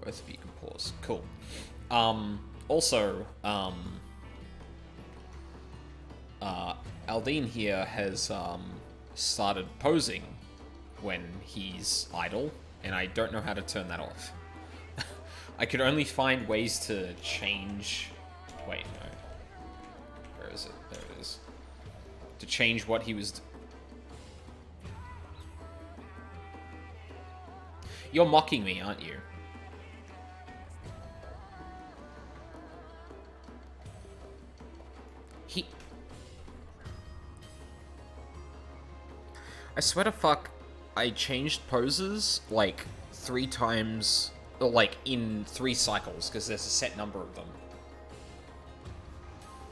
Both of you can pause. Cool. Also, Aldine here has started posing when he's idle, and I don't know how to turn that off. I could only find ways to change... Wait, no. Where is it? There it is. To change what he was... You're mocking me, aren't you? I swear to fuck, I changed poses, like, 3 times, or, like, in 3 cycles, because there's a set number of them.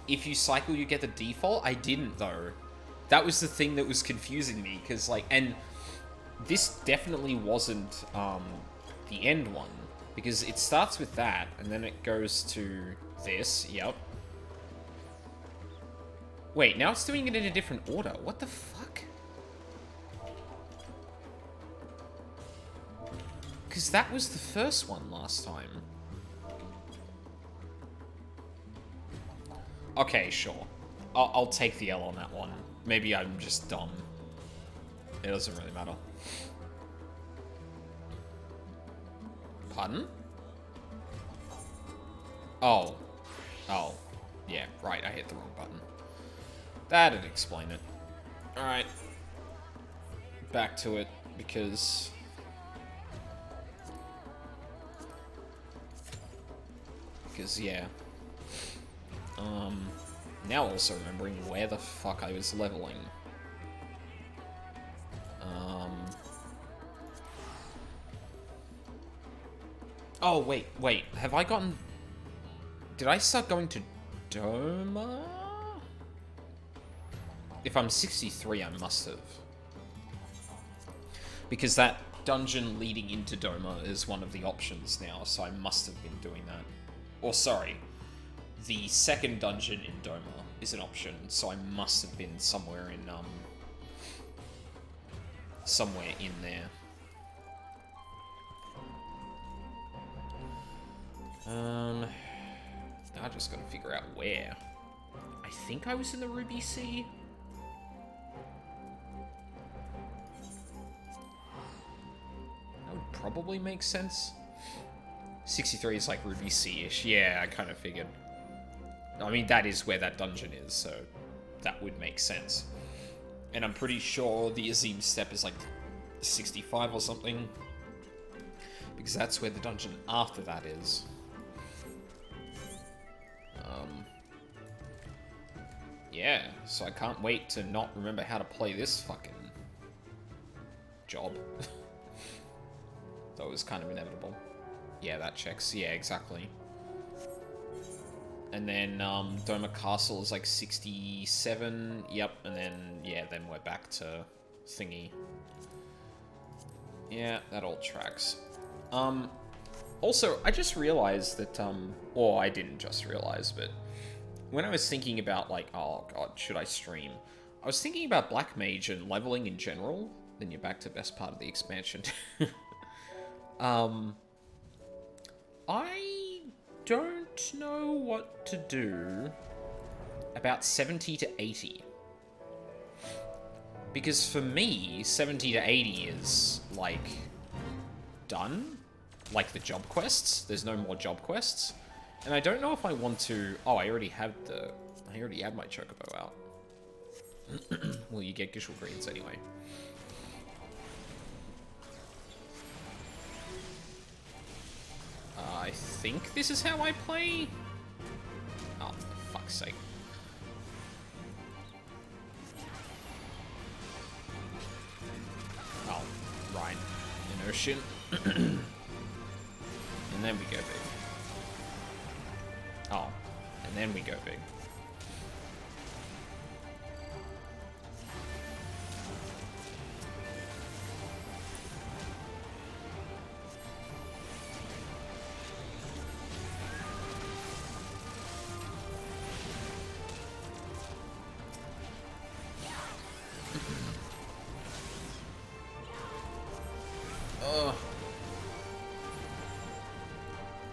If you cycle, you get the default? I didn't, though. That was the thing that was confusing me, because, like, and this definitely wasn't, the end one, because it starts with that, and then it goes to this, yep. Wait, now it's doing it in a different order. What the fuck? Because that was the first one last time. Okay, sure. I'll take the L on that one. Maybe I'm just dumb. It doesn't really matter. Pardon? Oh. Oh. Yeah, right, I hit the wrong button. That'd explain it. Alright. Back to it, because... yeah. Now also remembering where the fuck I was leveling. Oh, wait. Have I gotten... Did I start going to Doma? If I'm 63, I must have. Because that dungeon leading into Doma is one of the options now, so I must have been doing that. Or, sorry, the second dungeon in Doma is an option, so I must have been somewhere in, somewhere in there. Now I just gotta figure out where. I think I was in the Ruby Sea. That would probably make sense. 63 is like Ruby Sea-ish. Yeah, I kind of figured. I mean, that is where that dungeon is, so that would make sense. And I'm pretty sure the Azim step is like 65 or something. Because that's where the dungeon after that is. Yeah, so I can't wait to not remember how to play this fucking job. That was kind of inevitable. Yeah, that checks. Yeah, exactly. And then, Doma Castle is like 67. Yep, and then, yeah, then we're back to thingy. Yeah, that all tracks. Also, I just realized that, or I didn't just realize, but when I was thinking about, like, oh god, should I stream? I was thinking about Black Mage and leveling in general. Then you're back to best part of the expansion. I don't know what to do about 70 to 80. Because for me, 70 to 80 is, like, done. Like the job quests. There's no more job quests. And I don't know if I want to... Oh, I already had my Chocobo out. Well, you get Gishel Greens anyway. I think this is how I play? Oh, for fuck's sake. Oh, right. In Ocean. And then we go big. Oh, and then we go big.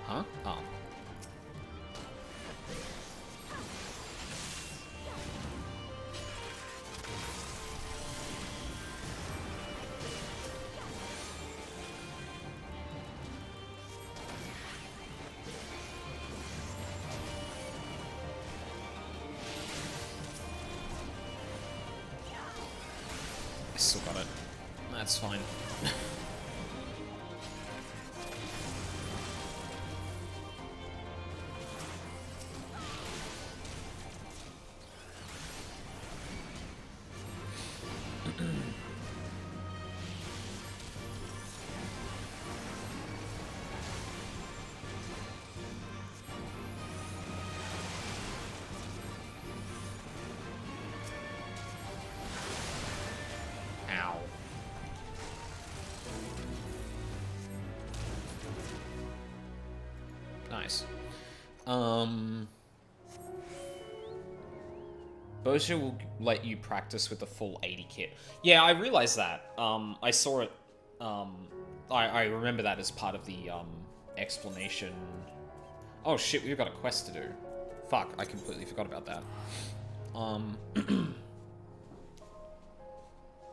Huh? Oh. I still got it. That's fine. Ow. Nice. Boja will let you practice with the full 80 kit. Yeah, I realized that. I saw it. I remember that as part of the explanation. Oh shit, we've got a quest to do. Fuck, I completely forgot about that.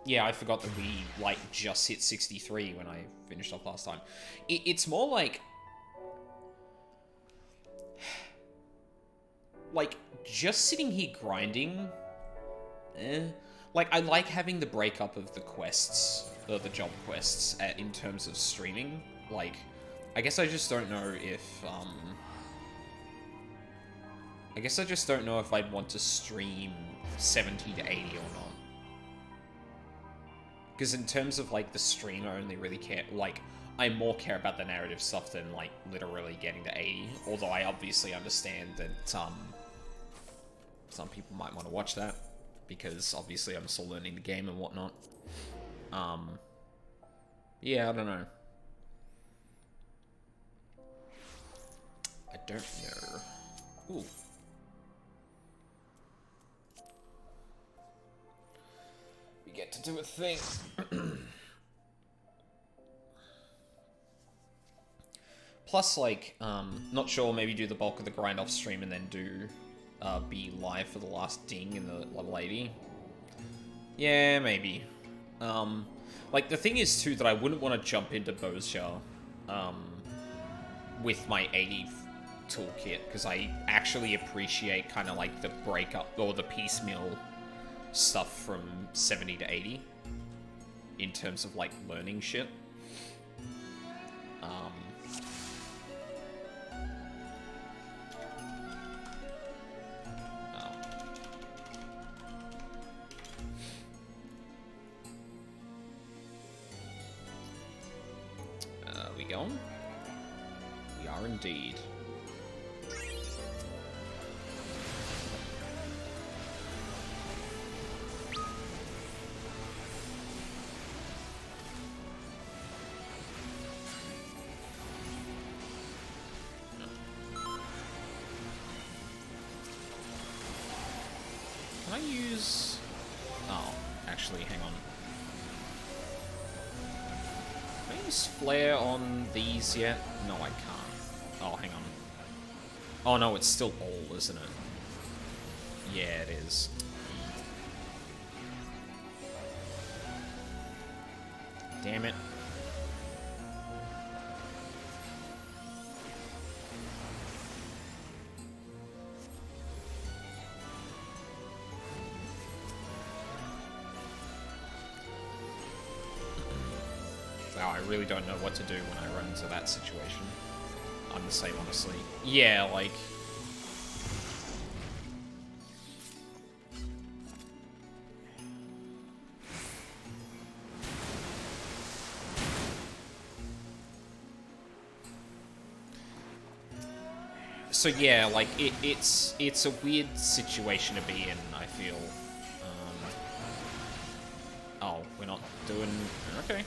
Yeah, I forgot that we, like, just hit 63 when I finished off last time. It's more like... Like, just sitting here grinding... Like, I like having the breakup of the quests, or the job quests, in terms of streaming. Like, I guess I just don't know if, I guess I just don't know if I'd want to stream 70 to 80 or not. Because in terms of, like, the stream, I only really care, like, I more care about the narrative stuff than, like, literally getting to 80. Although I obviously understand that, some people might want to watch that. Because, obviously, I'm still learning the game and whatnot. Yeah, I don't know. I don't know. Ooh. We get to do a thing. Plus, like, not sure, maybe do the bulk of the grind off stream and then do, be live for the last ding in the level 80. Yeah, maybe. Like, the thing is, too, that I wouldn't want to jump into Bozja, with my 80 toolkit, because I actually appreciate kind of, like, the breakup, or the piecemeal stuff from 70 to 80, in terms of, like, learning shit. We going? We are indeed. Can I use... Oh, actually, hang on. Can I use Flare on these yet? No, I can't. Oh, hang on. Oh, no, it's still all, isn't it? Yeah, it is. Damn it. Wow, I really don't know what to do when I run into that situation. I'm the same, honestly. Yeah, like... So yeah, like, it's a weird situation to be in, I feel. Oh, we're not doing... Okay.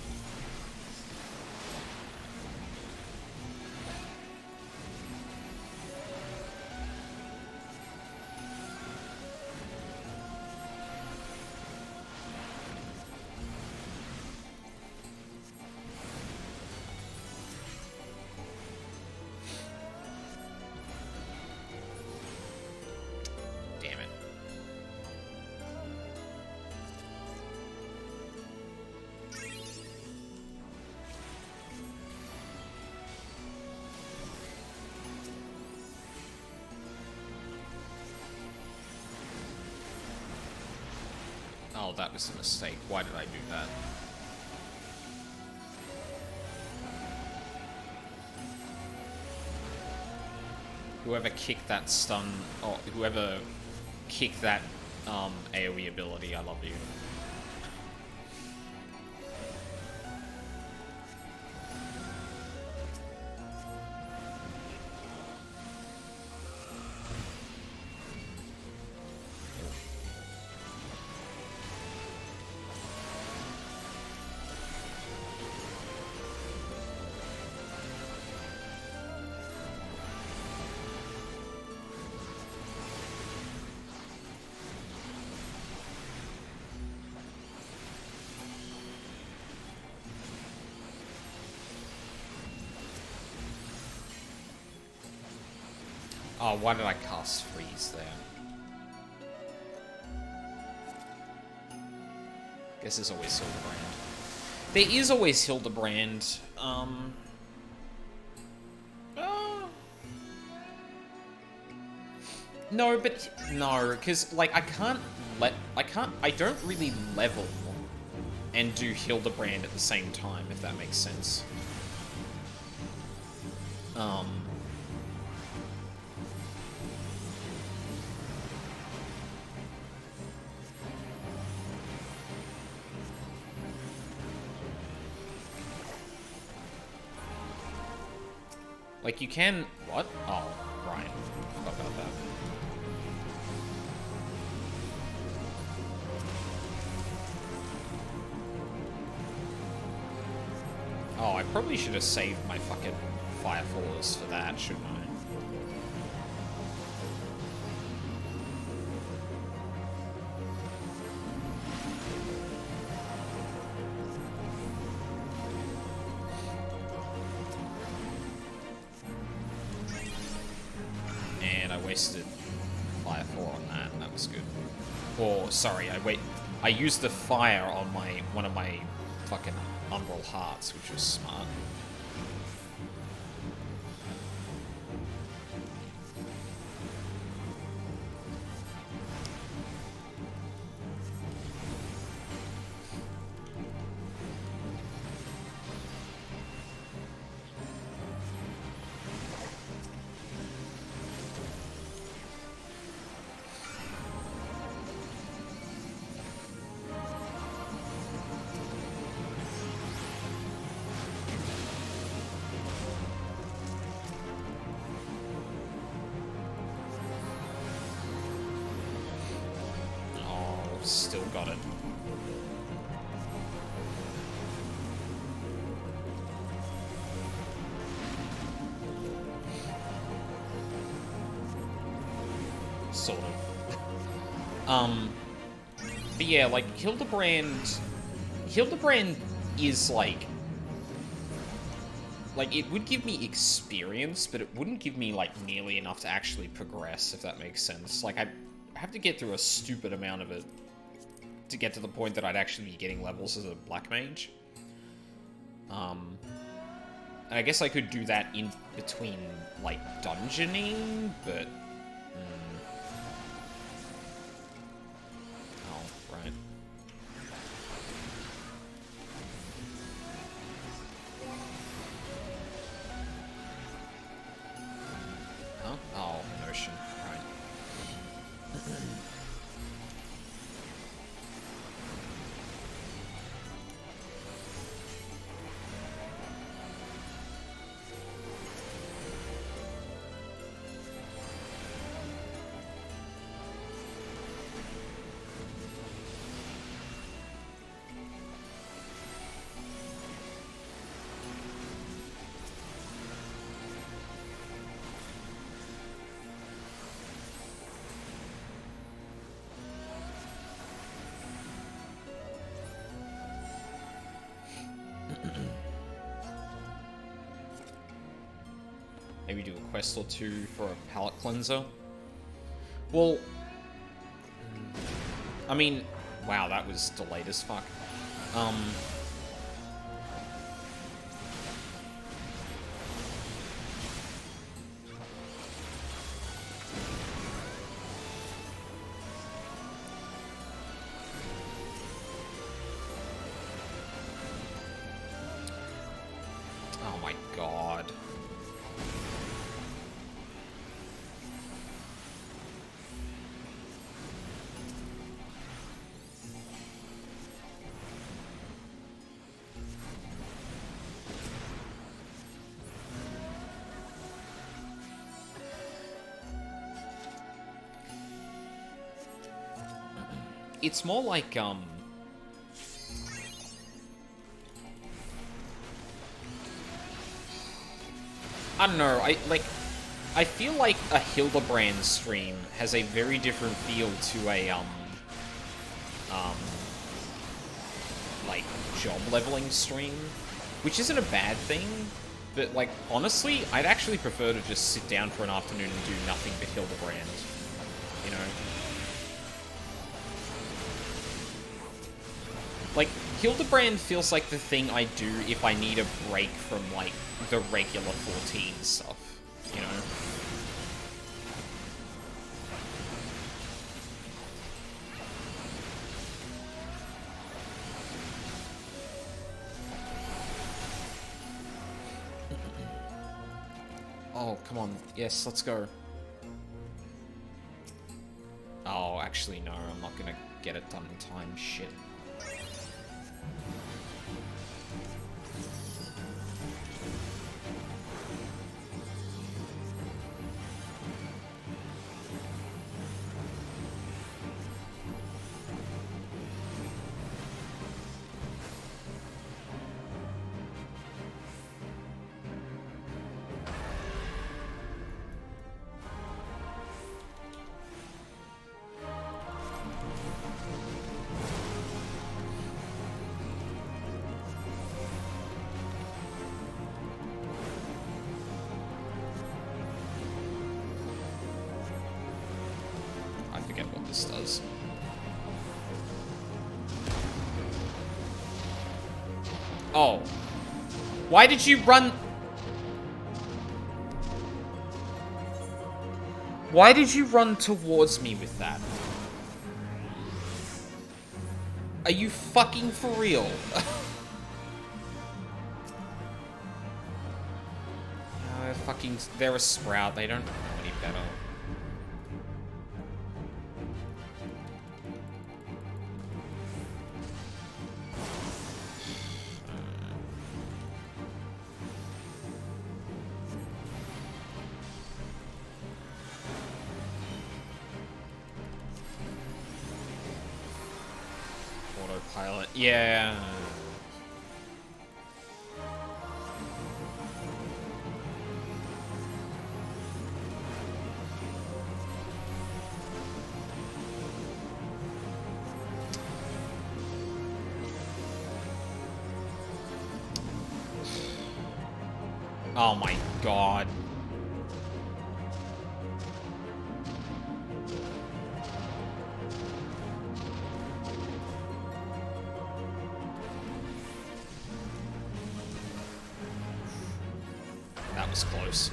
Oh, that was a mistake. Why did I do that? Whoever kicked that stun, or whoever kicked that AoE ability, I love you. Oh, why did I cast Freeze there? Guess there's always Hildebrand. There is always Hildebrand. No, but no, because like I don't really level and do Hildebrand at the same time, if that makes sense. Like, you can... What? Oh, right. Forgot about that. Oh, I probably should have saved my fucking Firefallers for that, shouldn't I? Wasted Firefall on that, and that was good. Or, sorry, I used the fire on one of my fucking Umbral Hearts, which was smart. Still got it. Sort of. But yeah, like, Hildebrand is, like, it would give me experience, but it wouldn't give me, like, nearly enough to actually progress, if that makes sense. Like, I have to get through a stupid amount of it to get to the point that I'd actually be getting levels as a Black Mage. And I guess I could do that in between, like, dungeoning, but... Oh, right. Huh? Oh, Notion. Right. Maybe do a quest or two for a palate cleanser. Well, I mean, wow, that was delayed as fuck. it's more like, I don't know, I feel like a Hildebrand stream has a very different feel to a, like, job leveling stream, which isn't a bad thing, but, like, honestly, I'd actually prefer to just sit down for an afternoon and do nothing but Hildebrand, you know? Like, Hildebrand feels like the thing I do if I need a break from, like, the regular 14 stuff, you know? Oh, come on. Yes, let's go. Oh, actually, no, I'm not gonna get it done in time. Shit. Does. Oh. Why did you run? Why did you run towards me with that? Are you fucking for real? They're a sprout. They don't know any better. Autopilot. Yeah. Oh my god. That was close.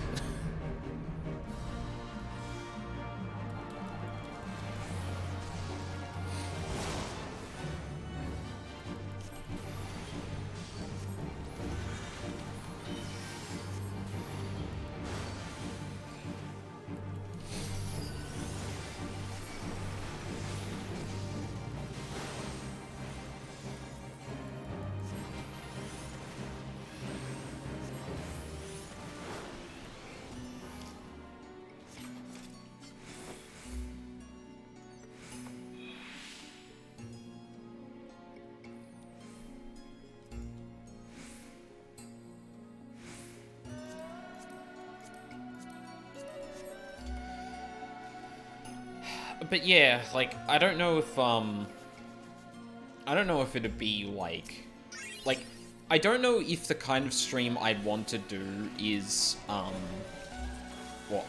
But yeah, like, I don't know if it'd be, like, I don't know if the kind of stream I'd want to do is, well,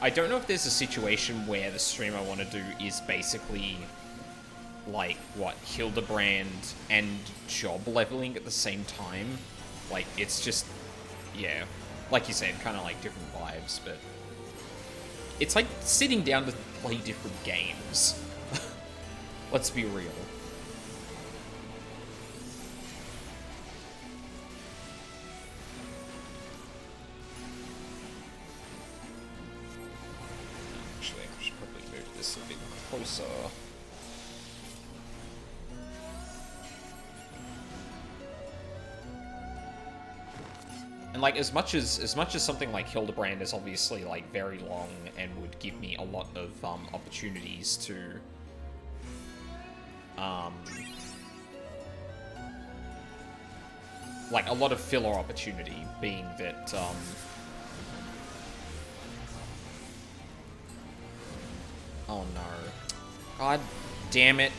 I don't know if there's a situation where the stream I want to do is basically, like, what, Hildebrand and job leveling at the same time. Like, it's just, yeah, like you said, kind of like different vibes, but it's like sitting down to play different games. Let's be real. Actually, I should probably move this a bit closer. And like, as much as something like Hildebrand is obviously like very long and would give me a lot of opportunities to like, a lot of filler opportunity, being that, oh no. God damn it.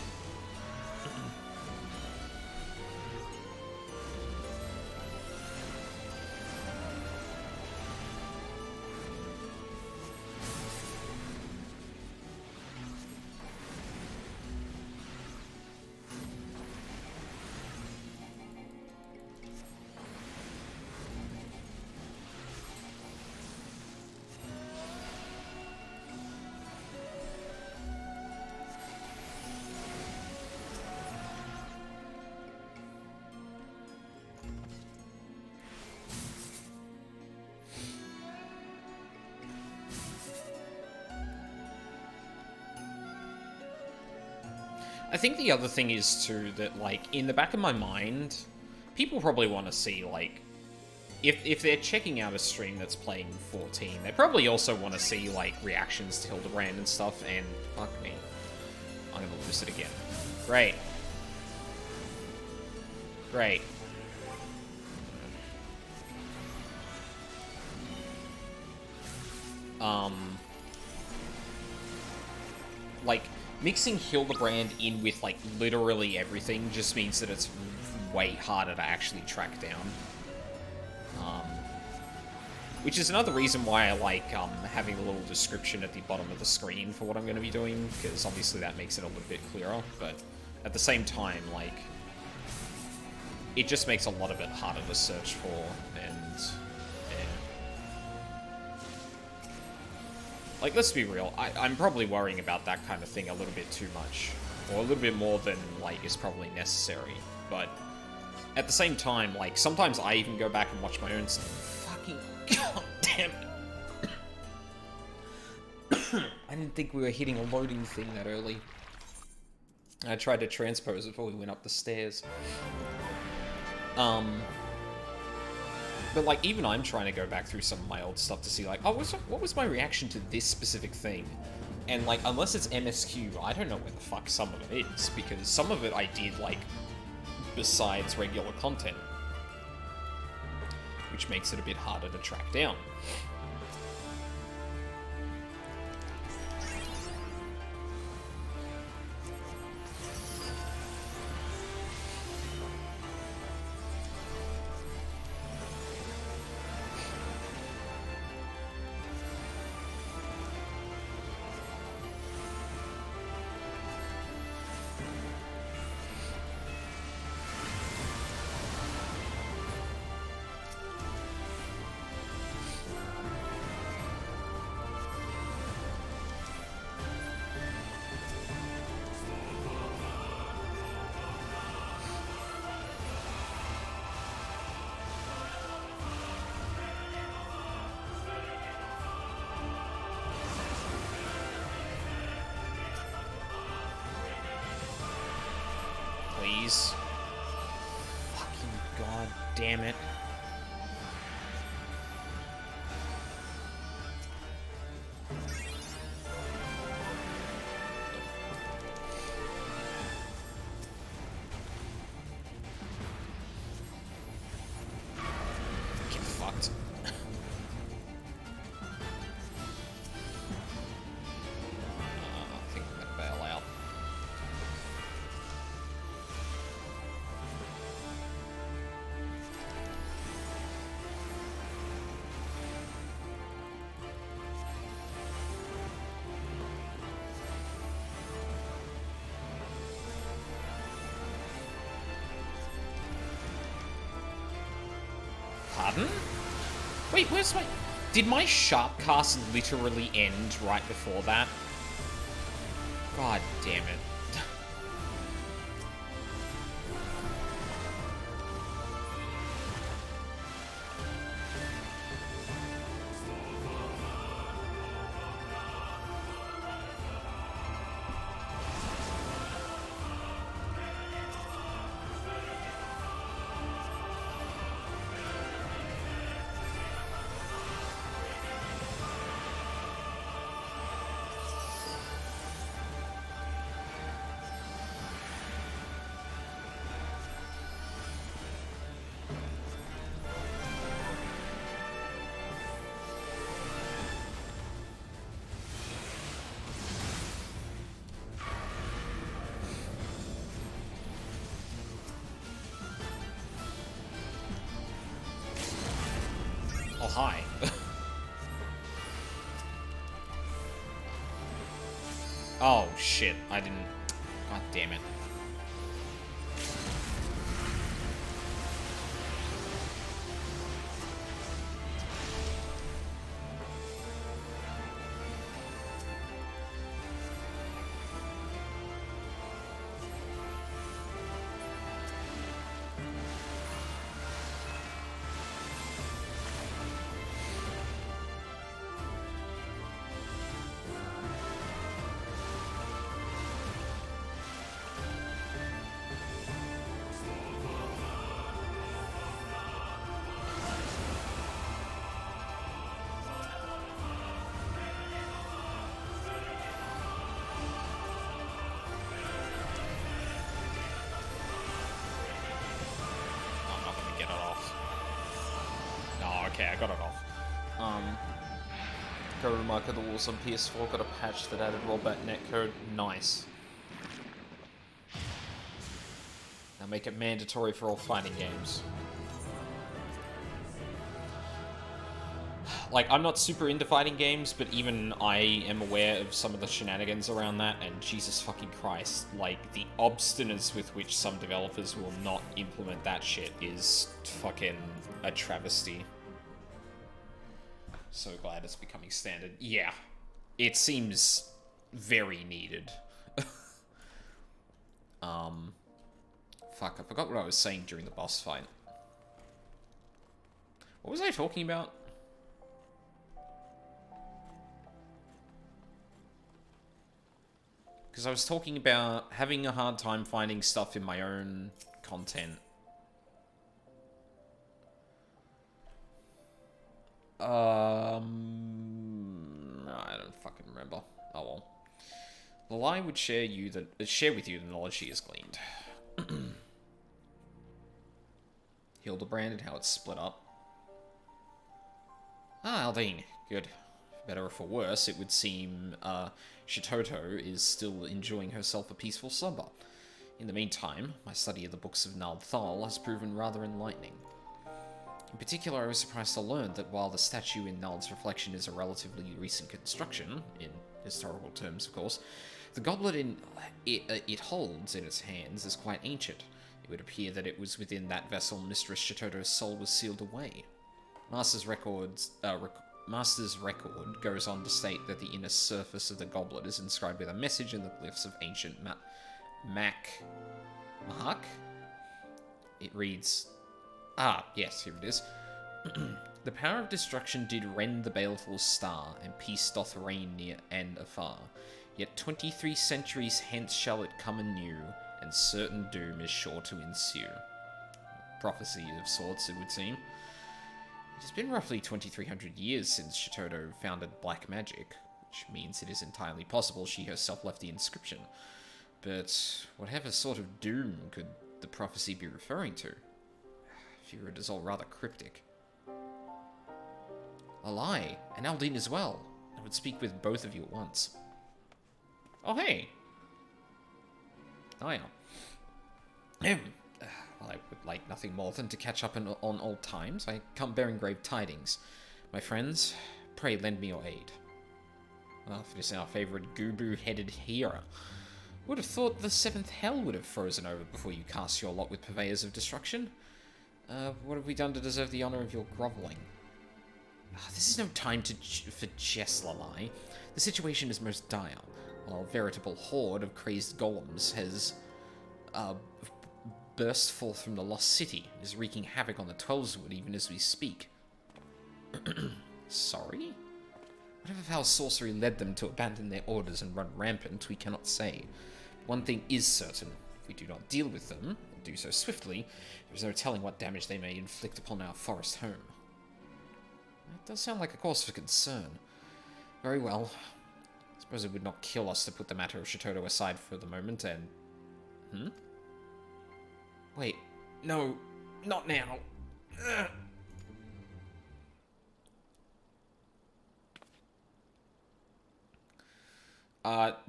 I think the other thing is, too, that, like, in the back of my mind, people probably want to see, like, if they're checking out a stream that's playing 14, they probably also want to see, like, reactions to Hildebrand and stuff, and fuck me. I'm gonna lose it again. Great. Great. Like, mixing Hildebrand in with, like, literally everything just means that it's way harder to actually track down. Which is another reason why I like having a little description at the bottom of the screen for what I'm going to be doing, because obviously that makes it a little bit clearer, but at the same time, like, it just makes a lot of it harder to search for, and like, let's be real, I'm probably worrying about that kind of thing a little bit too much. Or a little bit more than, like, is probably necessary. But at the same time, like, sometimes I even go back and watch my own stuff. Fucking god damn it. I didn't think we were hitting a loading thing that early. I tried to transpose it before we went up the stairs. But, like, even I'm trying to go back through some of my old stuff to see, like, oh, what was my reaction to this specific thing? And, like, unless it's MSQ, I don't know where the fuck some of it is, because some of it I did, like, besides regular content. Which makes it a bit harder to track down. Please. Fucking god damn it. Get fucked. I think I'm gonna bail out. Pardon? Wait, where's my... Did my sharp cast literally end right before that? God damn it. hi. Oh, shit. I didn't... God damn it. Okay, I got it off. Go to Mark of the Wolves on PS4, got a patch that added rollback netcode. Nice. Now make it mandatory for all fighting games. Like, I'm not super into fighting games, but even I am aware of some of the shenanigans around that, and Jesus fucking Christ, like, the obstinance with which some developers will not implement that shit is fucking a travesty. So glad it's becoming standard. Yeah, it seems very needed. Fuck, I forgot what I was saying during the boss fight. What was I talking about? Because I was talking about having a hard time finding stuff in my own content. I don't fucking remember. Oh well. The lie would share with you the knowledge she has gleaned. Hildebrand and how it's split up. Ah, Aldine. Good. For better or for worse, it would seem Shitoto is still enjoying herself a peaceful slumber. In the meantime, my study of the books of Nald Thal has proven rather enlightening. In particular, I was surprised to learn that while the statue in Nald's reflection is a relatively recent construction, in historical terms of course, the goblet it holds in its hands is quite ancient. It would appear that it was within that vessel Mistress Shitoto's soul was sealed away. Master's record goes on to state that the inner surface of the goblet is inscribed with a message in the glyphs of ancient Mahak? It reads... Ah, yes, here it is. The power of destruction did rend the baleful star, and peace doth reign near and afar. Yet 23 centuries hence shall it come anew, and certain doom is sure to ensue. Prophecy of sorts, it would seem. It has been roughly 2300 years since Shitoto founded Black Magic, which means it is entirely possible she herself left the inscription. But whatever sort of doom could the prophecy be referring to? I fear it is all rather cryptic. A lie, and Aldine as well. I would speak with both of you at once. Oh, hey! Oh, yeah. Well, I would like nothing more than to catch up on old times. I come bearing grave tidings. My friends, pray lend me your aid. Well, if it is our favourite Gubu-headed hero. Would have thought the seventh hell would have frozen over before you cast your lot with purveyors of destruction. What have we done to deserve the honour of your grovelling? This is no time for jest, Lalai. The situation is most dire. While a veritable horde of crazed golems has burst forth from the lost city, is wreaking havoc on the Twelveswood even as we speak. Sorry? Whatever foul sorcery led them to abandon their orders and run rampant, we cannot say. One thing is certain. If we do not deal with them, and do so swiftly, there is no telling what damage they may inflict upon our forest home. It does sound like a cause for concern. Very well. I suppose it would not kill us to put the matter of Shitoto aside for the moment and... Wait. No. Not now.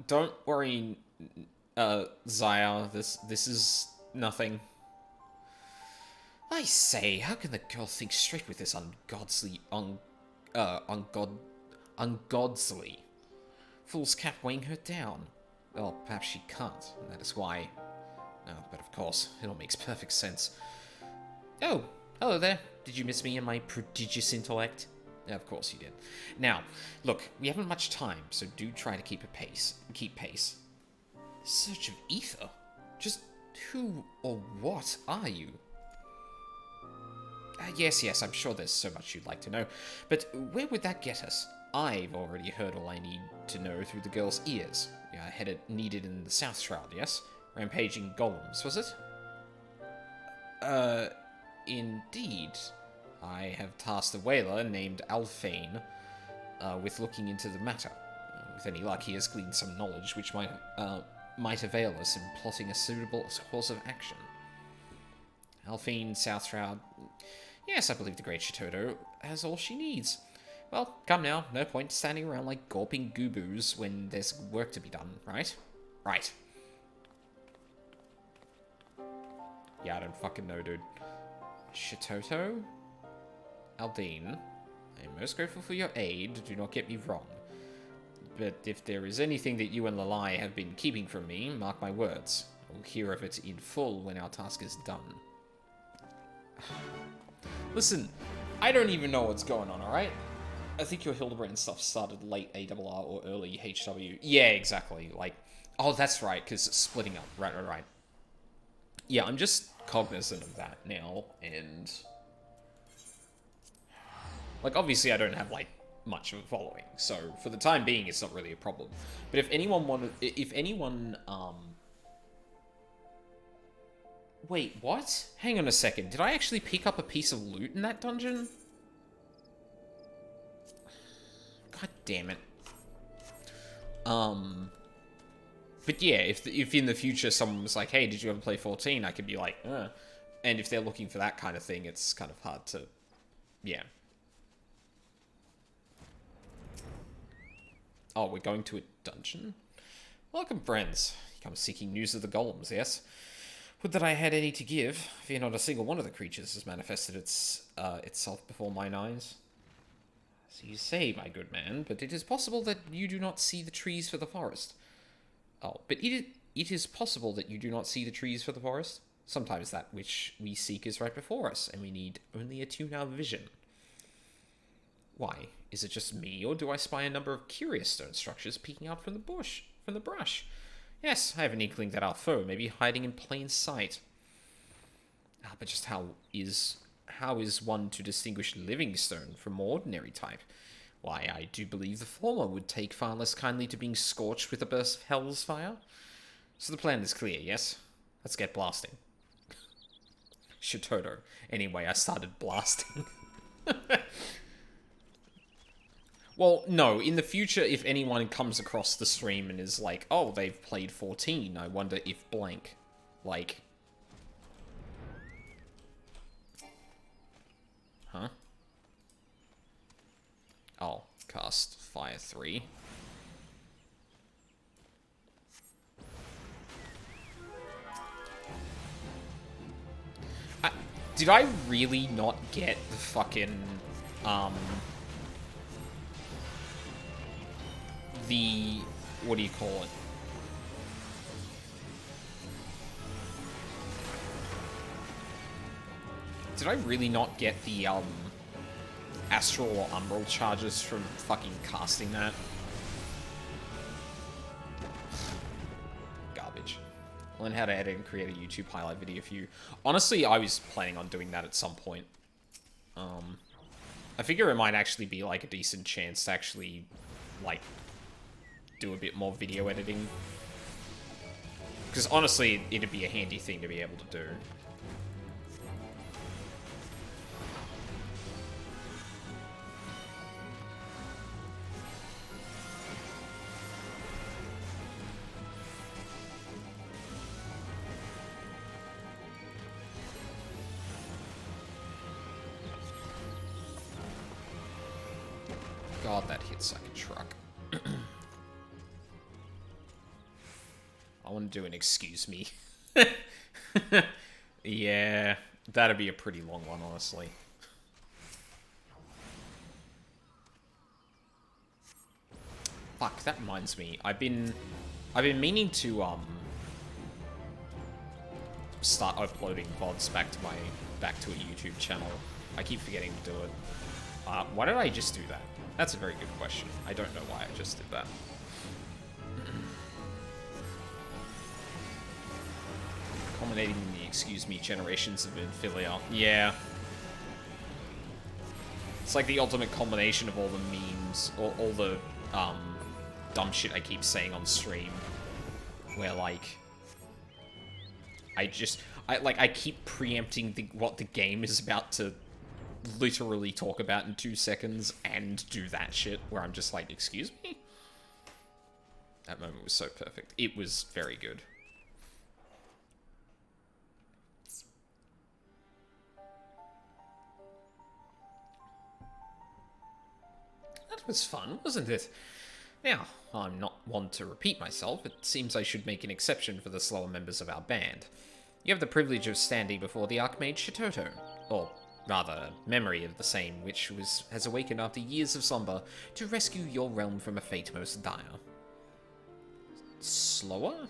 Don't worry, Zaya. This is nothing. I say, how can the girl think straight with this ungodly fool's cap weighing her down? Well, perhaps she can't, and that is why. No, but of course, it all makes perfect sense. Oh, hello there. Did you miss me and my prodigious intellect? Yeah, of course you did. Now, look, we haven't much time, so do try to keep pace. Search of ether? Just who or what are you? Yes, I'm sure there's so much you'd like to know, but where would that get us? I've already heard all I need to know through the girl's ears. Yeah, needed in the South Shroud, yes? Rampaging golems, was it? Indeed. I have tasked a whaler named Alphane with looking into the matter. With any luck, he has gleaned some knowledge which might avail us in plotting a suitable course of action. Alphine, South Shroud. Yes, I believe the Great Shitoto has all she needs. Well, come now, no point standing around like gulping goobos when there's work to be done, right? Right. Yeah, I don't fucking know, dude. Shitoto? Aldine, I am most grateful for your aid, do not get me wrong. But if there is anything that you and Lalai have been keeping from me, mark my words. I will hear of it in full when our task is done. Listen, I don't even know what's going on, alright? I think your Hildebrand stuff started late ARR or early HW. Yeah, exactly. Like, oh, that's right, because it's splitting up. Right. Yeah, I'm just cognizant of that now, and... like, obviously I don't have, like, much of a following, so for the time being, it's not really a problem. But if anyone wait, what? Hang on a second. Did I actually pick up a piece of loot in that dungeon? God damn it. But yeah, if in the future someone was like, hey, did you ever play 14? I could be like, And if they're looking for that kind of thing, it's kind of hard to, yeah. Oh, we're going to a dungeon? Welcome, friends. You come seeking news of the golems, yes? Would that I had any to give. Fear not a single one of the creatures has manifested itself before mine eyes. So you say, my good man, but it is possible that you do not see the trees for the forest. Oh, but it is possible that you do not see the trees for the forest. Sometimes that which we seek is right before us, and we need only attune our vision. Why? Is it just me, or do I spy a number of curious stone structures peeking out from the brush? Yes, I have an inkling that our foe may be hiding in plain sight. But just how is one to distinguish living stone from ordinary type? Why, I do believe the former would take far less kindly to being scorched with a burst of hell's fire. So the plan is clear, yes? Let's get blasting. Shitoto. Anyway, I started blasting. Well, no, in the future, if anyone comes across the stream and is like, oh, they've played 14, I wonder if blank, like... Huh? Oh, cast Fire 3. Did I really not get the fucking, what do you call it? Did I really not get the, astral or umbral charges from fucking casting that? Garbage. Learn how to edit and create a YouTube highlight video for you. Honestly, I was planning on doing that at some point. I figure it might actually be, like, a decent chance to actually, like, do a bit more video editing. Because, honestly, it'd be a handy thing to be able to do. God, that hits like a truck. I want to do an excuse me. Yeah, That'd be a pretty long one, honestly. Fuck, that reminds me. I've been meaning to start uploading VODs back to a YouTube channel. I keep forgetting to do it. Why did I just do that? That's a very good question. I don't know why I just did that. Culminating in the excuse me generations of Infilia. Yeah. It's like the ultimate combination of all the memes, or all the dumb shit I keep saying on stream. Where like I keep preempting what the game is about to literally talk about in 2 seconds and do that shit where I'm just like, excuse me? That moment was so perfect. It was very good. That was fun, wasn't it? Now, I'm not one to repeat myself. It seems I should make an exception for the slower members of our band. You have the privilege of standing before the Archmage Shitoto, or rather, memory of the same, which has awakened after years of slumber to rescue your realm from a fate most dire. Slower?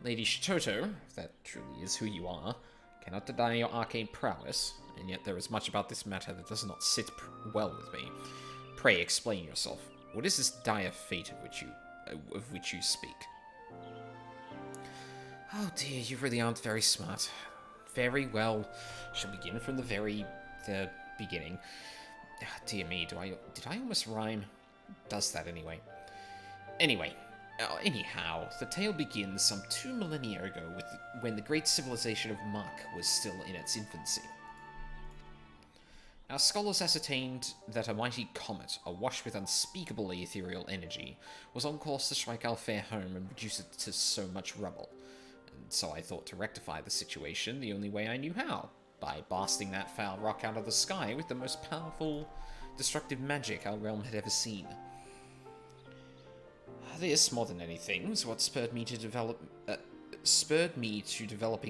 Lady Shitoto, if that truly is who you are, cannot deny your arcane prowess, and yet there is much about this matter that does not sit well with me. Pray explain yourself. What is this dire fate of which you speak? Oh dear, you really aren't very smart. Very well. Shall begin from the beginning. Dear me, did I almost rhyme? Does that anyway. Anyhow, the tale begins some 2 millennia ago when the great civilization of Mark was still in its infancy. Our scholars ascertained that a mighty comet, awash with unspeakable ethereal energy, was on course to strike our fair home and reduce it to so much rubble. And so I thought to rectify the situation the only way I knew how, by blasting that foul rock out of the sky with the most powerful, destructive magic our realm had ever seen. This, more than anything, was what spurred me to developing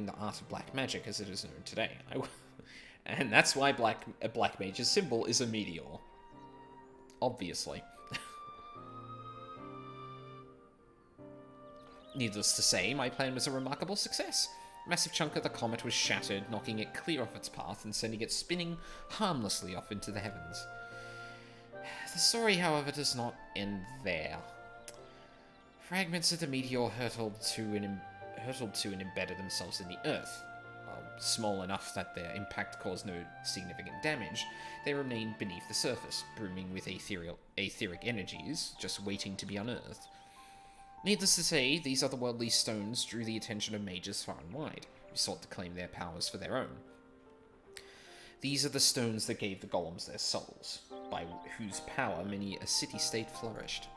the art of black magic as it is known today. And that's why Black Mage's symbol is a meteor. Obviously. Needless to say, my plan was a remarkable success. A massive chunk of the comet was shattered, knocking it clear off its path and sending it spinning harmlessly off into the heavens. The story, however, does not end there. Fragments of the meteor hurtled to and embedded themselves in the earth. Small enough that their impact caused no significant damage, they remained beneath the surface, brimming with etheric energies, just waiting to be unearthed. Needless to say, these otherworldly stones drew the attention of mages far and wide, who sought to claim their powers for their own. These are the stones that gave the golems their souls, by whose power many a city-state flourished.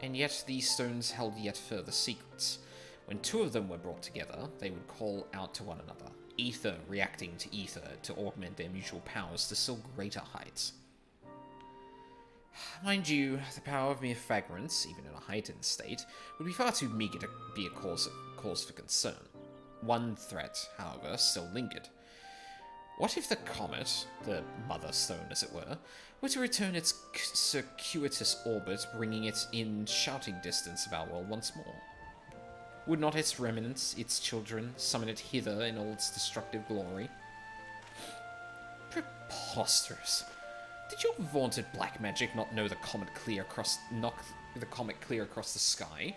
And yet these stones held yet further secrets. When 2 of them were brought together, they would call out to one another, ether reacting to ether to augment their mutual powers to still greater heights. Mind you, the power of mere fragments, even in a heightened state, would be far too meager to be a cause for concern. One threat, however, still lingered. What if the comet, the mother stone as it were to return its circuitous orbit, bringing it in shouting distance of our world once more? Would not its remnants, its children, summon it hither in all its destructive glory? Preposterous. Did your vaunted black magic not know knock the comet clear across the sky?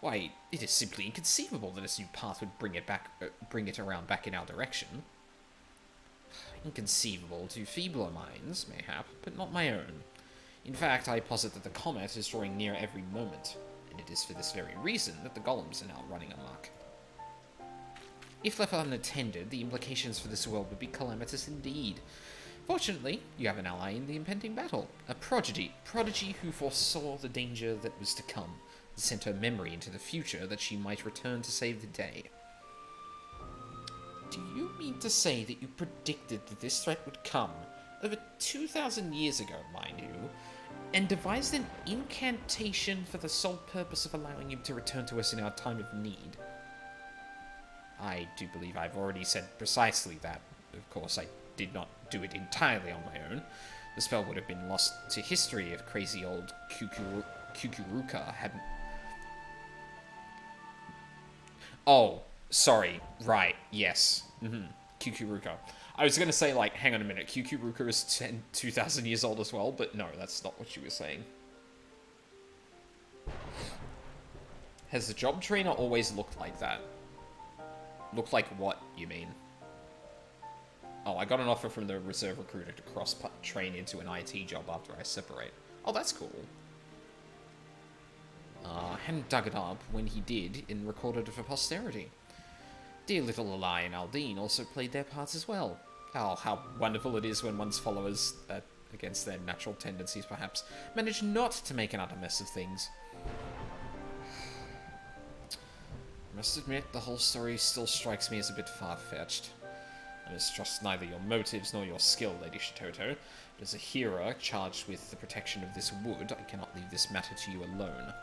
Why, it is simply inconceivable that its new path would bring it around back in our direction. Inconceivable to feebler minds, mayhap, but not my own. In fact, I posit that the comet is drawing near every moment. And it is for this very reason that the golems are now running amok. If left unattended, the implications for this world would be calamitous indeed. Fortunately, you have an ally in the impending battle, a prodigy who foresaw the danger that was to come, and sent her memory into the future that she might return to save the day. Do you mean to say that you predicted that this threat would come, over 2,000 years ago, mind you, and devised an incantation for the sole purpose of allowing him to return to us in our time of need? I do believe I've already said precisely that. Of course, I did not do it entirely on my own. The spell would have been lost to history if crazy old Kukuruka hadn't... Oh, sorry. Right, yes. Kukuruka. I was going to say, like, hang on a minute, Kukuruka is 2,000 years old as well, but no, that's not what you were saying. Has the job trainer always looked like that? Looked like what, you mean? Oh, I got an offer from the reserve recruiter to cross-train into an IT job after I separate. Oh, that's cool. Hadn't dug it up when he did and recorded it for posterity. Dear little Eli and Aldine also played their parts as well. Oh, how wonderful it is when one's followers, against their natural tendencies perhaps, manage not to make an utter mess of things. I must admit, the whole story still strikes me as a bit far-fetched. I mistrust neither your motives nor your skill, Lady Shitoto, but as a hero charged with the protection of this wood, I cannot leave this matter to you alone.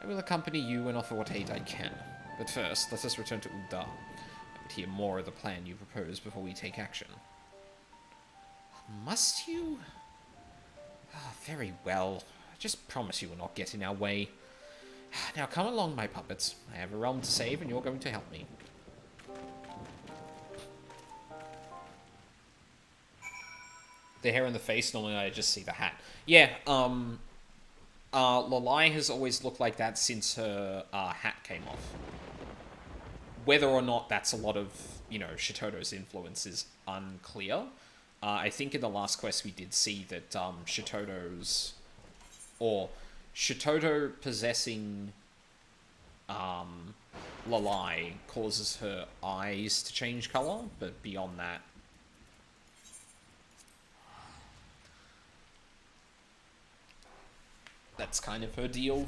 I will accompany you and offer what aid I can. But first, let us return to Ul'dah. I would hear more of the plan you propose before we take action. Must you? Ah, very well. Just promise you will not get in our way. Now come along, my puppets. I have a realm to save, and you're going to help me. The hair and the face, normally I just see the hat. Yeah, Lalai has always looked like that since her hat came off. Whether or not that's a lot of, you know, Shitoto's influence is unclear. I think in the last quest we did see that Shitoto's... Or Shitoto possessing Lalai causes her eyes to change colour, but beyond that... That's kind of her deal.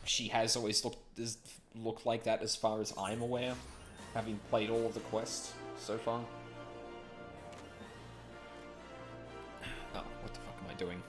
She has always looked like that as far as I'm aware, having played all of the quests so far. Oh, what the fuck am I doing?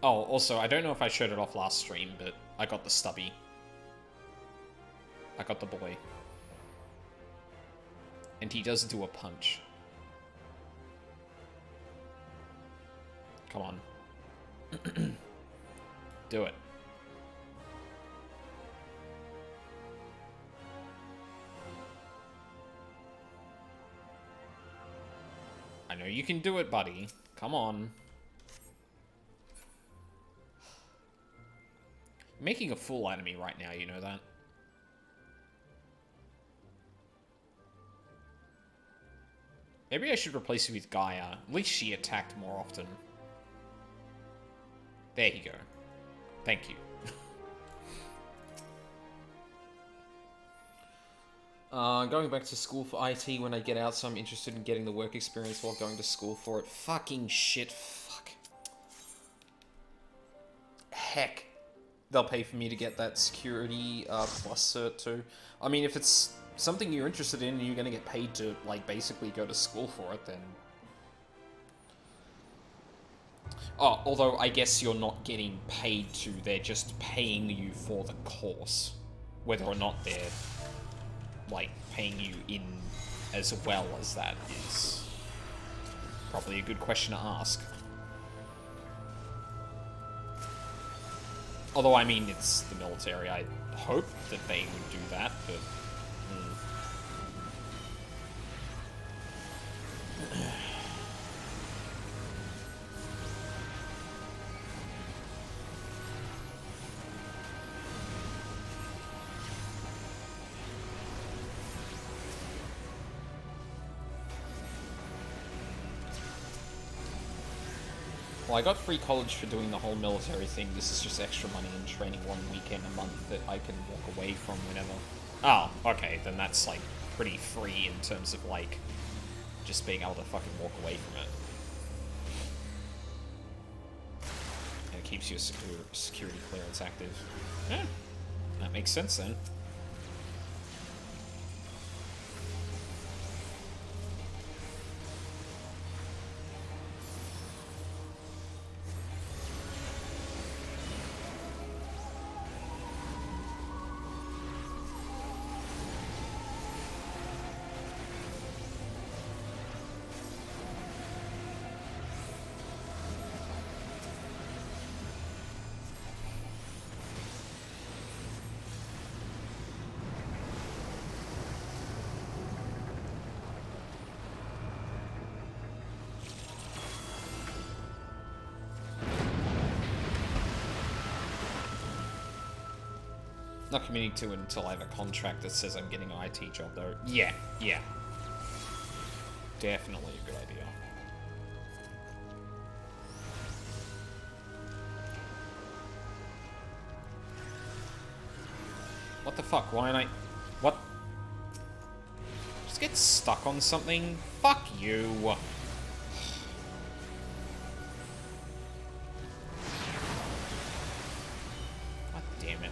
Oh, also, I don't know if I showed it off last stream, but I got the stubby. I got the boy. And he does do a punch. Come on. Do it. I know you can do it, buddy. Come on. Making a fool out of me right now, you know that? Maybe I should replace you with Gaia. At least she attacked more often. There you go. Thank you. Going back to school for IT when I get out, so I'm interested in getting the work experience while going to school for it. Fucking shit. Fuck. Heck. They'll pay for me to get that security plus cert too. I mean, if it's something you're interested in and you're going to get paid to, like, basically go to school for it, then... Oh, although I guess you're not getting paid to, they're just paying you for the course. Whether or not they're, like, paying you in as well as that is probably a good question to ask. Although, I mean, it's the military. I hope that they would do that, but... Well, I got free college for doing the whole military thing. This is just extra money and training one weekend a month that I can walk away from whenever. Oh, okay, then that's, like, pretty free in terms of, like, just being able to fucking walk away from it. And it keeps your security clearance active. Yeah, that makes sense then. Not committing to it until I have a contract that says I'm getting an IT job, though. Yeah, yeah. Definitely a good idea. What the fuck? Why am I... What? Just get stuck on something? Fuck you. God damn it.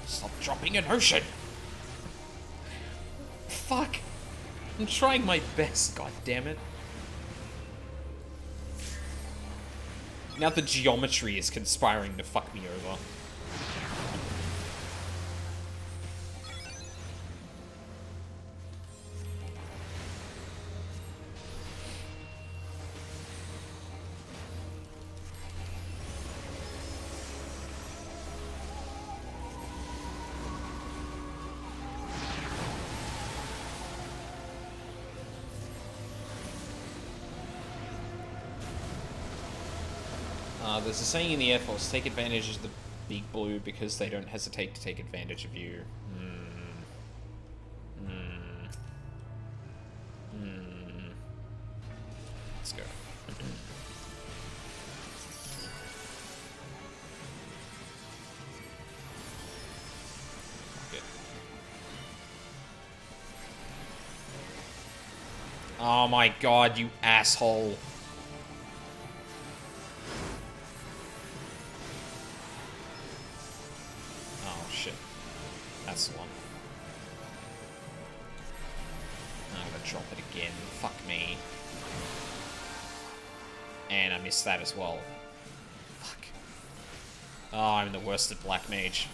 Stop dropping an ocean! Fuck! I'm trying my best, god damn it. Now the geometry is conspiring to fuck me over. There's a saying in the Air Force, take advantage of the big blue because they don't hesitate to take advantage of you. Let's go. Good. Oh my god, you asshole. That's the one. I'm gonna drop it again. Fuck me. And I missed that as well. Fuck. Oh, I'm the worst at Black Mage.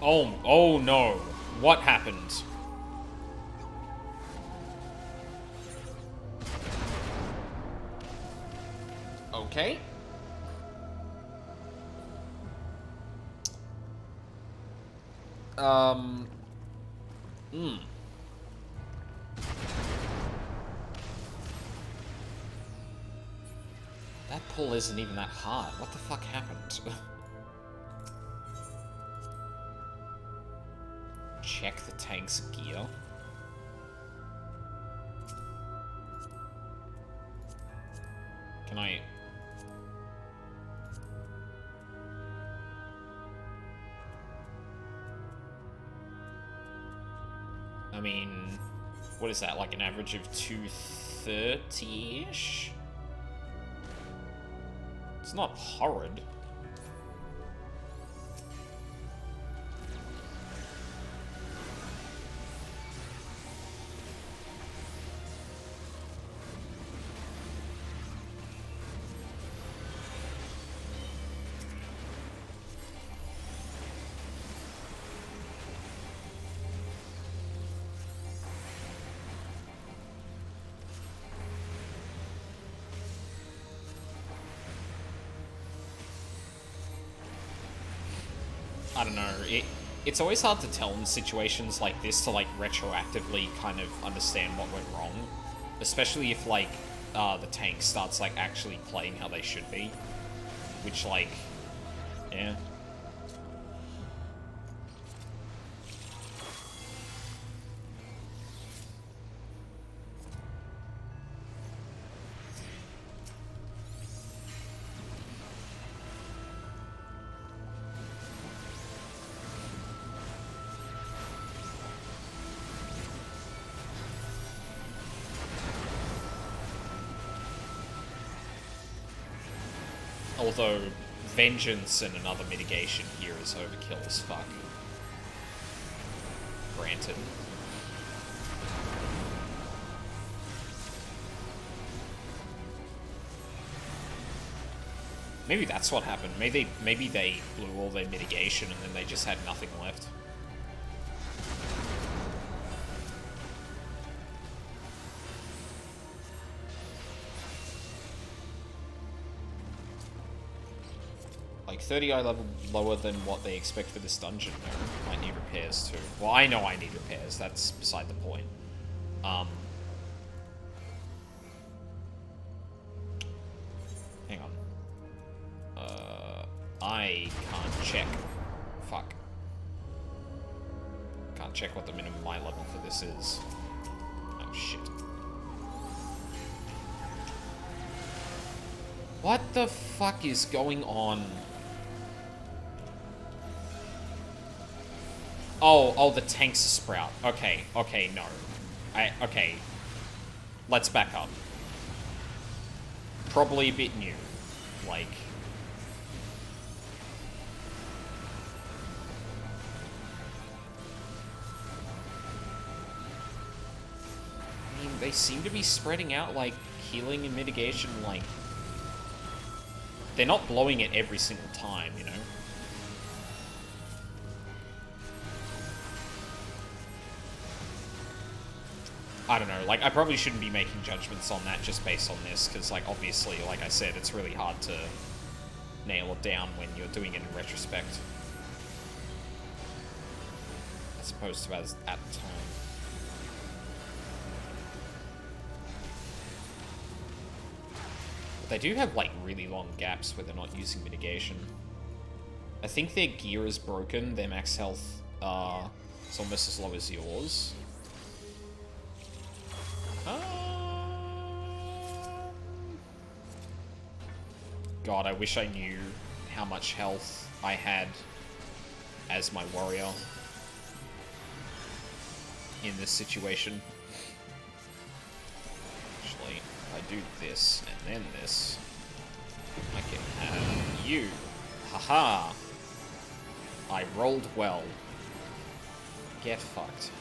Oh no. What happened? Okay. That pull isn't even that hard. What the fuck happened? Check the tank's gear. Can I... I mean, what is that, like an average of 230-ish? It's not horrid. I don't know, it's always hard to tell in situations like this to, like, retroactively kind of understand what went wrong. Especially if, like, the tank starts, like, actually playing how they should be. Which, like, yeah. Although, Vengeance and another mitigation here is overkill as fuck. Granted. Maybe that's what happened. Maybe they blew all their mitigation and then they just had nothing left. Like 30 eye level lower than what they expect for this dungeon. No, might need repairs too. Well, I know I need repairs. That's beside the point. Hang on. I can't check. Fuck. Can't check what the minimum eye level for this is. Oh shit. What the fuck is going on? Oh, the tank's a sprout. Okay, no. Okay. Let's back up. Probably a bit new. Like... I mean, they seem to be spreading out, like, healing and mitigation, like... They're not blowing it every single time, you know? I don't know, like, I probably shouldn't be making judgments on that just based on this, because, like, obviously, like I said, it's really hard to nail it down when you're doing it in retrospect. As opposed to as at the time. But they do have, like, really long gaps where they're not using mitigation. I think their gear is broken, their max health is almost as low as yours. God, I wish I knew how much health I had as my warrior in this situation. Actually, if I do this and then this, I can have you. Haha! I rolled well. Get fucked.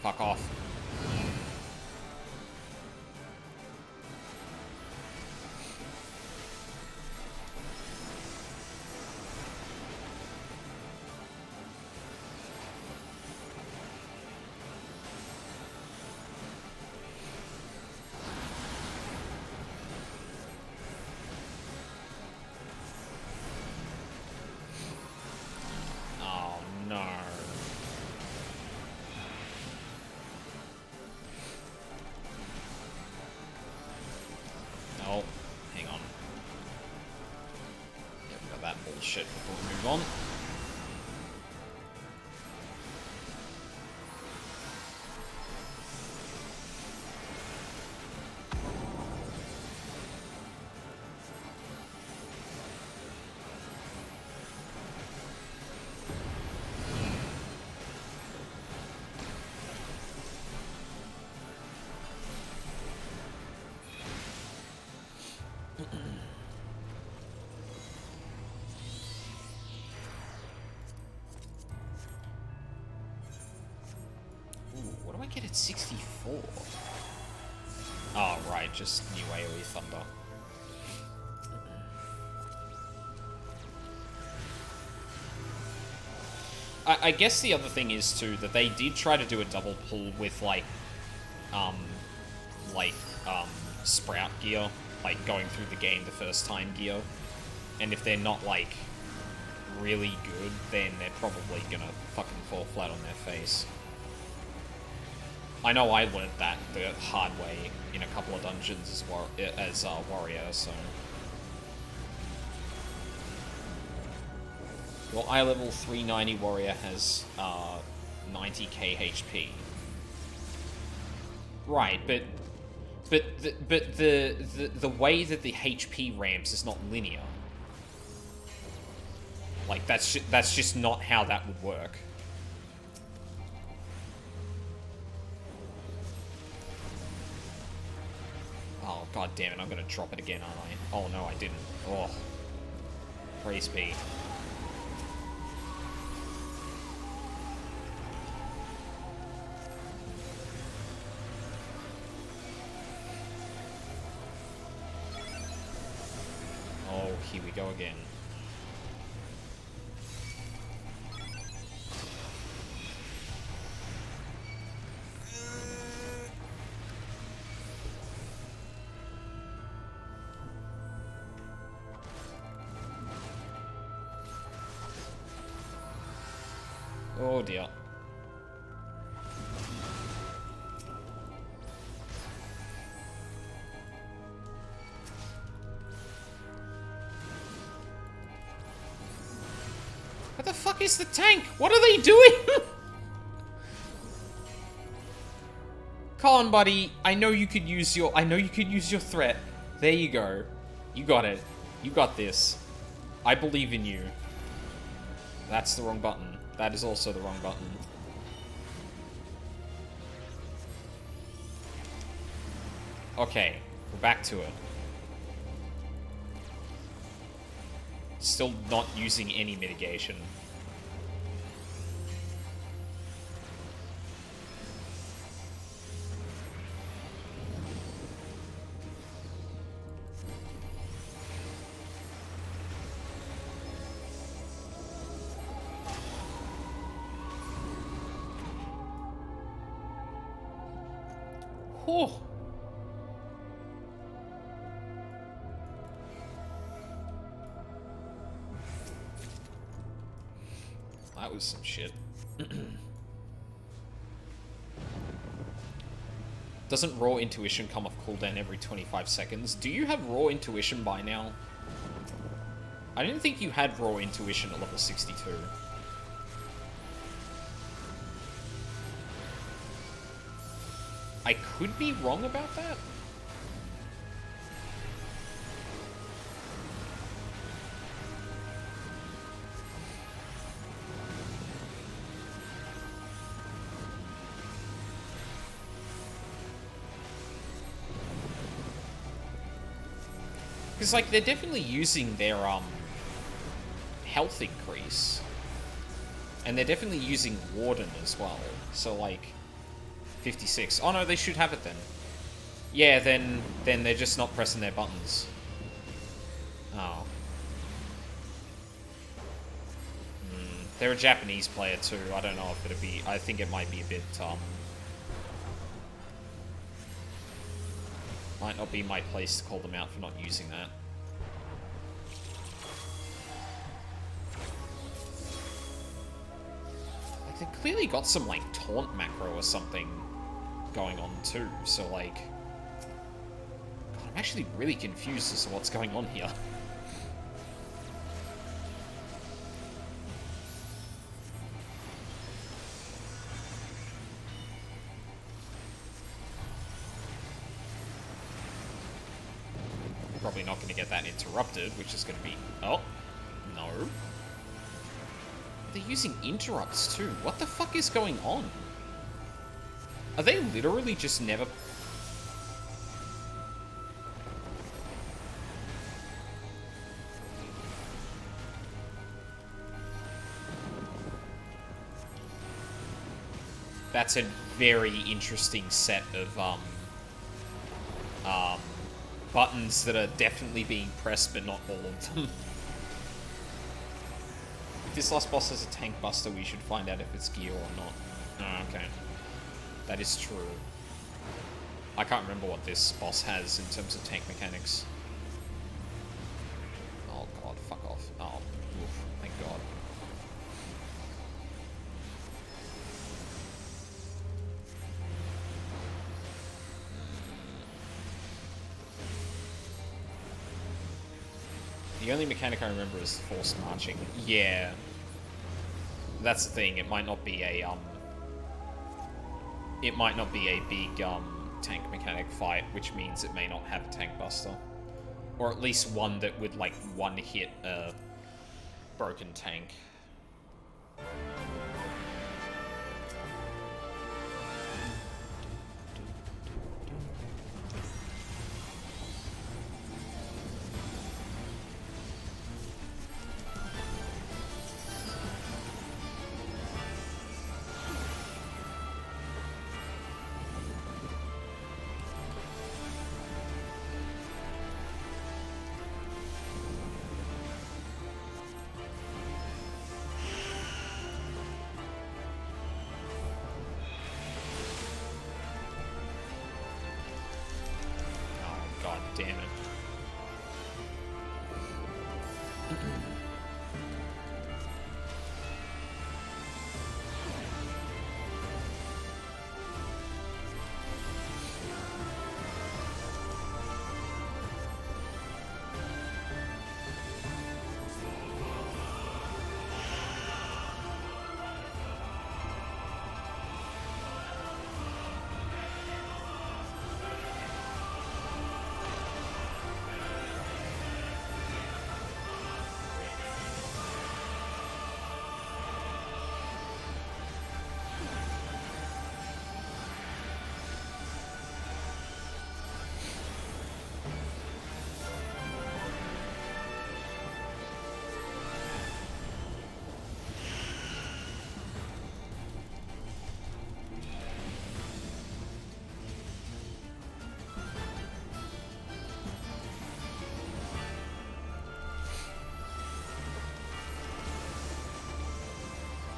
fuck off. Oh no. Oh, hang on. Get rid of that bullshit before we move on. What do I get at 64? Oh, right, just new AoE Thunder. I guess the other thing is, too, that they did try to do a double pull with, Sprout gear, like, going through the game the first time gear. And if they're not, like, really good, then they're probably gonna fucking fall flat on their face. I know I learned that the hard way in a couple of dungeons as warrior, so... Your eye level 390 warrior has 90k HP. Right, but the way that the HP ramps is not linear. Like that's just not how that would work. Oh god damn it! I'm gonna drop it again, aren't I? Oh no, I didn't. Oh, praise be. Oh, here we go again. Oh dear. What the fuck is the tank? What are they doing? Come on, buddy. I know you could use your threat. There you go. You got it. You got this. I believe in you. That's the wrong button. That is also the wrong button. Okay, we're back to it. Still not using any mitigation. Whew. That was some shit. Doesn't Raw Intuition come off cooldown every 25 seconds? Do you have Raw Intuition by now? I didn't think you had Raw Intuition at level 62. I could be wrong about that. Because, like, they're definitely using their, health increase. And they're definitely using Warden as well. So, like, 56. Oh no, they should have it then. Yeah, then they're just not pressing their buttons. Oh. They're a Japanese player too. I don't know if it'd be... I think it might be a bit, might not be my place to call them out for not using that. Like, they've clearly got some, like, taunt macro or something going on too, so, like... God, I'm actually really confused as to what's going on here. Probably not going to get that interrupted, which is going to be... Oh, no. They're using interrupts too. What the fuck is going on? Are they literally just never... That's a very interesting set of, buttons that are definitely being pressed, but not all of them. If this last boss has a tank buster, we should find out if it's gear or not. Oh, okay. That is true. I can't remember what this boss has in terms of tank mechanics. Oh god, fuck off. Oh, oof, thank god. The only mechanic I remember is forced marching. Yeah. That's the thing, it might not be a, it might not be a big, tank mechanic fight, which means it may not have a tank buster. Or at least one that would, like, one-hit a broken tank. Damn it.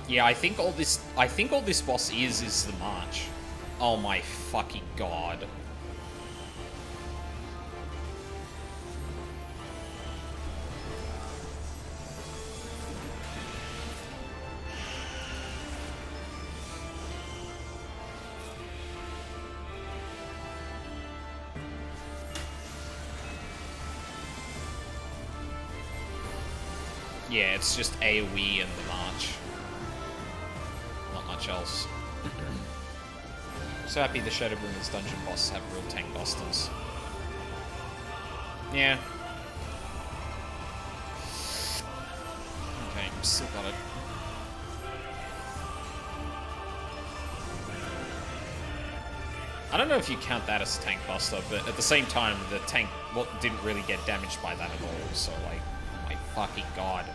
Yeah, I think all this boss is the march. Oh my fucking god. Yeah, it's just AoE and the march. Not much else. So happy the Shadowbringers dungeon bosses have real tank busters. Yeah. Okay, still got it. I don't know if you count that as a tank buster, but at the same time, the tank didn't really get damaged by that at all, so like, my fucking god.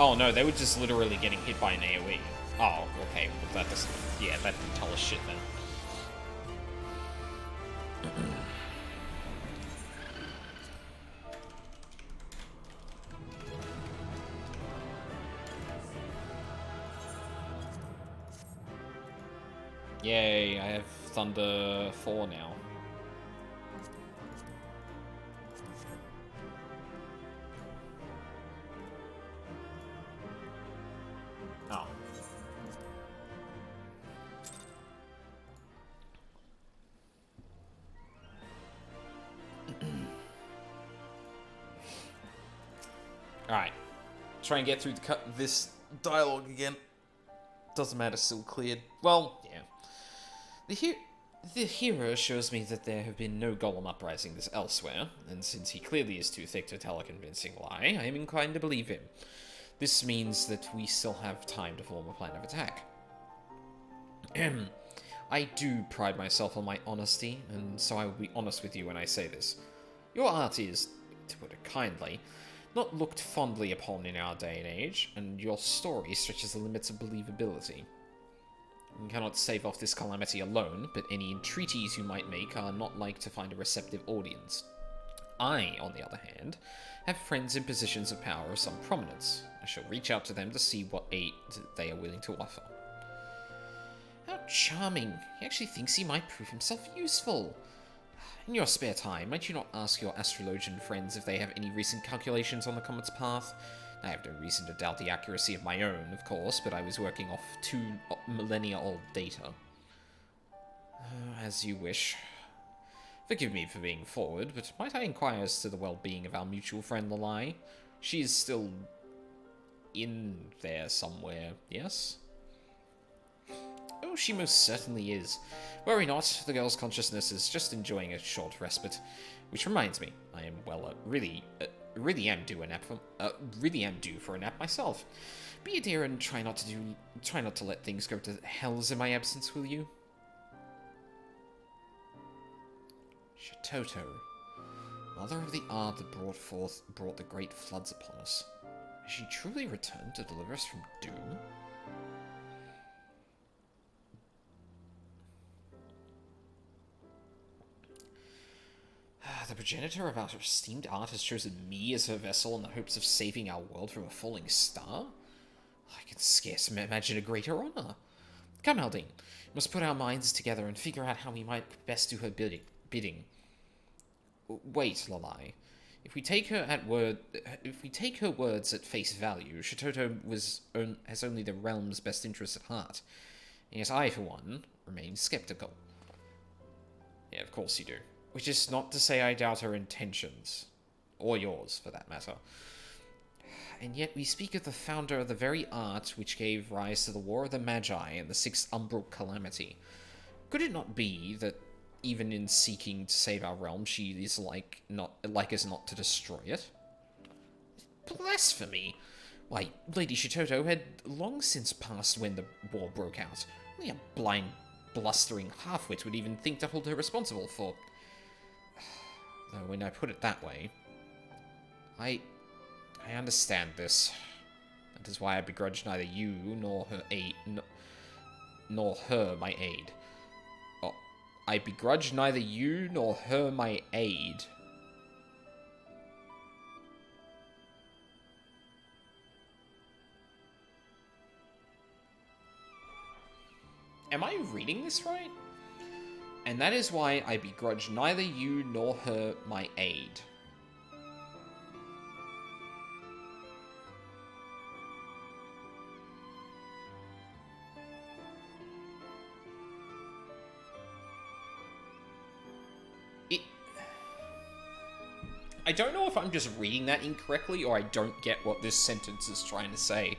Oh no, they were just literally getting hit by an AoE. Oh, okay, well, that doesn't... Yeah, that didn't tell us shit then. Yay, I have Thunder 4 now. Oh. Alright. Try and get through this dialogue again. Doesn't matter, still cleared. Well, yeah. The hero shows me that there have been no golem uprisings elsewhere, and since he clearly is too thick to tell a convincing lie, I am inclined to believe him. This means that we still have time to form a plan of attack. I do pride myself on my honesty, and so I will be honest with you when I say this. Your art is, to put it kindly, not looked fondly upon in our day and age, and your story stretches the limits of believability. You cannot save off this calamity alone, but any entreaties you might make are not like to find a receptive audience. I, on the other hand, have friends in positions of power of some prominence. I shall reach out to them to see what aid they are willing to offer. How charming. He actually thinks he might prove himself useful. In your spare time, might you not ask your astrologian friends if they have any recent calculations on the comet's path? I have no reason to doubt the accuracy of my own, of course, but I was working off 2 millennia-old data. As you wish. Forgive me for being forward, but might I inquire as to the well-being of our mutual friend Lalai? She is still in there somewhere, yes? Oh, she most certainly is. Worry not, the girl's consciousness is just enjoying a short respite. Which reminds me, I am really am due for a nap myself. Be a dear and try not to let things go to hells in my absence, will you? Shitoto, mother of the art that brought the great floods upon us. Has she truly returned to deliver us from doom? The progenitor of our esteemed art has chosen me as her vessel in the hopes of saving our world from a falling star? I can scarce imagine a greater honor. Come, Aldine, we must put our minds together and figure out how we might best do her bidding. Wait, Lalai. If we take her words at face value, Shitoto has only the realm's best interests at heart. And yet I, for one, remain skeptical. Yeah, of course you do. Which is not to say I doubt her intentions. Or yours, for that matter. And yet we speak of the founder of the very art which gave rise to the War of the Magi and the Sixth Umbral Calamity. Could it not be that even in seeking to save our realm, she is like us not to destroy it? Blasphemy! Why, Lady Shitoto had long since passed when the war broke out. Only a blind, blustering half-wit would even think to hold her responsible for... Though when I put it that way, I understand this. That is why I begrudge neither you nor her nor her my aid. Oh, I begrudge neither you nor her my aid. Am I reading this right? And that is why I begrudge neither you nor her my aid. I don't know if I'm just reading that incorrectly or I don't get what this sentence is trying to say.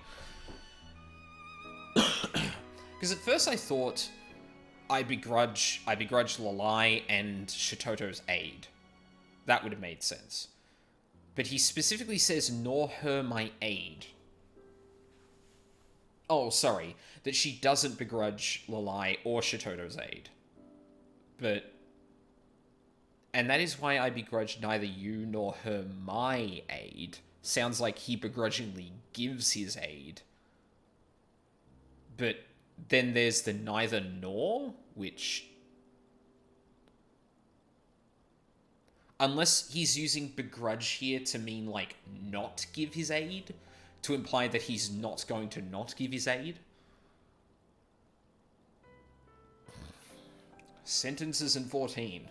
Because at first I thought... I begrudge Lalai and Shitoto's aid. That would have made sense. But he specifically says, nor her my aid. Oh, sorry. That she doesn't begrudge Lalai or Shitoto's aid. But... And that is why I begrudge neither you nor her my aid. sounds like he begrudgingly gives his aid. But then there's the neither nor, which... Unless he's using begrudge here to mean, like, not give his aid, to imply that he's not going to not give his aid. Sentences in 14.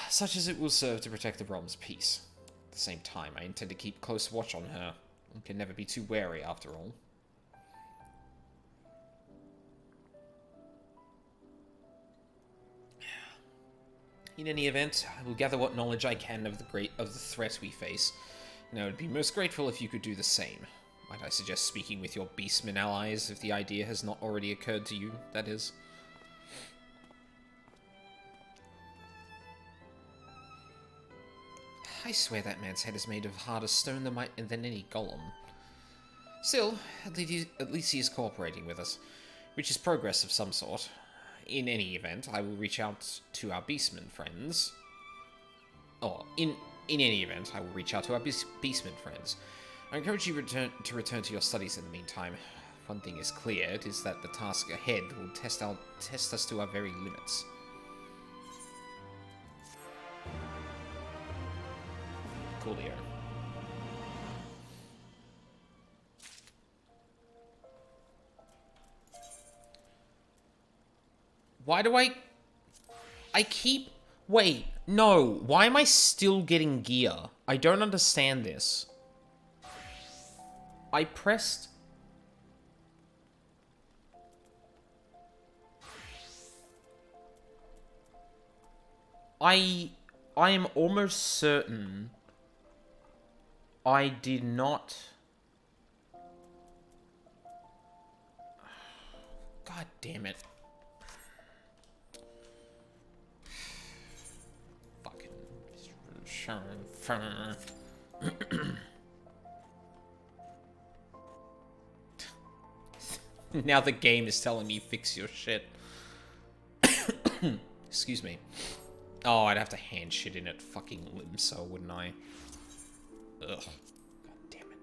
Such as it will serve to protect the realm's peace. At the same time, I intend to keep close watch on her. I can never be too wary, after all. In any event, I will gather what knowledge I can of the threat we face, and I would be most grateful if you could do the same. Might I suggest speaking with your beastmen allies, if the idea has not already occurred to you, that is. I swear that man's head is made of harder stone than any golem. Still, at least he is cooperating with us, which is progress of some sort. In any event, I will reach out to our beastmen friends. In any event, I will reach out to our beastmen friends. I encourage you to return to your studies in the meantime. One thing is clear, it is that the task ahead will test us to our very limits. Coolio. Why do I keep... Wait, no. Why am I still getting gear? I don't understand this. I pressed... I am almost certain I did not... God damn it. Now the game is telling me fix your shit. Excuse me. Oh, I'd have to hand shit in at fucking Limso, wouldn't I? Ugh. God damn it.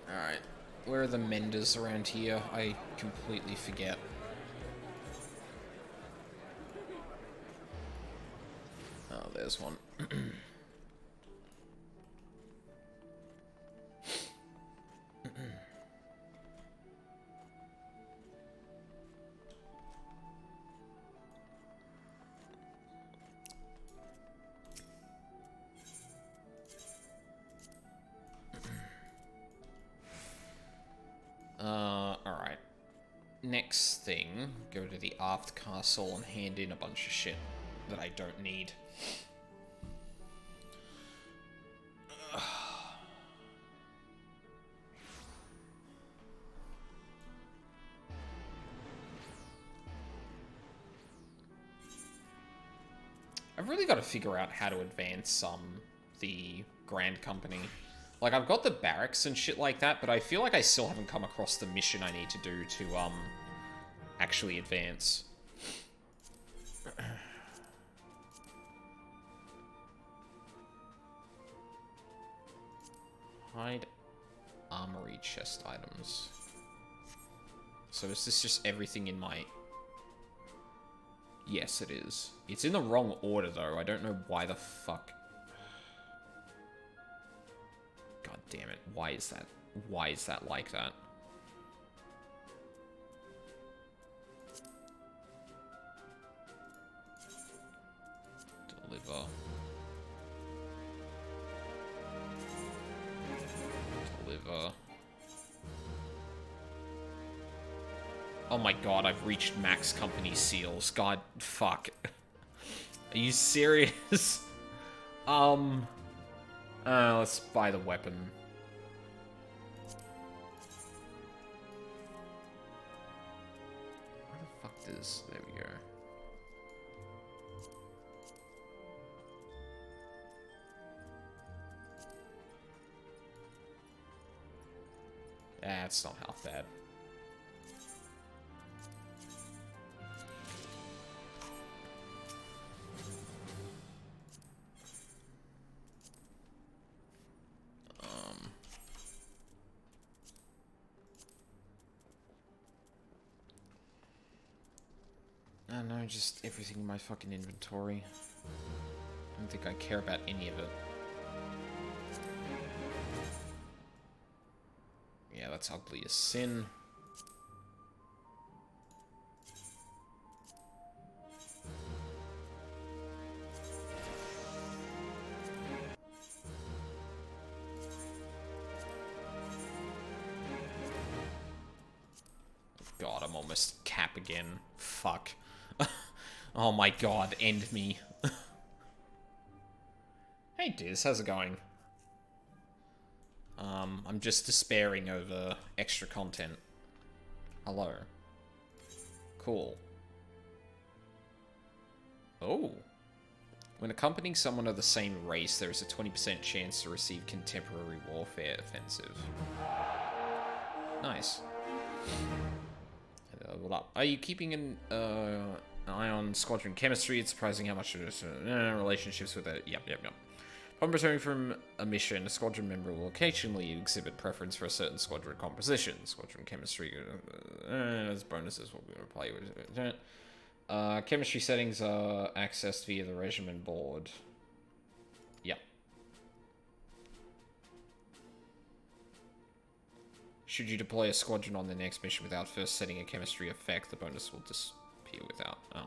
Alright. Where are the menders around here? I completely forget. Oh, there's one. Alright. Next thing, go to the Aft Castle and hand in a bunch of shit that I don't need. I've really got to figure out how to advance the Grand Company. Like, I've got the barracks and shit like that, but I feel like I still haven't come across the mission I need to do to, actually advance. Hide armory chest items. So is this just everything in my... Yes, it is. It's in the wrong order, though. I don't know why the fuck... God damn it. Why is that? Why is that like that? Deliver. Deliver. Oh my god, I've reached max company seals. God, fuck. Are you serious? Let's buy the weapon. Where the fuck does... There we go. It's not half bad. I don't know, just everything in my fucking inventory. I don't think I care about any of it. Yeah, that's ugly as sin. God, I'm almost cap again. Fuck. Oh my god, end me. Hey Diz, how's it going? I'm just despairing over extra content. Hello. Cool. Oh. When accompanying someone of the same race, there is a 20% chance to receive contemporary warfare offensive. Nice. Leveled up. Are you keeping an eye on squadron chemistry? It's surprising how much it is. Relationships with it. Yep. Upon returning from a mission, a squadron member will occasionally exhibit preference for a certain squadron composition. Squadron chemistry as bonuses will be replied with. Chemistry settings are accessed via the regiment board. Yep. Should you deploy a squadron on the next mission without first setting a chemistry effect, the bonus will disappear without... Oh.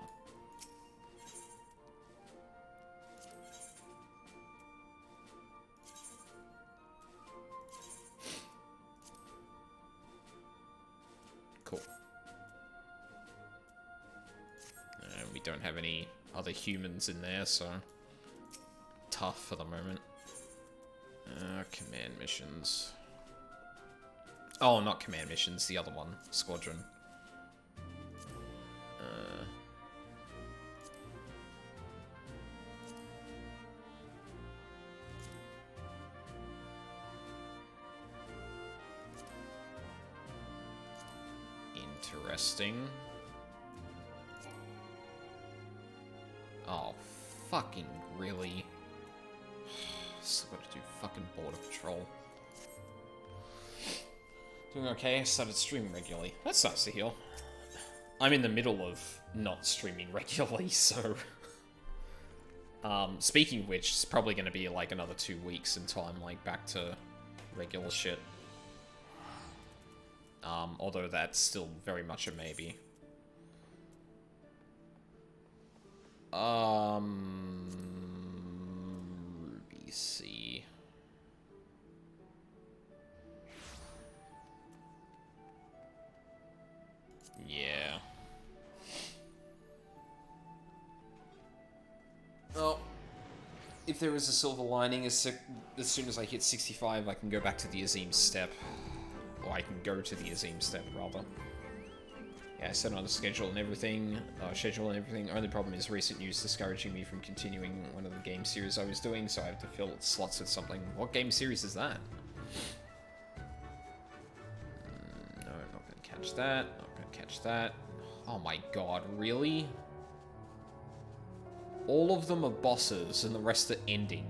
Cool. And we don't have any other humans in there, so... Tough for the moment. Command missions... Oh, not command missions, the other one. Squadron. Interesting. Oh, fucking really? Still gotta do fucking border patrol. Doing okay, I started streaming regularly. That's nice to hear. I'm in the middle of not streaming regularly, so... speaking of which, it's probably going to be like another 2 weeks until I'm like back to regular shit. Although that's still very much a maybe. Ruby C. Yeah. Well, if there is a silver lining, as soon as I hit 65, I can go back to the Azim step. Or I can go to the Azim step, rather. Yeah, I set on a schedule and everything. Only problem is recent news discouraging me from continuing one of the game series I was doing, so I have to fill slots with something. What game series is that? No, I'm not going to catch that. Not going to catch that. Oh my god, really? All of them are bosses and the rest are ending.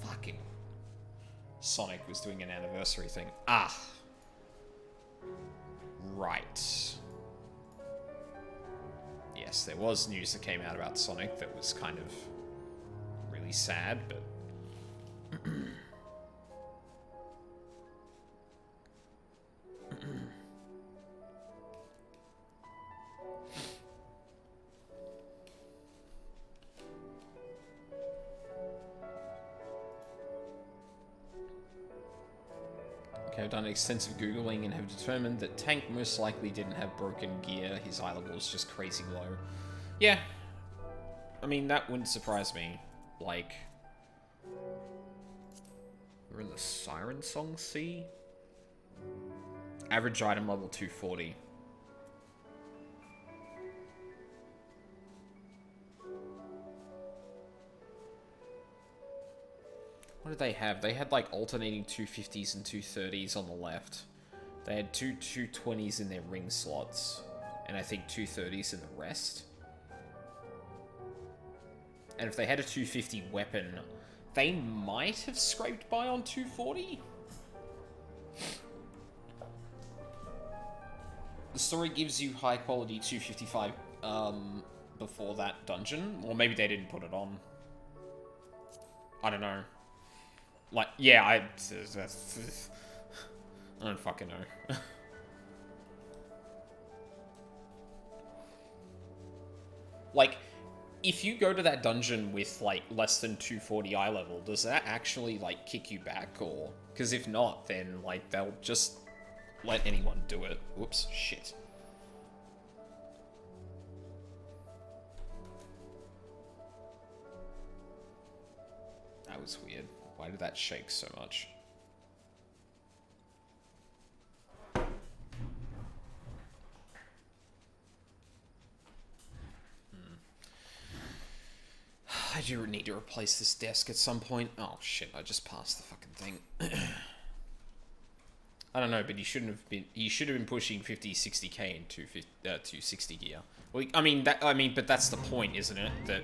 Fucking. Sonic was doing an anniversary thing. Ah. Right. Yes, there was news that came out about Sonic that was kind of really sad, but... I've done extensive Googling and have determined that Tank most likely didn't have broken gear. His eye level was just crazy low. Yeah. I mean, that wouldn't surprise me. Like... We're in the Siren Song Sea. Average item level 240. What did they have? They had like alternating 250s and 230s on the left. They had two 220s in their ring slots. And I think 230s in the rest. And if they had a 250 weapon, they might have scraped by on 240? The story gives you high quality 255 before that dungeon. Or maybe they didn't put it on. I don't know. Like, yeah, I don't fucking know. Like, if you go to that dungeon with, like, less than 240 eye level, does that actually, like, kick you back, or... Because if not, then, like, they'll just let anyone do it. Whoops, shit. That was weird. Why did that shake so much? I do need to replace this desk at some point. Oh shit, I just passed the fucking thing. I don't know, but you shouldn't have been. You should have been pushing 50, 60k into 260 gear. Well, I mean, but that's the point, isn't it? That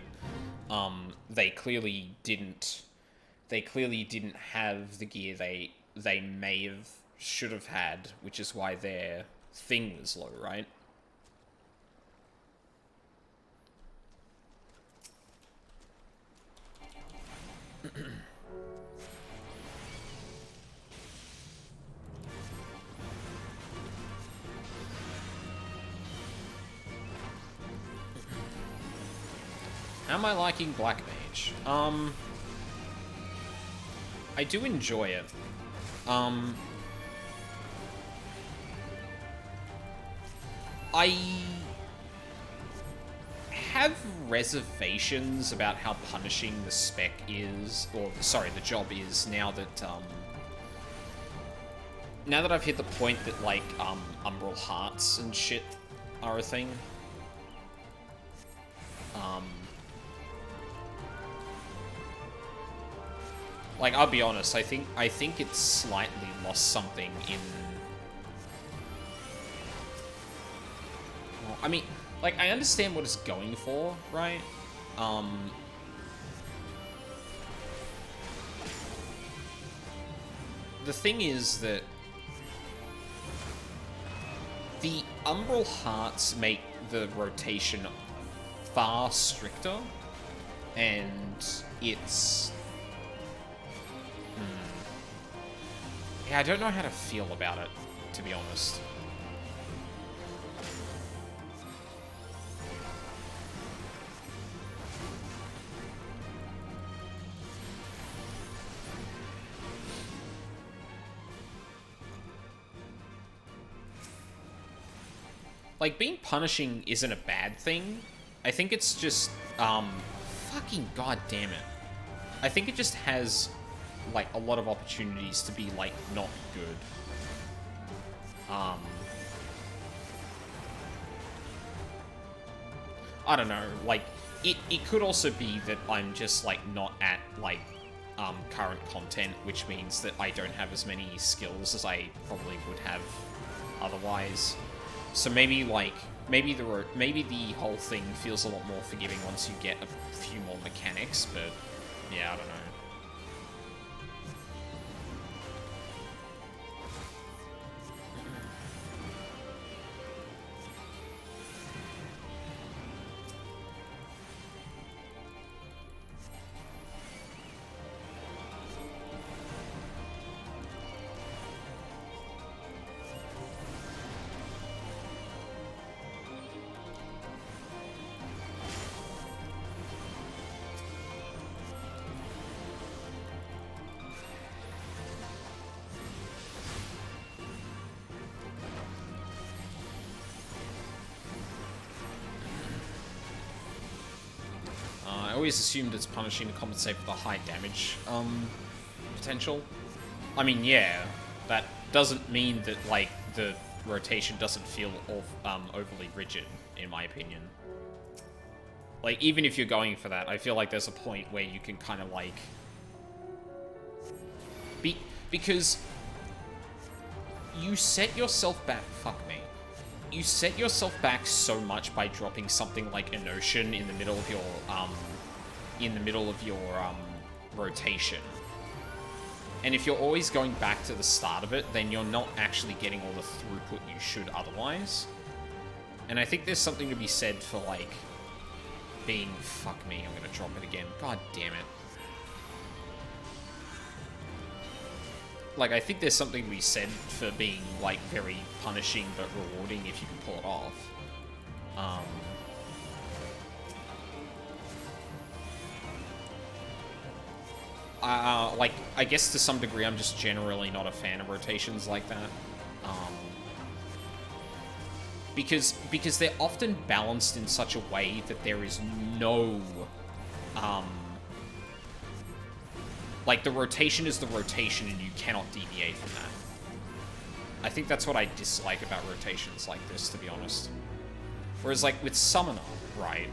they clearly didn't. They clearly didn't have the gear they may have should have had, which is why their thing was low, right? How am I liking Black Mage? I do enjoy it. I have reservations about how punishing the spec is, or sorry, the job is, now that I've hit the point that, like, Umbral Hearts and shit are a thing. Like, I'll be honest, I think it's slightly lost something in... Well, I mean, like, I understand what it's going for, right? The thing is that the Umbral Hearts make the rotation far stricter, and it's... Yeah, I don't know how to feel about it, to be honest. Like, being punishing isn't a bad thing. I think it's just, fucking goddamn it. I think it just has, like, a lot of opportunities to be, like, not good. I don't know, like, it could also be that I'm just, like, not at, like, current content, which means that I don't have as many skills as I probably would have otherwise. So maybe, like, maybe the whole thing feels a lot more forgiving once you get a few more mechanics, but, yeah, I don't know. I always assumed it's punishing to compensate for the high damage potential. I mean, yeah, that doesn't mean that, like, the rotation doesn't feel overly rigid, in my opinion. Like, even if you're going for that, I feel like there's a point where you can kind of, like... Because you set yourself back... Fuck me. You set yourself back so much by dropping something like a notion in the middle of your, rotation. And if you're always going back to the start of it, then you're not actually getting all the throughput you should otherwise. And I think there's something to be said for, like, being... Fuck me, I'm gonna drop it again. God damn it. Like, I think there's something to be said for being, like, very punishing but rewarding if you can pull it off. Like, I guess to some degree I'm just generally not a fan of rotations like that. Because they're often balanced in such a way that there is no, like, the rotation is the rotation and you cannot deviate from that. I think that's what I dislike about rotations like this, to be honest. Whereas, like, with Summoner, right?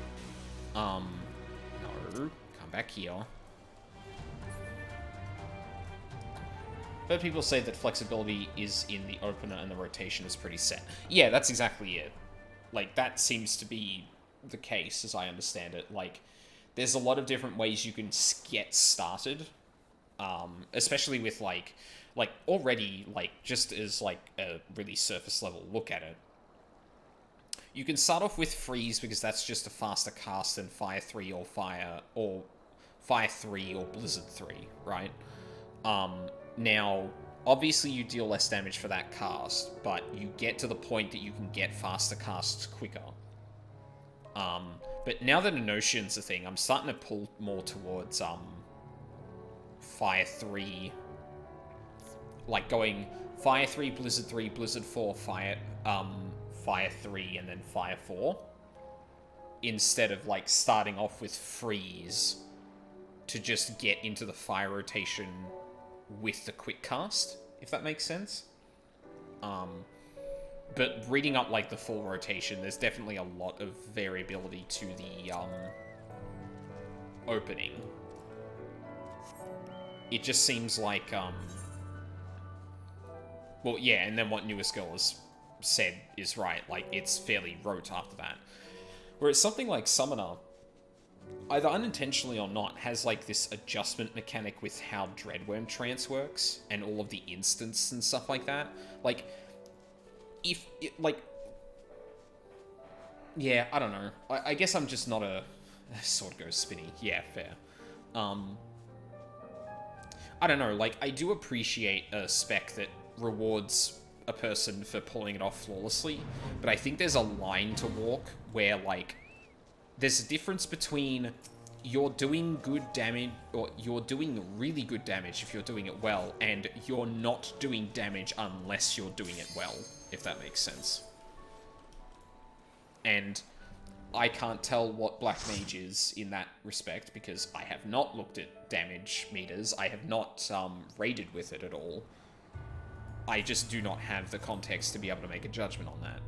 No, come back here. But people say that flexibility is in the opener and the rotation is pretty set. Yeah, that's exactly it. Like, that seems to be the case, as I understand it. Like, there's a lot of different ways you can get started. Especially with, like, already, like, just as, like, a really surface level look at it. You can start off with Freeze, because that's just a faster cast than Fire 3 or Fire 3 or Blizzard 3, right? Now, obviously you deal less damage for that cast, but you get to the point that you can get faster casts quicker. But now that Enotion's a thing, I'm starting to pull more towards, Fire 3... Like, going Fire 3, Blizzard 3, Blizzard 4, Fire 3, and then Fire 4. Instead of, like, starting off with Freeze to just get into the Fire rotation with the quick cast, if that makes sense. But reading up, like, the full rotation, there's definitely a lot of variability to the, opening. It just seems like, well, yeah, and then what Newest Girl has said is right, like, it's fairly rote after that. Whereas something like Summoner, either unintentionally or not, has, like, this adjustment mechanic with how Dreadworm Trance works, and all of the instants and stuff like that. Like, if, like... Yeah, I don't know. I guess I'm just not a... Sword goes spinny. Yeah, fair. I don't know, like, I do appreciate a spec that rewards a person for pulling it off flawlessly, but I think there's a line to walk where, like, there's a difference between you're doing good damage, or you're doing really good damage if you're doing it well, and you're not doing damage unless you're doing it well, if that makes sense. And I can't tell what Black Mage is in that respect, because I have not looked at damage meters. I have not raided with it at all. I just do not have the context to be able to make a judgment on that.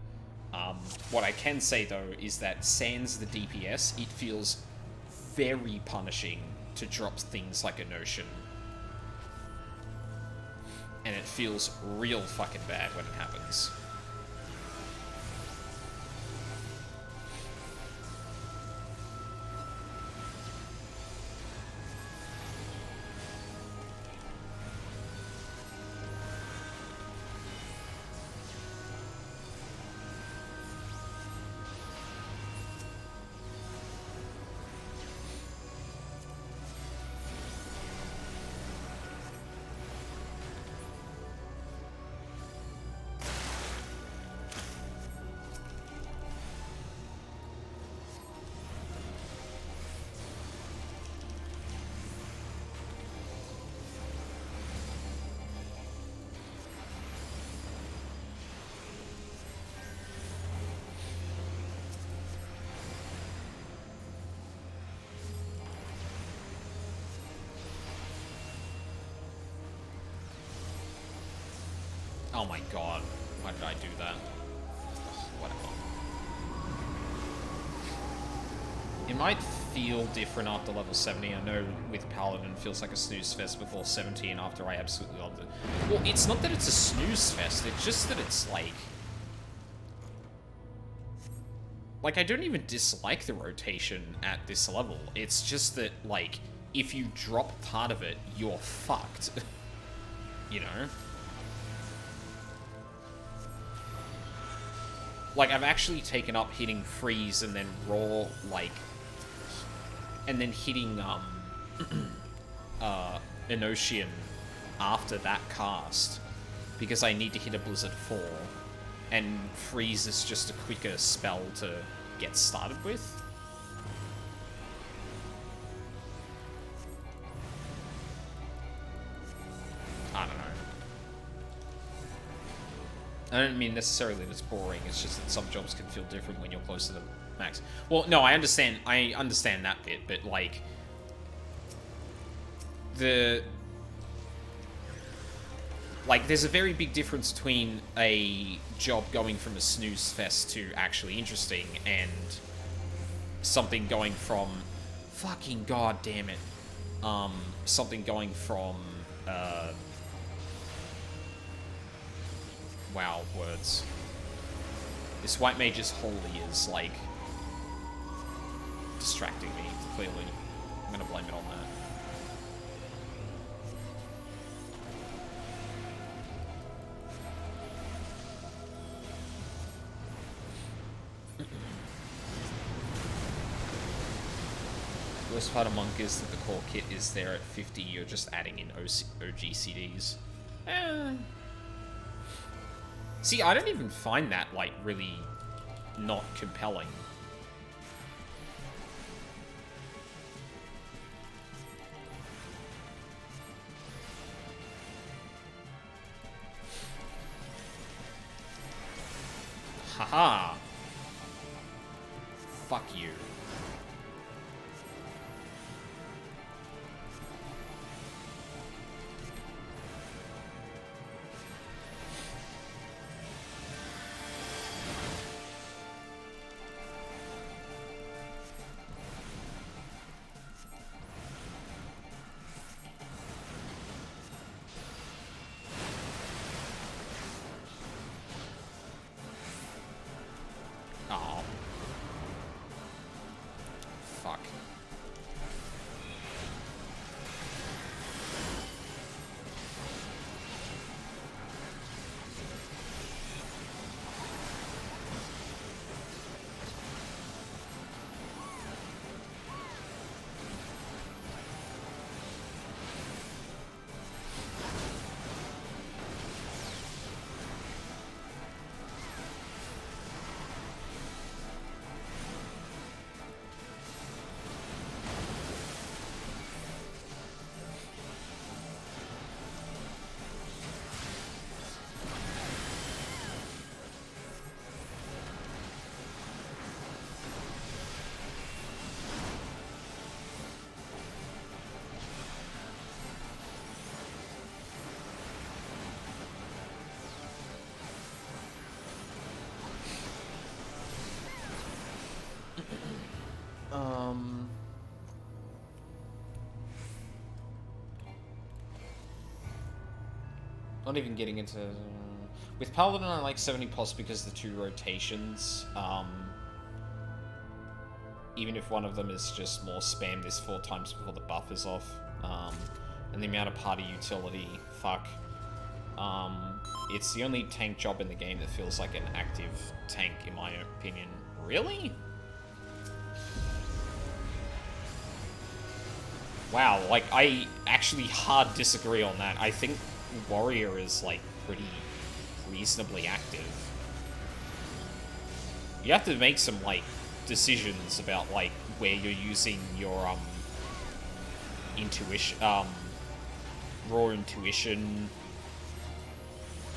What I can say, though, is that sans the DPS, it feels very punishing to drop things like a Notion. And it feels real fucking bad when it happens. Oh my god. Why did I do that? Whatever. It might feel different after level 70. I know with Paladin it feels like a snooze fest before 70 and after I absolutely loved it. Well, it's not that it's a snooze fest, it's just that it's like... Like, I don't even dislike the rotation at this level. It's just that, like, if you drop part of it, you're fucked. You know? Like, I've actually taken up hitting freeze and then raw, like... And then hitting, Enotian after that cast. Because I need to hit a Blizzard 4. And freeze is just a quicker spell to get started with. I don't know. I don't mean necessarily that it's boring, it's just that some jobs can feel different when you're close to the max. Well, no, I understand that bit, but, like... Like, there's a very big difference between a job going from a snooze fest to actually interesting and something going from... Fucking god damn it. Something going from, wow, words. This White Mage's Holy is, like, distracting me, clearly. I'm gonna blame it on that. The worst part of Monk is that the core kit is there at 50, you're just adding in OG CDs. See, I don't even find that, like, really not compelling. Haha. Fuck you. Not even getting into... With Paladin, I like 70 pos because of the 2 rotations. Even if one of them is just more spam this 4 times before the buff is off. And the amount of party utility, fuck. It's the only tank job in the game that feels like an active tank, in my opinion. Really? Wow, like, I actually hard disagree on that. I think Warrior is, like, pretty reasonably active. You have to make some, like, decisions about, like, where you're using your, intuition, raw intuition.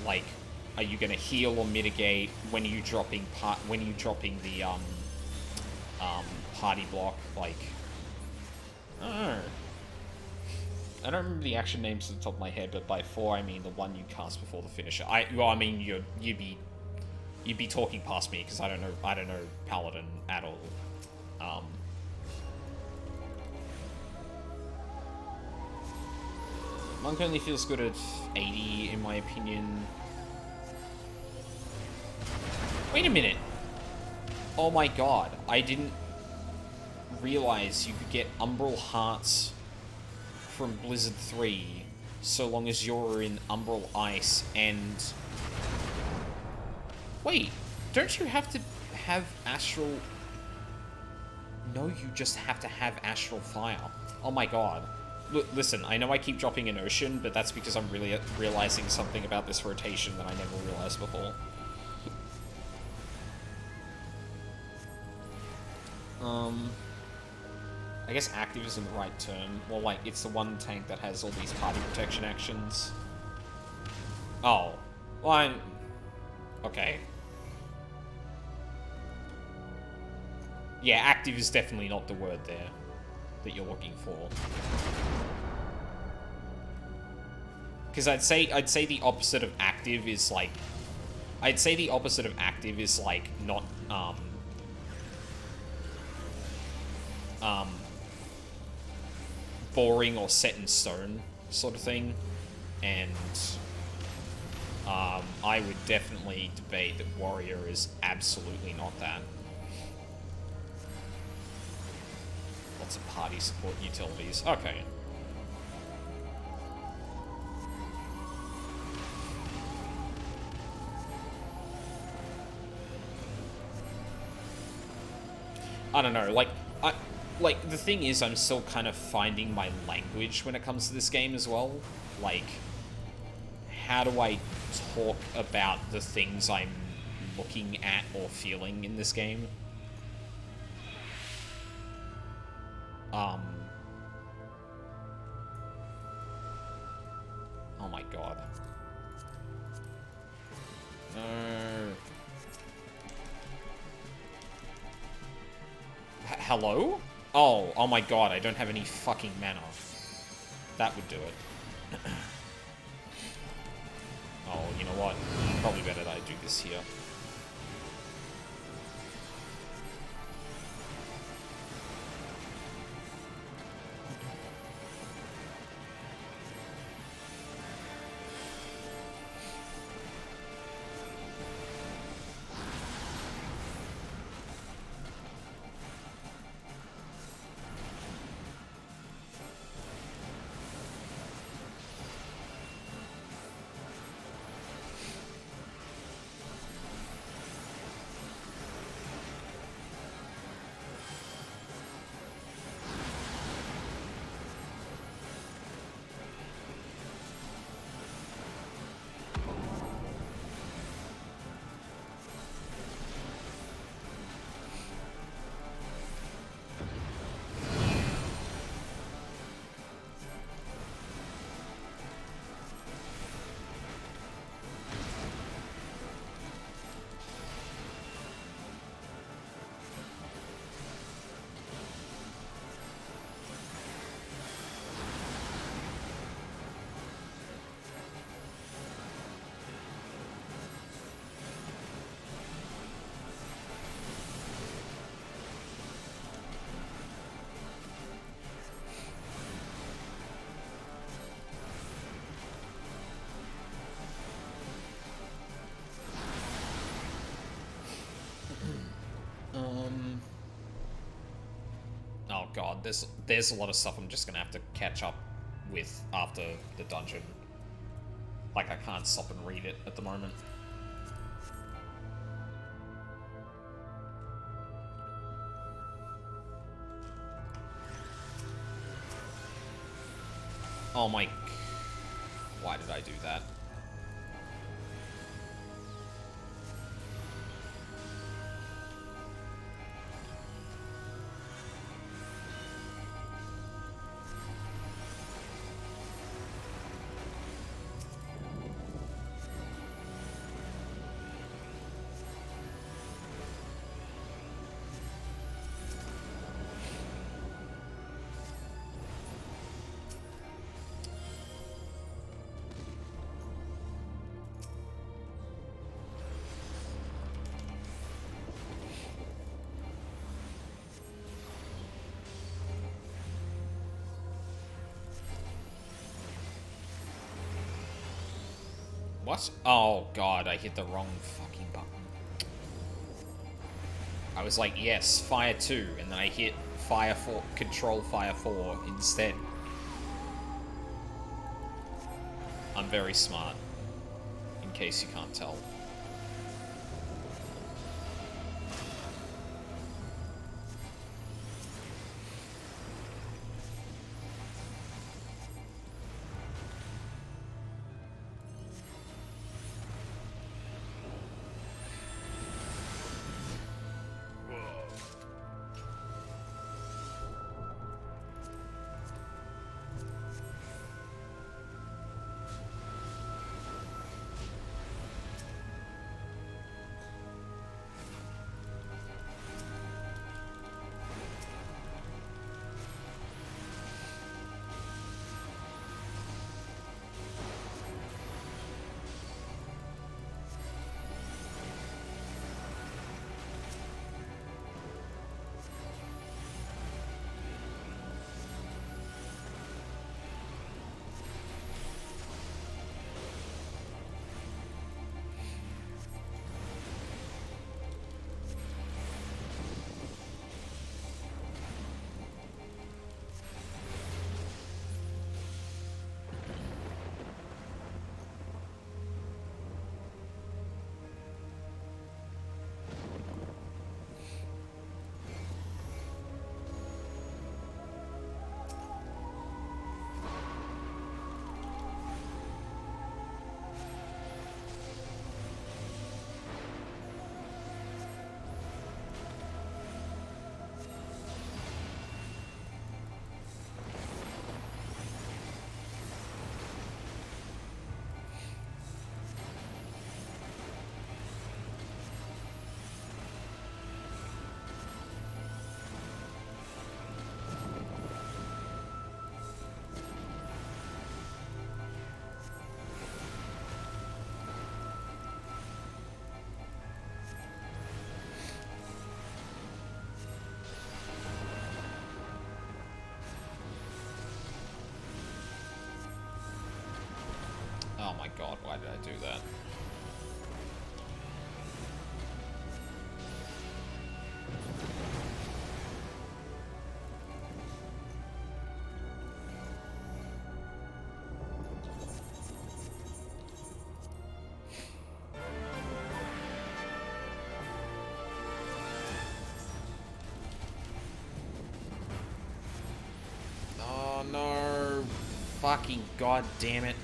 Like, are you gonna heal or mitigate? When are you dropping the, party block? Like, I don't know. I don't remember the action names at the top of my head, but by 4 I mean the one you cast before the finisher. Well, I mean you'd be talking past me because I don't know Paladin at all. Monk only feels good at 80 in my opinion. Wait a minute. Oh my god, I didn't realize you could get Umbral Hearts from Blizzard 3 so long as you're in Umbral Ice and... Wait, don't you have to have Astral... No, you just have to have Astral Fire. Oh my god. Look, listen, I know I keep dropping an ocean, but that's because I'm really realizing something about this rotation that I never realized before. I guess active isn't the right term. Well, like, it's the one tank that has all these party protection actions. Oh. Well, okay. Yeah, active is definitely not the word there that you're looking for. Because I'd say the opposite of active is like... I'd say the opposite of active is like not, boring or set in stone sort of thing, and I would definitely debate that warrior is absolutely not that. Lots of party support utilities. Okay. I don't know, like, the thing is, I'm still kind of finding my language when it comes to this game as well. Like, how do I talk about the things I'm looking at or feeling in this game? Oh my god. No. Hello? Oh my god, I don't have any fucking mana. That would do it. Oh, you know what? Probably better that I do this here. Oh god, there's a lot of stuff I'm just gonna have to catch up with after the dungeon. Like, I can't stop and read it at the moment. Oh my... Why did I do that? What? Oh god, I hit the wrong fucking button. I was like, yes, fire 2, and then I hit fire 4, control fire 4 instead. I'm very smart, in case you can't tell. Oh my god, why did I do that? Oh no! Fucking god damn it.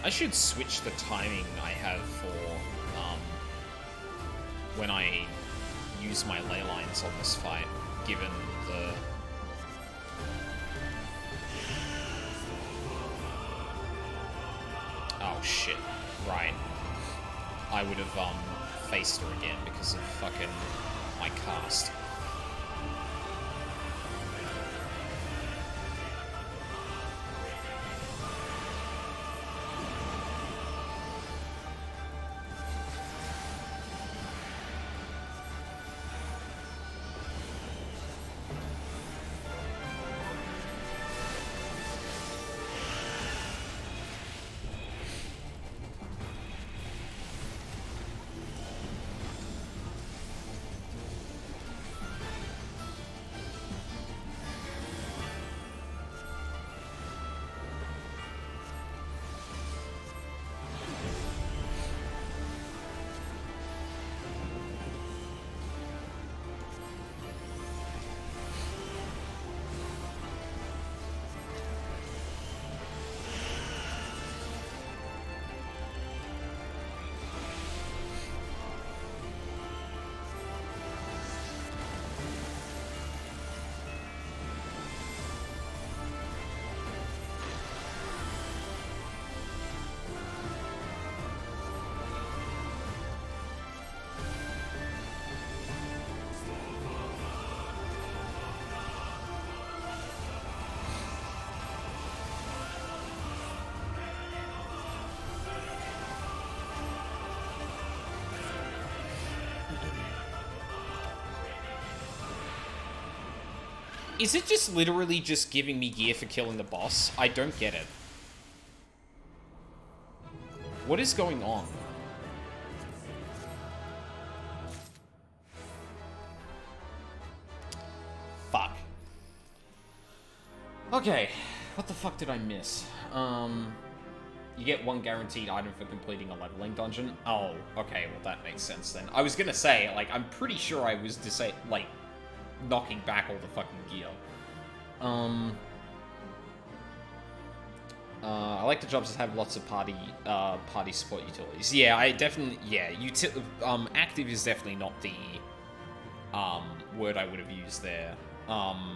I should switch the timing I have for when I use my ley lines on this fight, given the... Oh shit, right. I would have faced her again because of fucking my cast. Is it just literally just giving me gear for killing the boss? I don't get it. What is going on? Fuck. Okay, what the fuck did I miss? You get one guaranteed item for completing a leveling dungeon. Oh, okay, well that makes sense then. I was gonna say, like, I'm pretty sure I was like, knocking back all the fucking gear. I like the jobs that have lots of party support utilities. Yeah, I definitely, yeah, active is definitely not the, word I would have used there. I'm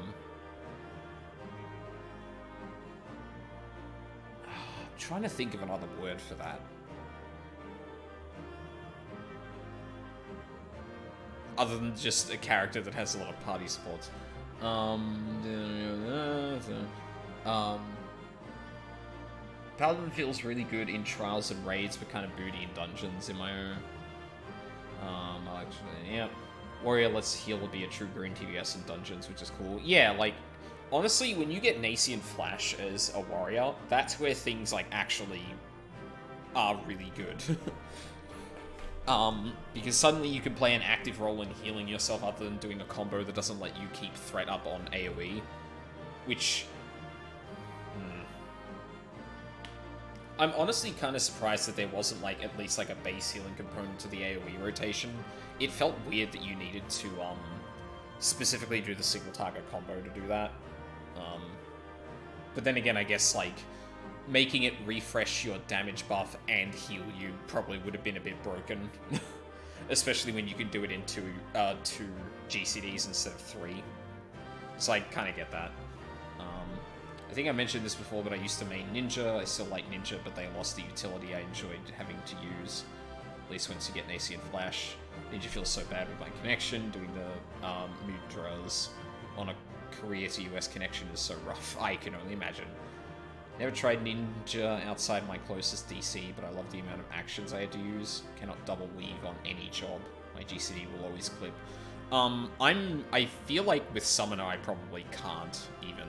trying to think of another word for that. Other than just a character that has a lot of party support. Paladin feels really good in trials and raids, but kind of booty in dungeons in my own. Actually, yeah. Warrior lets heal be a true green TDS in dungeons, which is cool. Yeah, like, honestly, when you get Nacian Flash as a warrior, that's where things, like, actually are really good. Because suddenly you can play an active role in healing yourself other than doing a combo that doesn't let you keep threat up on AoE, which... I'm honestly kind of surprised that there wasn't, like, at least, like, a base healing component to the AoE rotation. It felt weird that you needed to, specifically do the single target combo to do that. But then again, I guess, like, making it refresh your damage buff and heal you probably would have been a bit broken. Especially when you can do it in two GCDs instead of 3. So I kind of get that. I think I mentioned this before, but I used to main Ninja. I still like Ninja, but they lost the utility I enjoyed having to use. At least once you get Nacian Flash. Ninja feels so bad with my connection. Doing the mudras on a Korea to US connection is so rough. I can only imagine. Never tried Ninja outside my closest DC, but I love the amount of actions I had to use. Cannot double weave on any job. My GCD will always clip. I feel like with Summoner I probably can't even,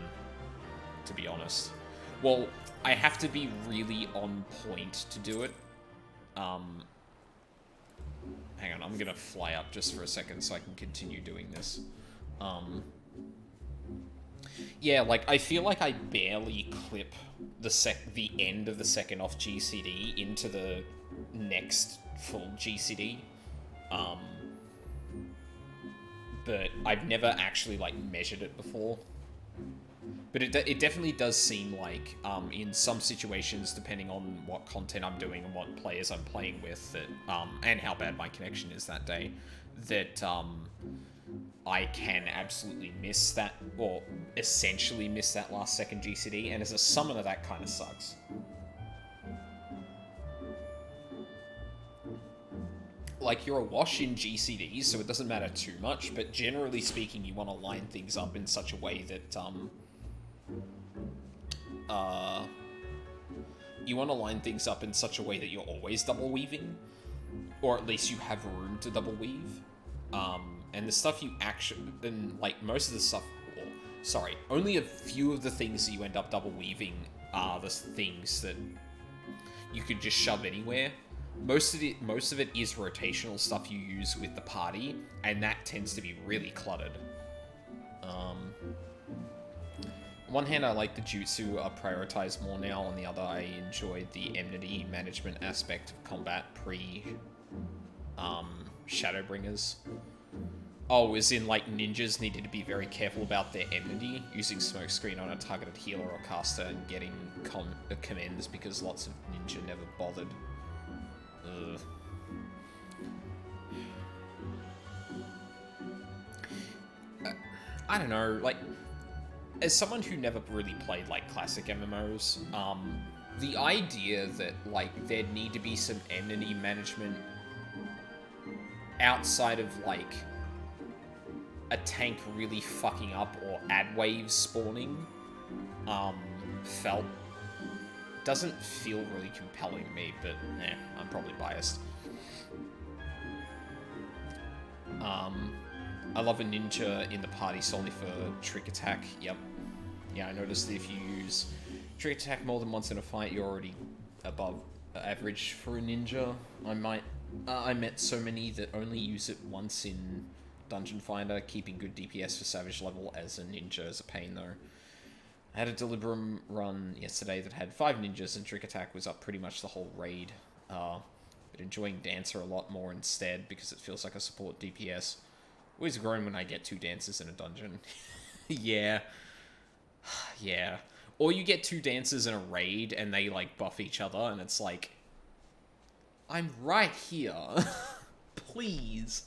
to be honest. Well, I have to be really on point to do it. Hang on, I'm gonna fly up just for a second so I can continue doing this. Yeah, like, I feel like I barely clip the end of the second off GCD into the next full GCD. But I've never actually, like, measured it before. But it definitely does seem like, in some situations, depending on what content I'm doing and what players I'm playing with, that, and how bad my connection is that day, that, I can absolutely miss that, or essentially miss that last second GCD, and as a summoner, that kind of sucks. Like, you're a wash in GCDs, so it doesn't matter too much, but generally speaking, you want to line things up in such a way that, you want to line things up in such a way that you're always double weaving, or at least you have room to double weave. And the stuff you actually, then, like, most of the stuff, or, sorry, only a few of the things that you end up double weaving are the things that you could just shove anywhere. Most of it is rotational stuff you use with the party, and that tends to be really cluttered. On one hand, I like the jutsu are prioritized more now. On the other, I enjoyed the enmity management aspect of combat Shadowbringers. Oh, as in, like, ninjas needed to be very careful about their enmity, using smokescreen on a targeted healer or caster and getting commends because lots of ninja never bothered. Ugh. I don't know, like, as someone who never really played, like, classic MMOs, the idea that, like, there'd need to be some enmity management outside of, like, a tank really fucking up or ad waves spawning, doesn't feel really compelling to me, but I'm probably biased. I love a ninja in the party solely for trick attack. Yep. Yeah, I noticed that if you use trick attack more than once in a fight, you're already above average for a ninja. I met so many that only use it once in Dungeon Finder, keeping good DPS for Savage level as a ninja is a pain though. I had a Deliberum run yesterday that had 5 ninjas and trick attack was up pretty much the whole raid. But enjoying Dancer a lot more instead because it feels like a support DPS. Always groan when I get 2 dancers in a dungeon. Yeah. Yeah. Or you get 2 dancers in a raid and they like buff each other and it's like, I'm right here. Please.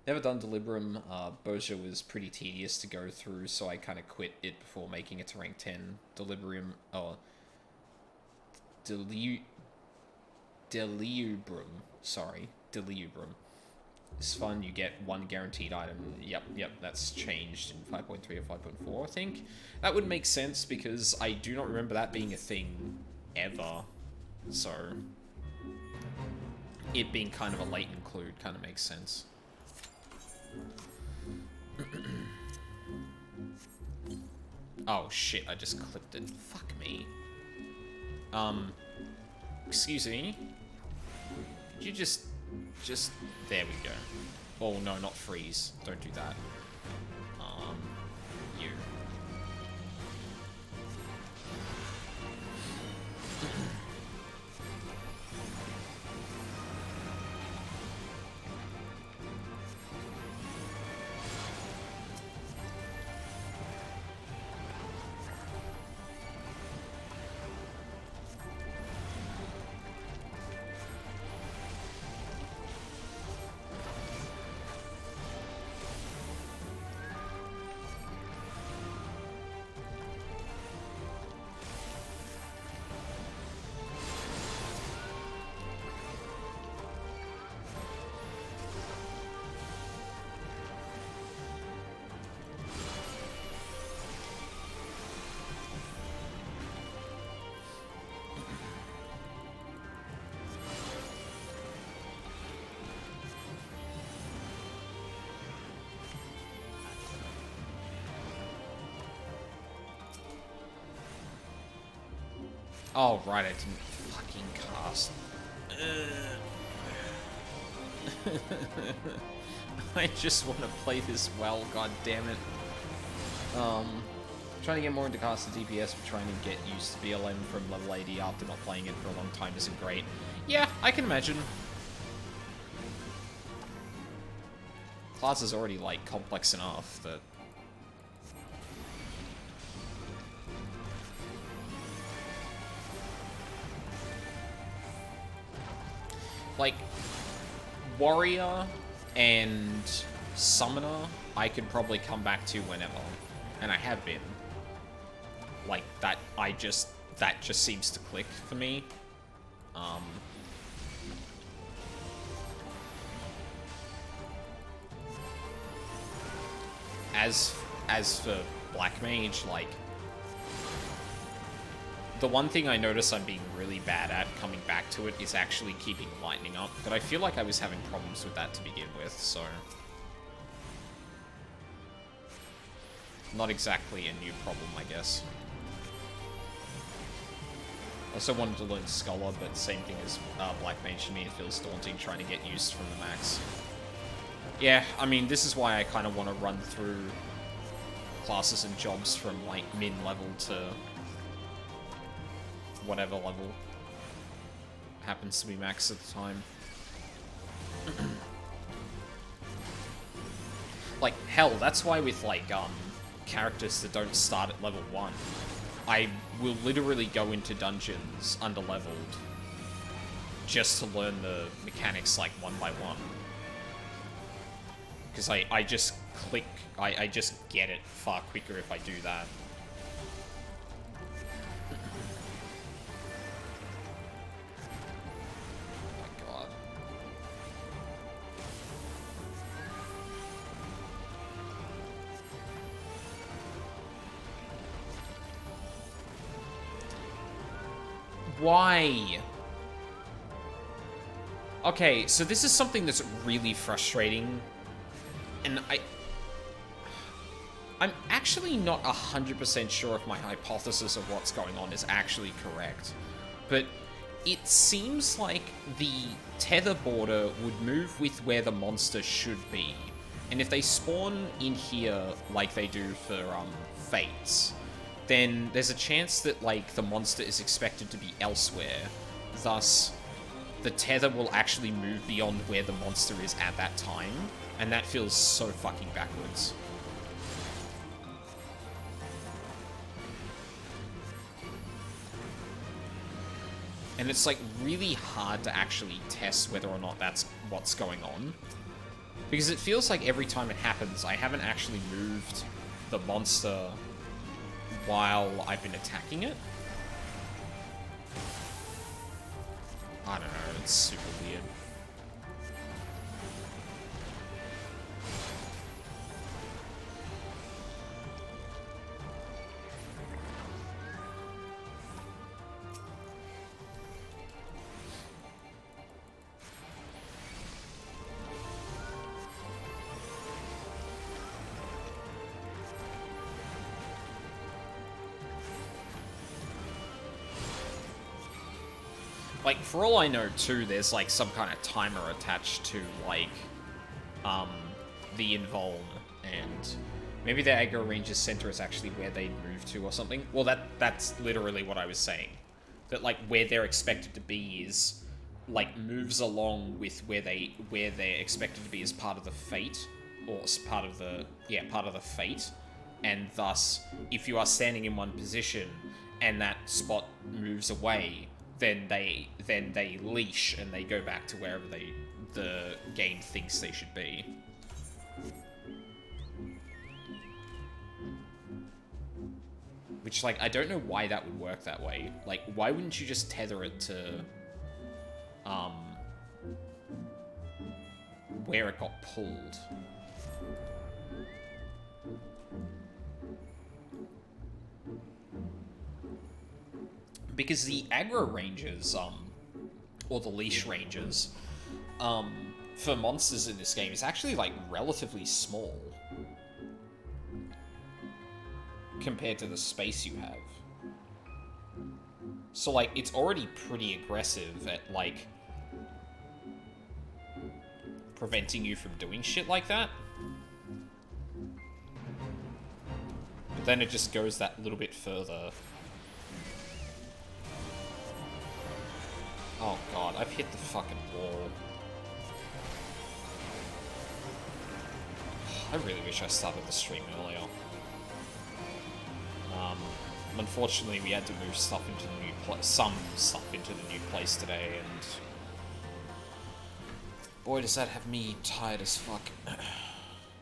Never done Deliberum. Boja was pretty tedious to go through, so I kind of quit it before making it to rank 10. Deliberum, Delirium, sorry. Delirium. It's fun, you get 1 guaranteed item. Yep, that's changed in 5.3 or 5.4, I think. That would make sense, because I do not remember that being a thing ever. So, it being kind of a late include kind of makes sense. Oh shit, I just clipped it. Fuck me. Excuse me? Could you just... There we go. Oh no, not freeze. Don't do that. You. Oh, right, I didn't fucking cast. I just want to play this well, god damn it. Trying to get more into caster DPS, but trying to get used to BLM from level 80 after not playing it for a long time isn't great. Yeah, I can imagine. Class is already, like, complex enough that... Like, Warrior and Summoner, I could probably come back to whenever. And I have been. Like, that just seems to click for me. As for Black Mage, like, the one thing I notice I'm being really bad at coming back to it is actually keeping lightning up, but I feel like I was having problems with that to begin with, so... Not exactly a new problem, I guess. Also wanted to learn Scholar, but same thing as Black Mage to me, it feels daunting trying to get used from the max. Yeah, I mean, this is why I kind of want to run through classes and jobs from, like, min-level to whatever level happens to be max at the time. Like, hell, that's why with, like, characters that don't start at level 1, I will literally go into dungeons under-leveled just to learn the mechanics, like, one by one. Because I just click, I just get it far quicker if I do that. Why? Okay, so this is something that's really frustrating And I'm actually not 100% sure if my hypothesis of what's going on is actually correct, but it seems like the tether border would move with where the monster should be. And if they spawn in here like they do for Fates, then there's a chance that like the monster is expected to be elsewhere. Thus, the tether will actually move beyond where the monster is at that time, and that feels so fucking backwards. And it's like really hard to actually test whether or not that's what's going on. Because it feels like every time it happens, I haven't actually moved the monster while I've been attacking it. I don't know, it's super weird. Like, for all I know, too, there's, like, some kind of timer attached to, like, the Invuln, and maybe the aggro range's center is actually where they move to or something. Well, that's literally what I was saying. That, like, where they're expected to be is, like, moves along with where they're expected to be as part of the fate, or as part of the fate, and thus, if you are standing in one position, and that spot moves away, then they leash and they go back to wherever the game thinks they should be. Which, like, I don't know why that would work that way. Like, why wouldn't you just tether it to, where it got pulled? Because the aggro ranges, or the leash ranges, for monsters in this game is actually, like, relatively small compared to the space you have. So, like, it's already pretty aggressive at, like, preventing you from doing shit like that. But then it just goes that little bit further. Oh god, I've hit the fucking wall. I really wish I started the stream earlier. Unfortunately, we had to move stuff into the new place, some stuff into the new place today, and boy, does that have me tired as fuck. I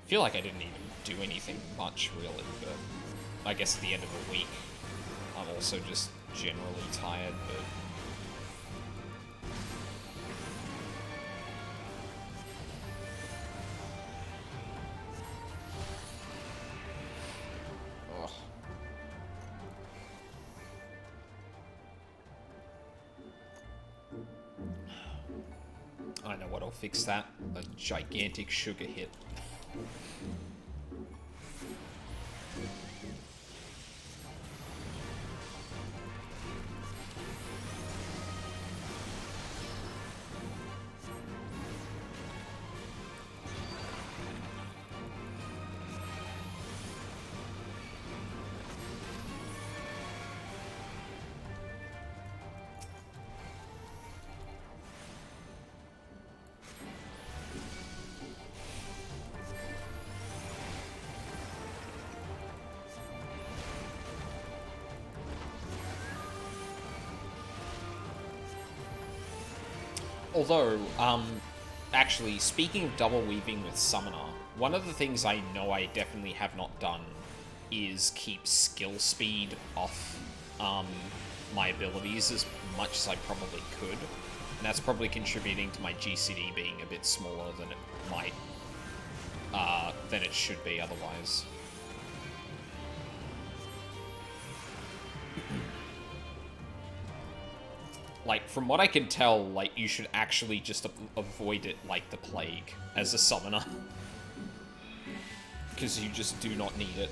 feel like I didn't even do anything much, really, but I guess at the end of the week, I'm also just generally tired, but I know what'll fix that. A gigantic sugar hit. Although, actually, speaking of double weaving with Summoner, one of the things I know I definitely have not done is keep skill speed off my abilities as much as I probably could. And that's probably contributing to my GCD being a bit smaller than it might, than it should be otherwise. Like, from what I can tell, like, you should actually just avoid it like the plague as a summoner. because you just do not need it.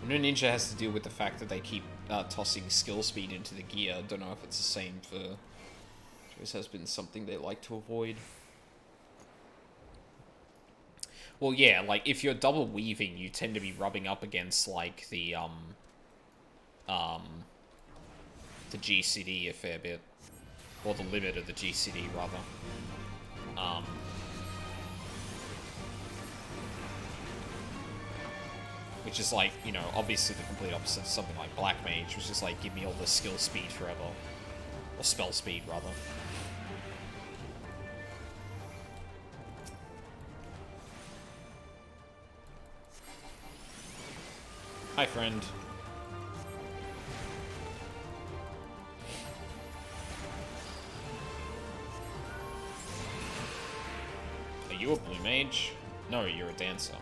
I know Ninja has to deal with the fact that they keep tossing skill speed into the gear. I don't know if it's the same for... This has been something they like to avoid. Well, yeah, like, if you're double weaving, you tend to be rubbing up against, like, the GCD a fair bit. Or the limit of the GCD, rather. Which is like, you know, obviously the complete opposite of something like Black Mage, which is like, give me all the skill speed forever. Or spell speed, rather. Hi, friend. Are you a blue mage? No, you're a dancer.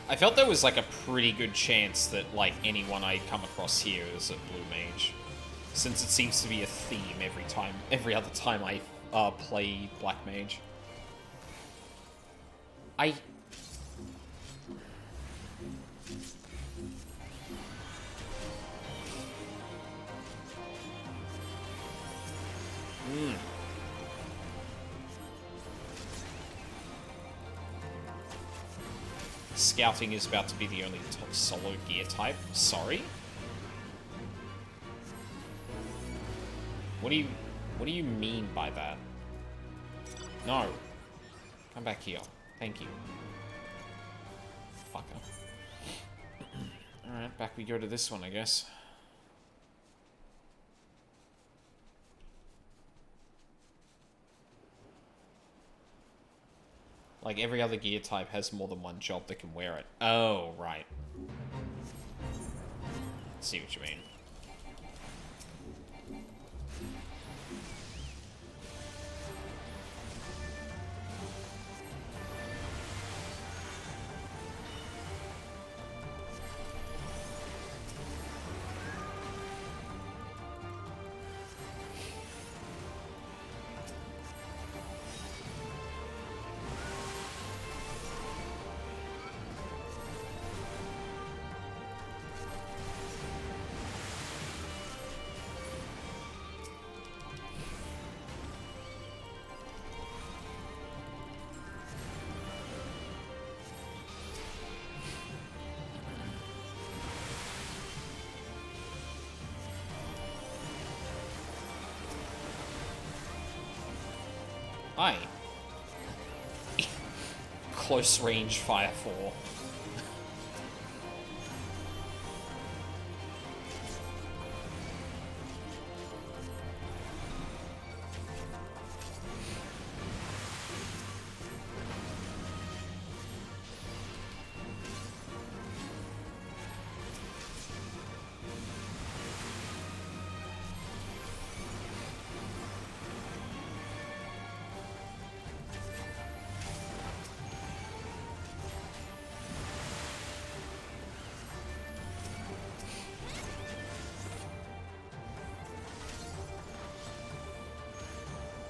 I felt there was, like, a pretty good chance that, like, anyone I come across here is a blue mage. Since it seems to be a theme every other time I play Black Mage. Scouting is about to be the only solo gear type. Sorry? What do you mean by that? No. Come back here. Thank you. Fucker. Alright, back we go to this one, I guess. Like, every other gear type has more than one job that can wear it. Oh, right. See what you mean. Hi. Close range fire 4.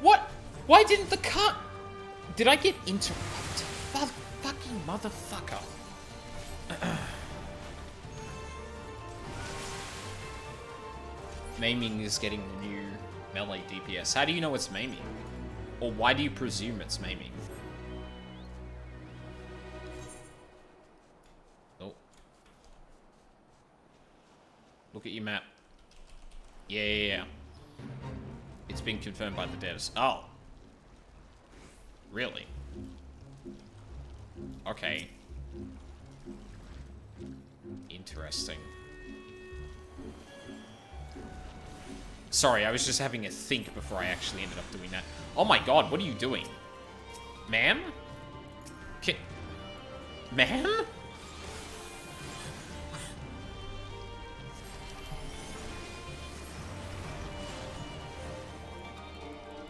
What? Why didn't the car... Did I get interrupted? Fucking motherfucker. Maiming is getting the new melee DPS. How do you know it's maiming? Or why do you presume it's maiming? Oh. Look at your map. Yeah. It's been confirmed by the devs. Oh. Really? Okay. Interesting. Sorry, I was just having a think before I actually ended up doing that. Oh my god, what are you doing? Ma'am? Ma'am?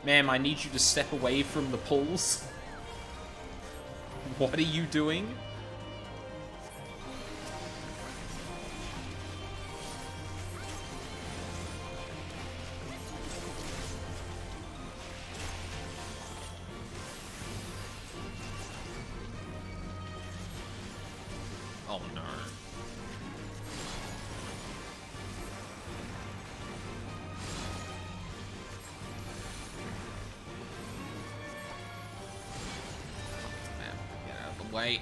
Ma'am, I need you to step away from the pools. What are you doing? Oh no. Man, get out of the way.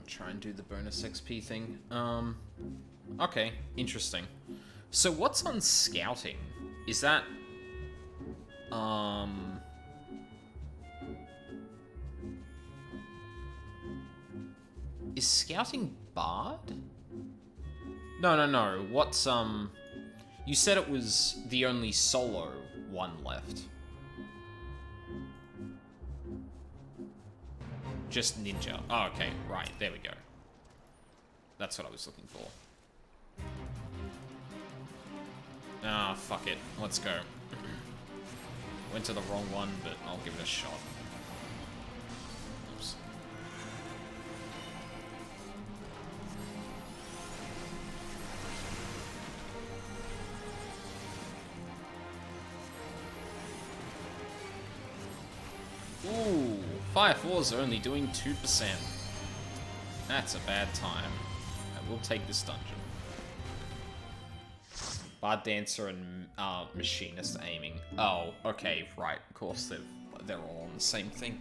Try and do the bonus XP thing. Okay, interesting. So what's on scouting? Is that... Is scouting barred? No. What's, You said it was the only solo one left. Just ninja. Oh, okay. Right. There we go. That's what I was looking for. Ah, fuck it. Let's go. Went to the wrong one, but I'll give it a shot. Oops. Ooh. Fire 4's are only doing 2%. That's a bad time. I will take this dungeon. Bard Dancer and Machinist aiming. Oh, okay, right. Of course, they're all on the same thing.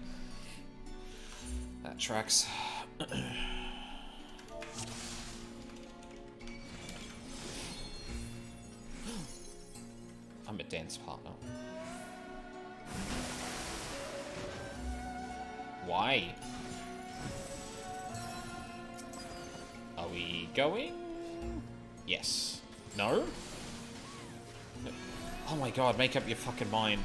That tracks. I'm a dance partner. Why? Are we going? Yes. No? Oh my god, make up your fucking mind.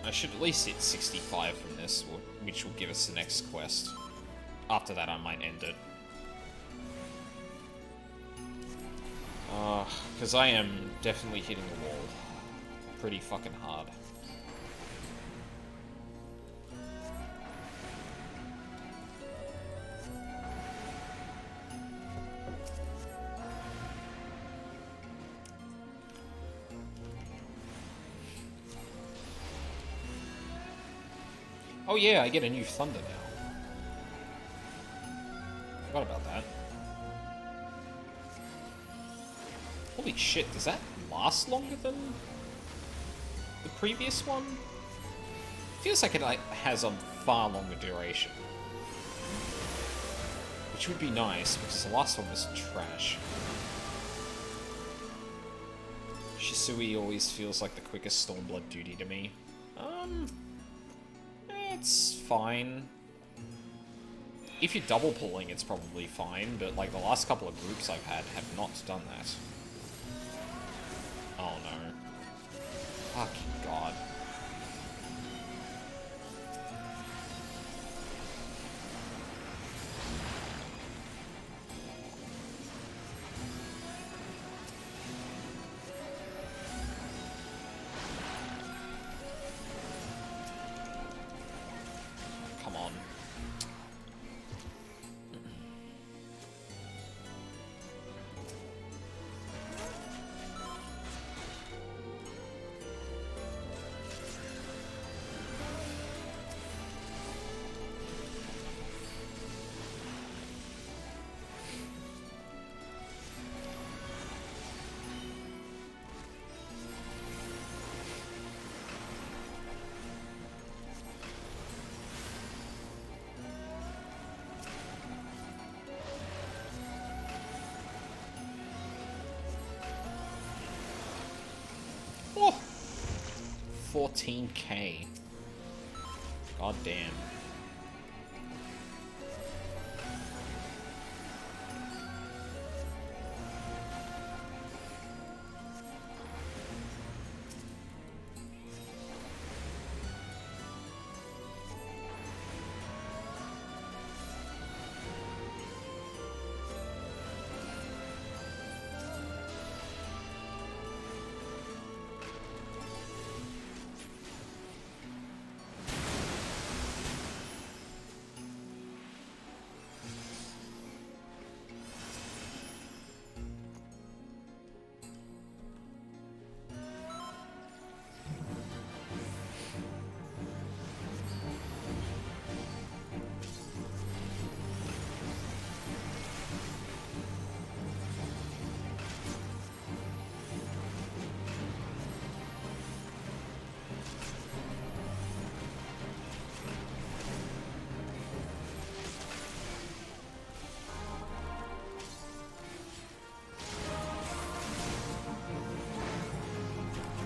I should at least hit 65 from this, which will give us the next quest. After that, I might end it. Because I am definitely hitting the wall. Pretty fucking hard. Oh yeah, I get a new thunder now. Forgot about that. Holy shit, does that last longer than the previous one? Feels like it has a far longer duration. Which would be nice, because the last one was trash. Shisui always feels like the quickest Stormblood duty to me. It's fine. If you're double pulling, it's probably fine, but like the last couple of groups I've had have not done that. Oh no. Fucking god. Come on. Oh, 14k. God damn.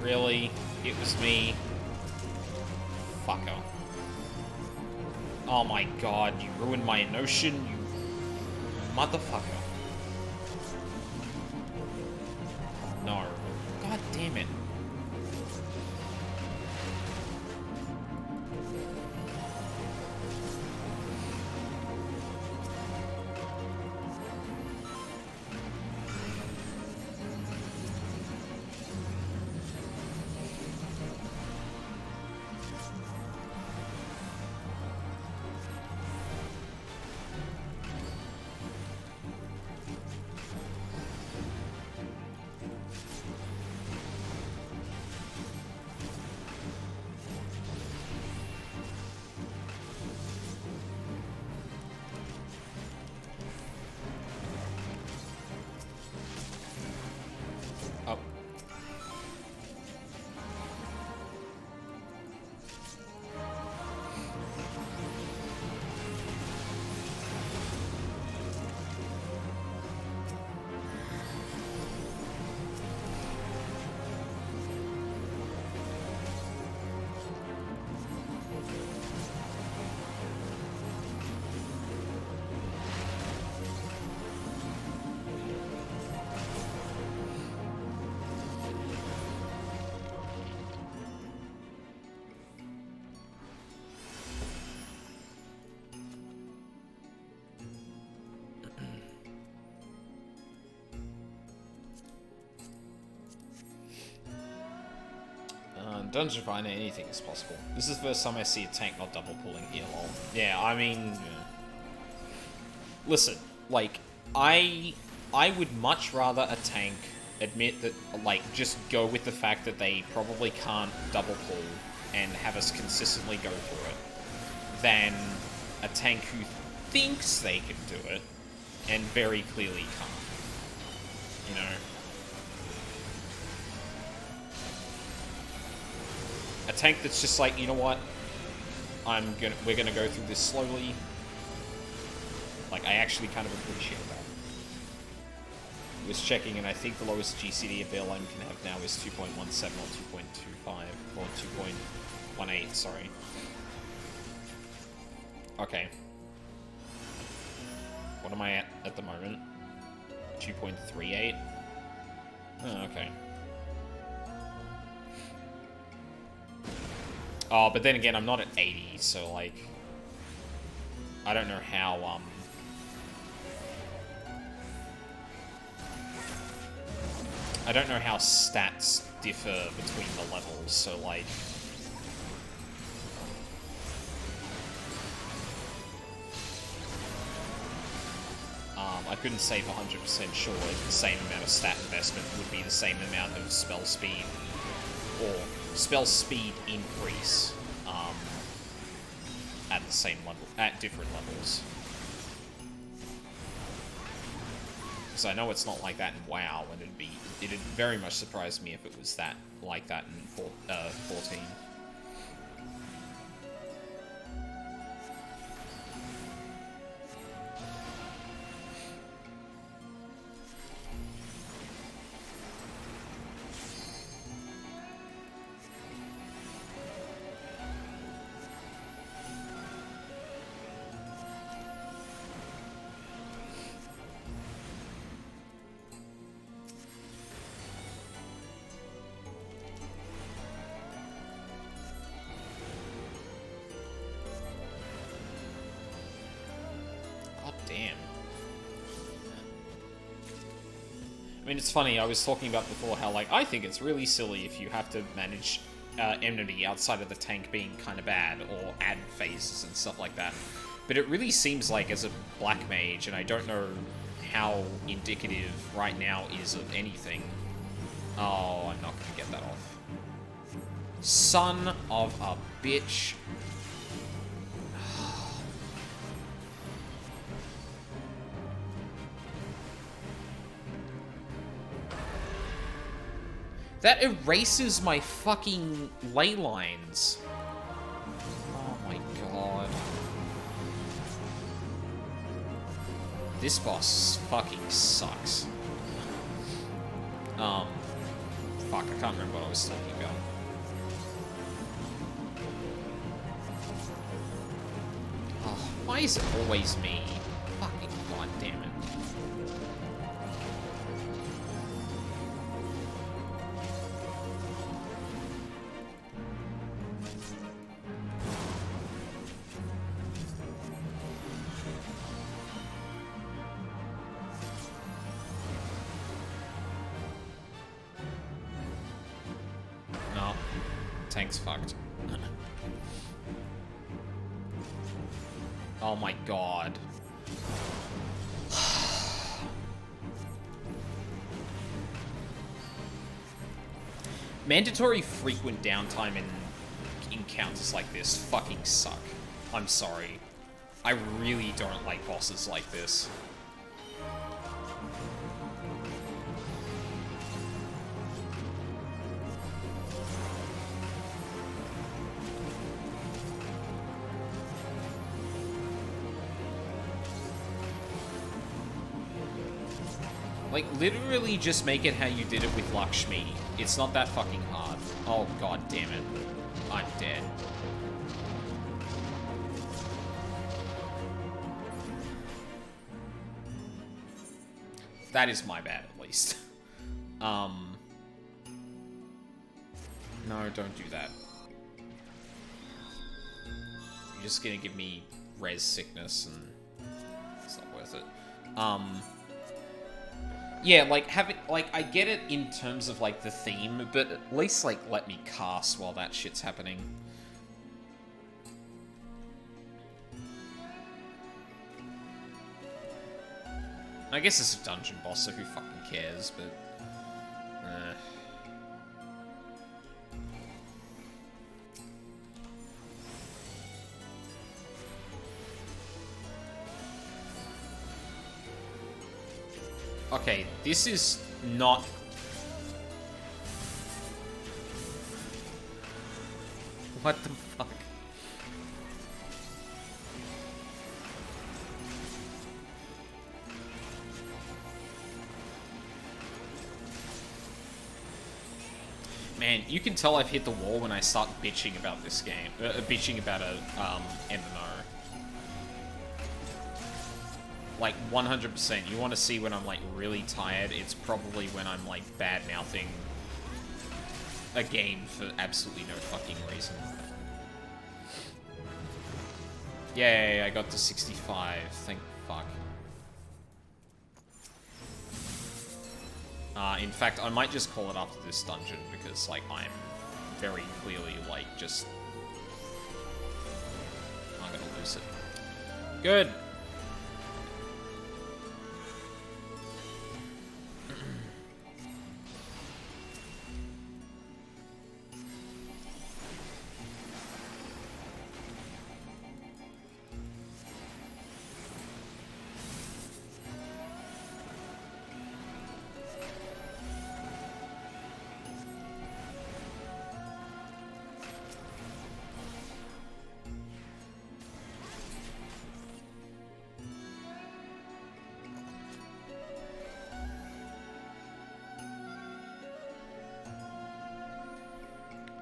Really? It was me. Fucker. Oh my god, you ruined my notion, you motherfucker. No. God damn it. Oh. Dungeon Finder, anything is possible. This is the first time I see a tank not double pulling here, lol. Yeah, I mean... Yeah. Listen, like, I would much rather a tank admit that, like, just go with the fact that they probably can't double pull and have us consistently go through it, than a tank who thinks they can do it, and very clearly can't. You know? A tank that's just like, you know what? We're gonna go through this slowly. Like, I actually kind of appreciate that. Was checking, and I think the lowest GCD a Bearline can have now is 2.17 or 2.25 or 2.18. Sorry. Okay. What am I at the moment? 2.38. Oh, okay. Oh, but then again, I'm not at 80, so like, I don't know how I don't know how stats differ between the levels, so like... I couldn't say for 100% sure if the same amount of stat investment would be the same amount of spell speed, or spell speed increase, at the same level, at different levels. Because I know it's not like that in WoW, and it'd very much surprise me if it was that, like that in 14. I mean, it's funny, I was talking about before how, like, I think it's really silly if you have to manage enmity outside of the tank being kind of bad, or add phases and stuff like that. But it really seems like, as a Black Mage, and I don't know how indicative right now is of anything. Oh, I'm not gonna get that off. Son of a bitch. That erases my fucking ley lines. Oh my god. This boss fucking sucks. Fuck, I can't remember what I was talking about. Oh, why is it always me? Fucking goddamn it. Tank's fucked. Oh my god. Mandatory frequent downtime in encounters like this fucking suck. I'm sorry. I really don't like bosses like this. Like, literally just make it how you did it with Lakshmi. It's not that fucking hard. Oh, god damn it. I'm dead. That is my bad, at least. No, don't do that. You're just gonna give me res sickness, and it's not worth it. Yeah, like, I get it in terms of, like, the theme, but at least, like, let me cast while that shit's happening. I guess it's a dungeon boss, so who fucking cares, but... Okay, this is not... What the fuck? Man, you can tell I've hit the wall when I start bitching about this game. Bitching about a MMO. Like, 100%. You want to see when I'm, like, really tired? It's probably when I'm, like, bad-mouthing a game for absolutely no fucking reason. Yay, I got to 65. Thank fuck. In fact, I might just call it after this dungeon, because, like, I'm very clearly, like, just... I'm gonna lose it. Good!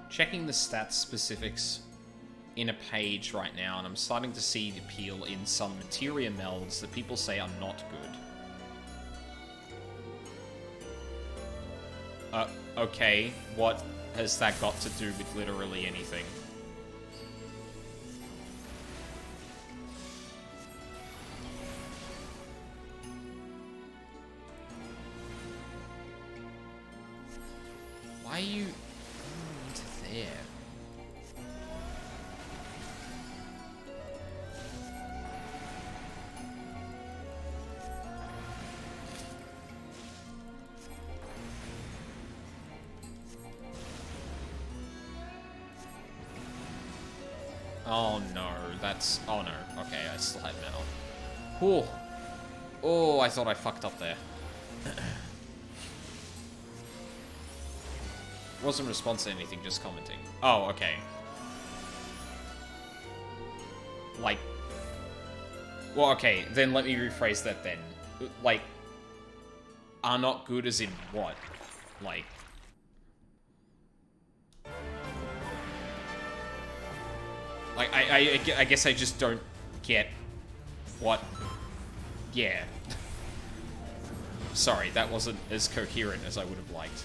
Checking the stats specifics in a page right now, and I'm starting to see the appeal in some materia melds that people say are not good. Okay, what has that got to do with literally anything? Why are you... there? Oh no, that's... oh no. Okay, I still had metal. Oh. Oh, I thought I fucked up there. Wasn't response to anything, just commenting. Oh, okay. Like... well, okay, then let me rephrase that then. Like... are not good as in what? Like... like, I guess I just don't get what... yeah. Sorry, that wasn't as coherent as I would have liked.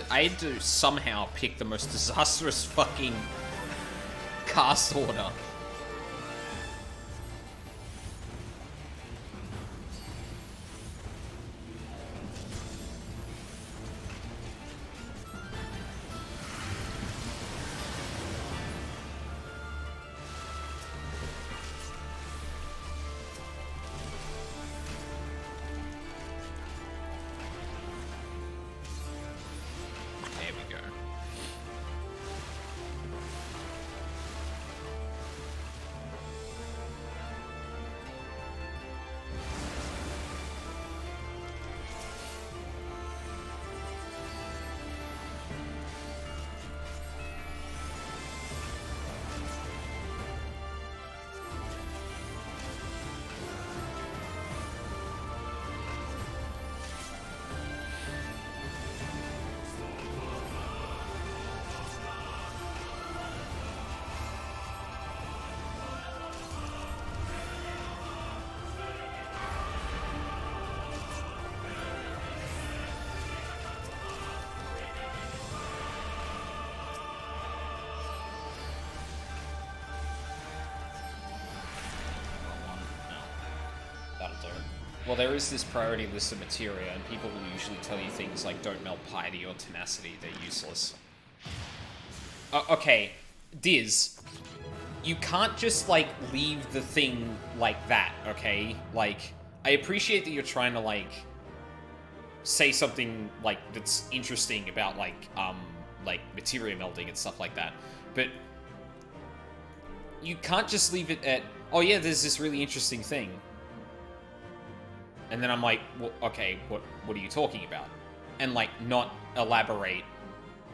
I had to somehow pick the most disastrous fucking cast order. That'll do it. Well, there is this priority list of materia, and people will usually tell you things like don't melt piety or tenacity, they're useless. Okay, Diz, you can't just, like, leave the thing like that, okay? Like, I appreciate that you're trying to, like, say something, like, that's interesting about, like, materia melding and stuff like that, but you can't just leave it at, oh yeah, there's this really interesting thing. And then I'm like, well, okay, what are you talking about? And, like, not elaborate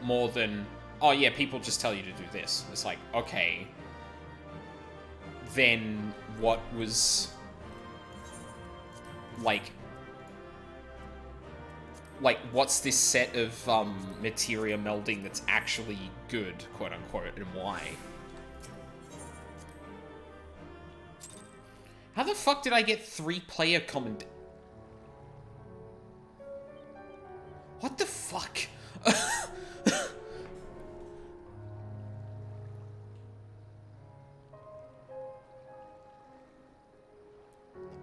more than, oh yeah, people just tell you to do this. It's like, okay, then what was, like, what's this set of materia melding that's actually good, quote unquote, and why? How the fuck did I get 3-player comment? What the fuck?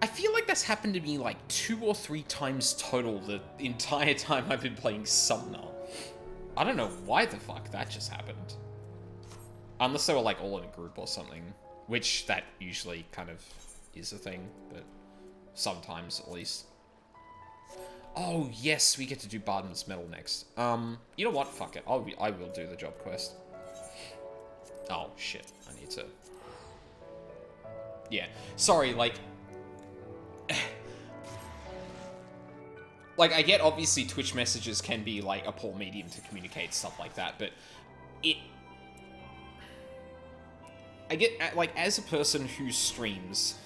I feel like that's happened to me like 2 or 3 times total the entire time I've been playing Summoner. I don't know why the fuck that just happened. Unless they were like all in a group or something. Which that usually kind of is a thing, but sometimes at least. Oh yes, we get to do Barden's Medal next. You know what? Fuck it. I will do the job quest. Oh shit, I need to... Yeah, sorry, like... Like, I get, obviously, Twitch messages can be, like, a poor medium to communicate, stuff like that, but it... I get, like, as a person who streams,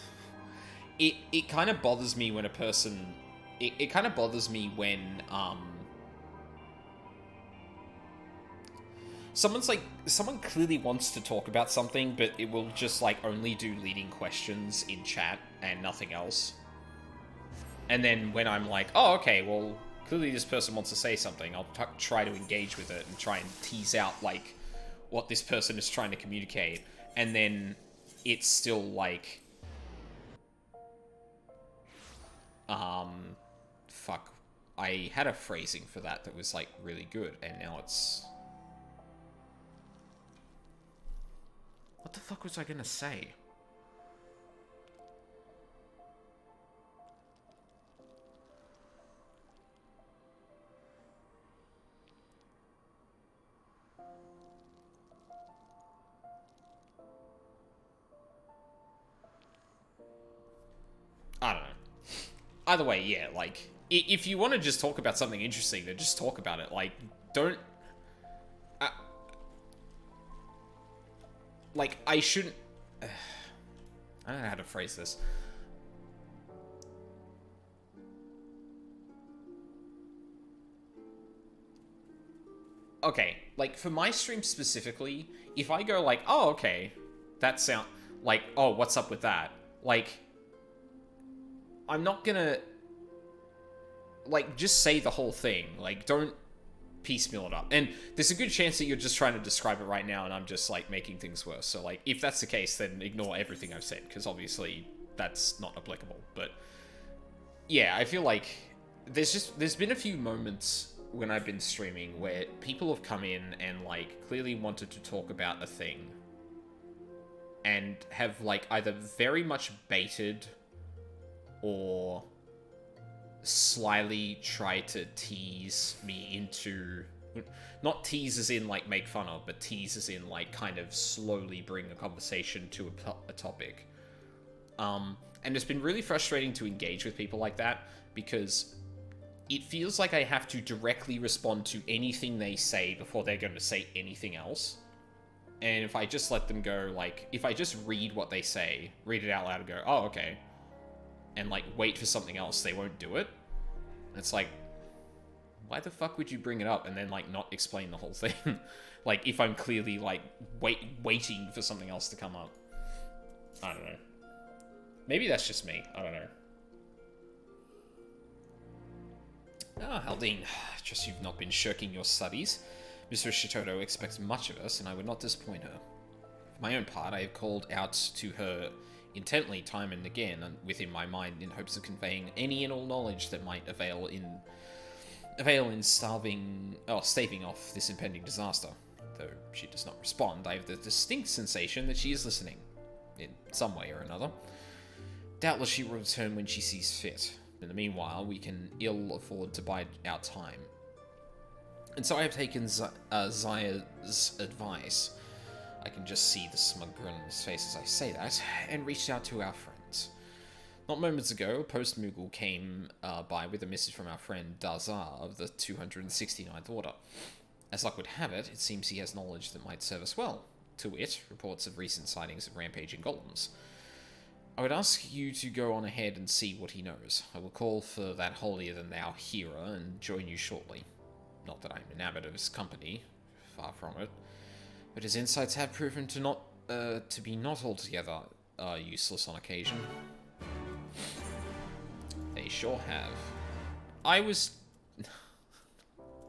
it kind of bothers me when a person... It kind of bothers me when, someone clearly wants to talk about something, but it will just, like, only do leading questions in chat and nothing else. And then when I'm like, oh, okay, well, clearly this person wants to say something, I'll try to engage with it and try and tease out, like, what this person is trying to communicate. And then it's still, like... Fuck. I had a phrasing for that was, like, really good, and now it's... What the fuck was I gonna say? I don't know. Either way, yeah, like, if you want to just talk about something interesting, then just talk about it. Like, don't... like, I shouldn't... I don't know how to phrase this. Okay, like, for my stream specifically, if I go like, oh, okay, that sound... Like, oh, what's up with that? Like... I'm not gonna, like, just say the whole thing. Like, don't piecemeal it up. And there's a good chance that you're just trying to describe it right now, and I'm just, like, making things worse. So, like, if that's the case, then ignore everything I've said, because obviously that's not applicable. But, yeah, I feel like there's been a few moments when I've been streaming where people have come in and, like, clearly wanted to talk about a thing, and have, like, either very much baited... or slyly try to tease me into... Not tease as in, like, make fun of, but tease as in, like, kind of slowly bring a conversation to a topic. And it's been really frustrating to engage with people like that, because it feels like I have to directly respond to anything they say before they're going to say anything else. And if I just let them go, like, if I just read what they say, read it out loud and go, oh, okay, and, like, wait for something else, they won't do it. It's like, why the fuck would you bring it up and then, like, not explain the whole thing? Like, if I'm clearly, like, waiting for something else to come up. I don't know. Maybe that's just me. I don't know. Ah, Haldane. Just you've not been shirking your studies. Mr. Shitoto expects much of us, and I would not disappoint her. For my own part, I have called out to her intently time and again within my mind in hopes of conveying any and all knowledge that might avail in staving off this impending disaster. Though she does not respond, I have the distinct sensation that she is listening, in some way or another. Doubtless she will return when she sees fit. In the meanwhile, we can ill afford to bide our time. And so I have taken Zaya's advice. I can just see the smug grin on his face as I say that, and reached out to our friends. Not moments ago, Post-Moogle came by with a message from our friend Dazar of the 269th Order. As luck would have it, it seems he has knowledge that might serve us well. To wit, reports of recent sightings of rampaging golems. I would ask you to go on ahead and see what he knows. I will call for that holier-than-thou Hera and join you shortly. Not that I'm enamored of his company, far from it. But his insights have proven to be not altogether useless on occasion. They sure have.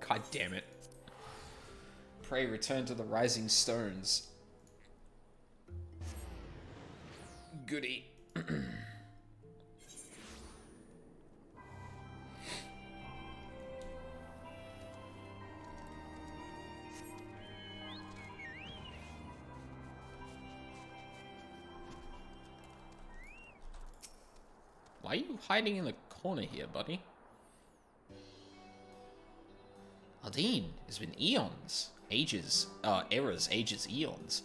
God damn it. Pray return to the rising stones. Goody. Why are you hiding in the corner here, buddy? Aldine, it's been eons. Eras, ages, eons.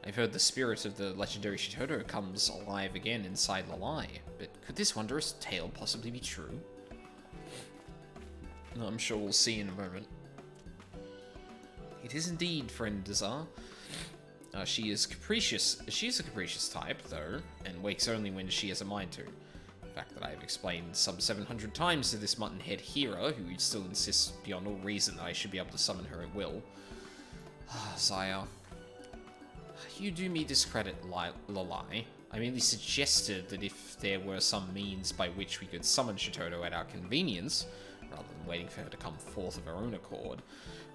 I've heard the spirit of the legendary Shitoto comes alive again inside Lalai, but could this wondrous tale possibly be true? I'm sure we'll see in a moment. It is indeed, friend Dazar. She is capricious. She is a capricious type, though, and wakes only when she has a mind to. The fact that I have explained some 700 times to this muttonhead Hera, who still insists beyond all reason that I should be able to summon her at will. Zaya. You do me discredit, Lalai. I merely suggested that if there were some means by which we could summon Shitoto at our convenience, rather than waiting for her to come forth of her own accord,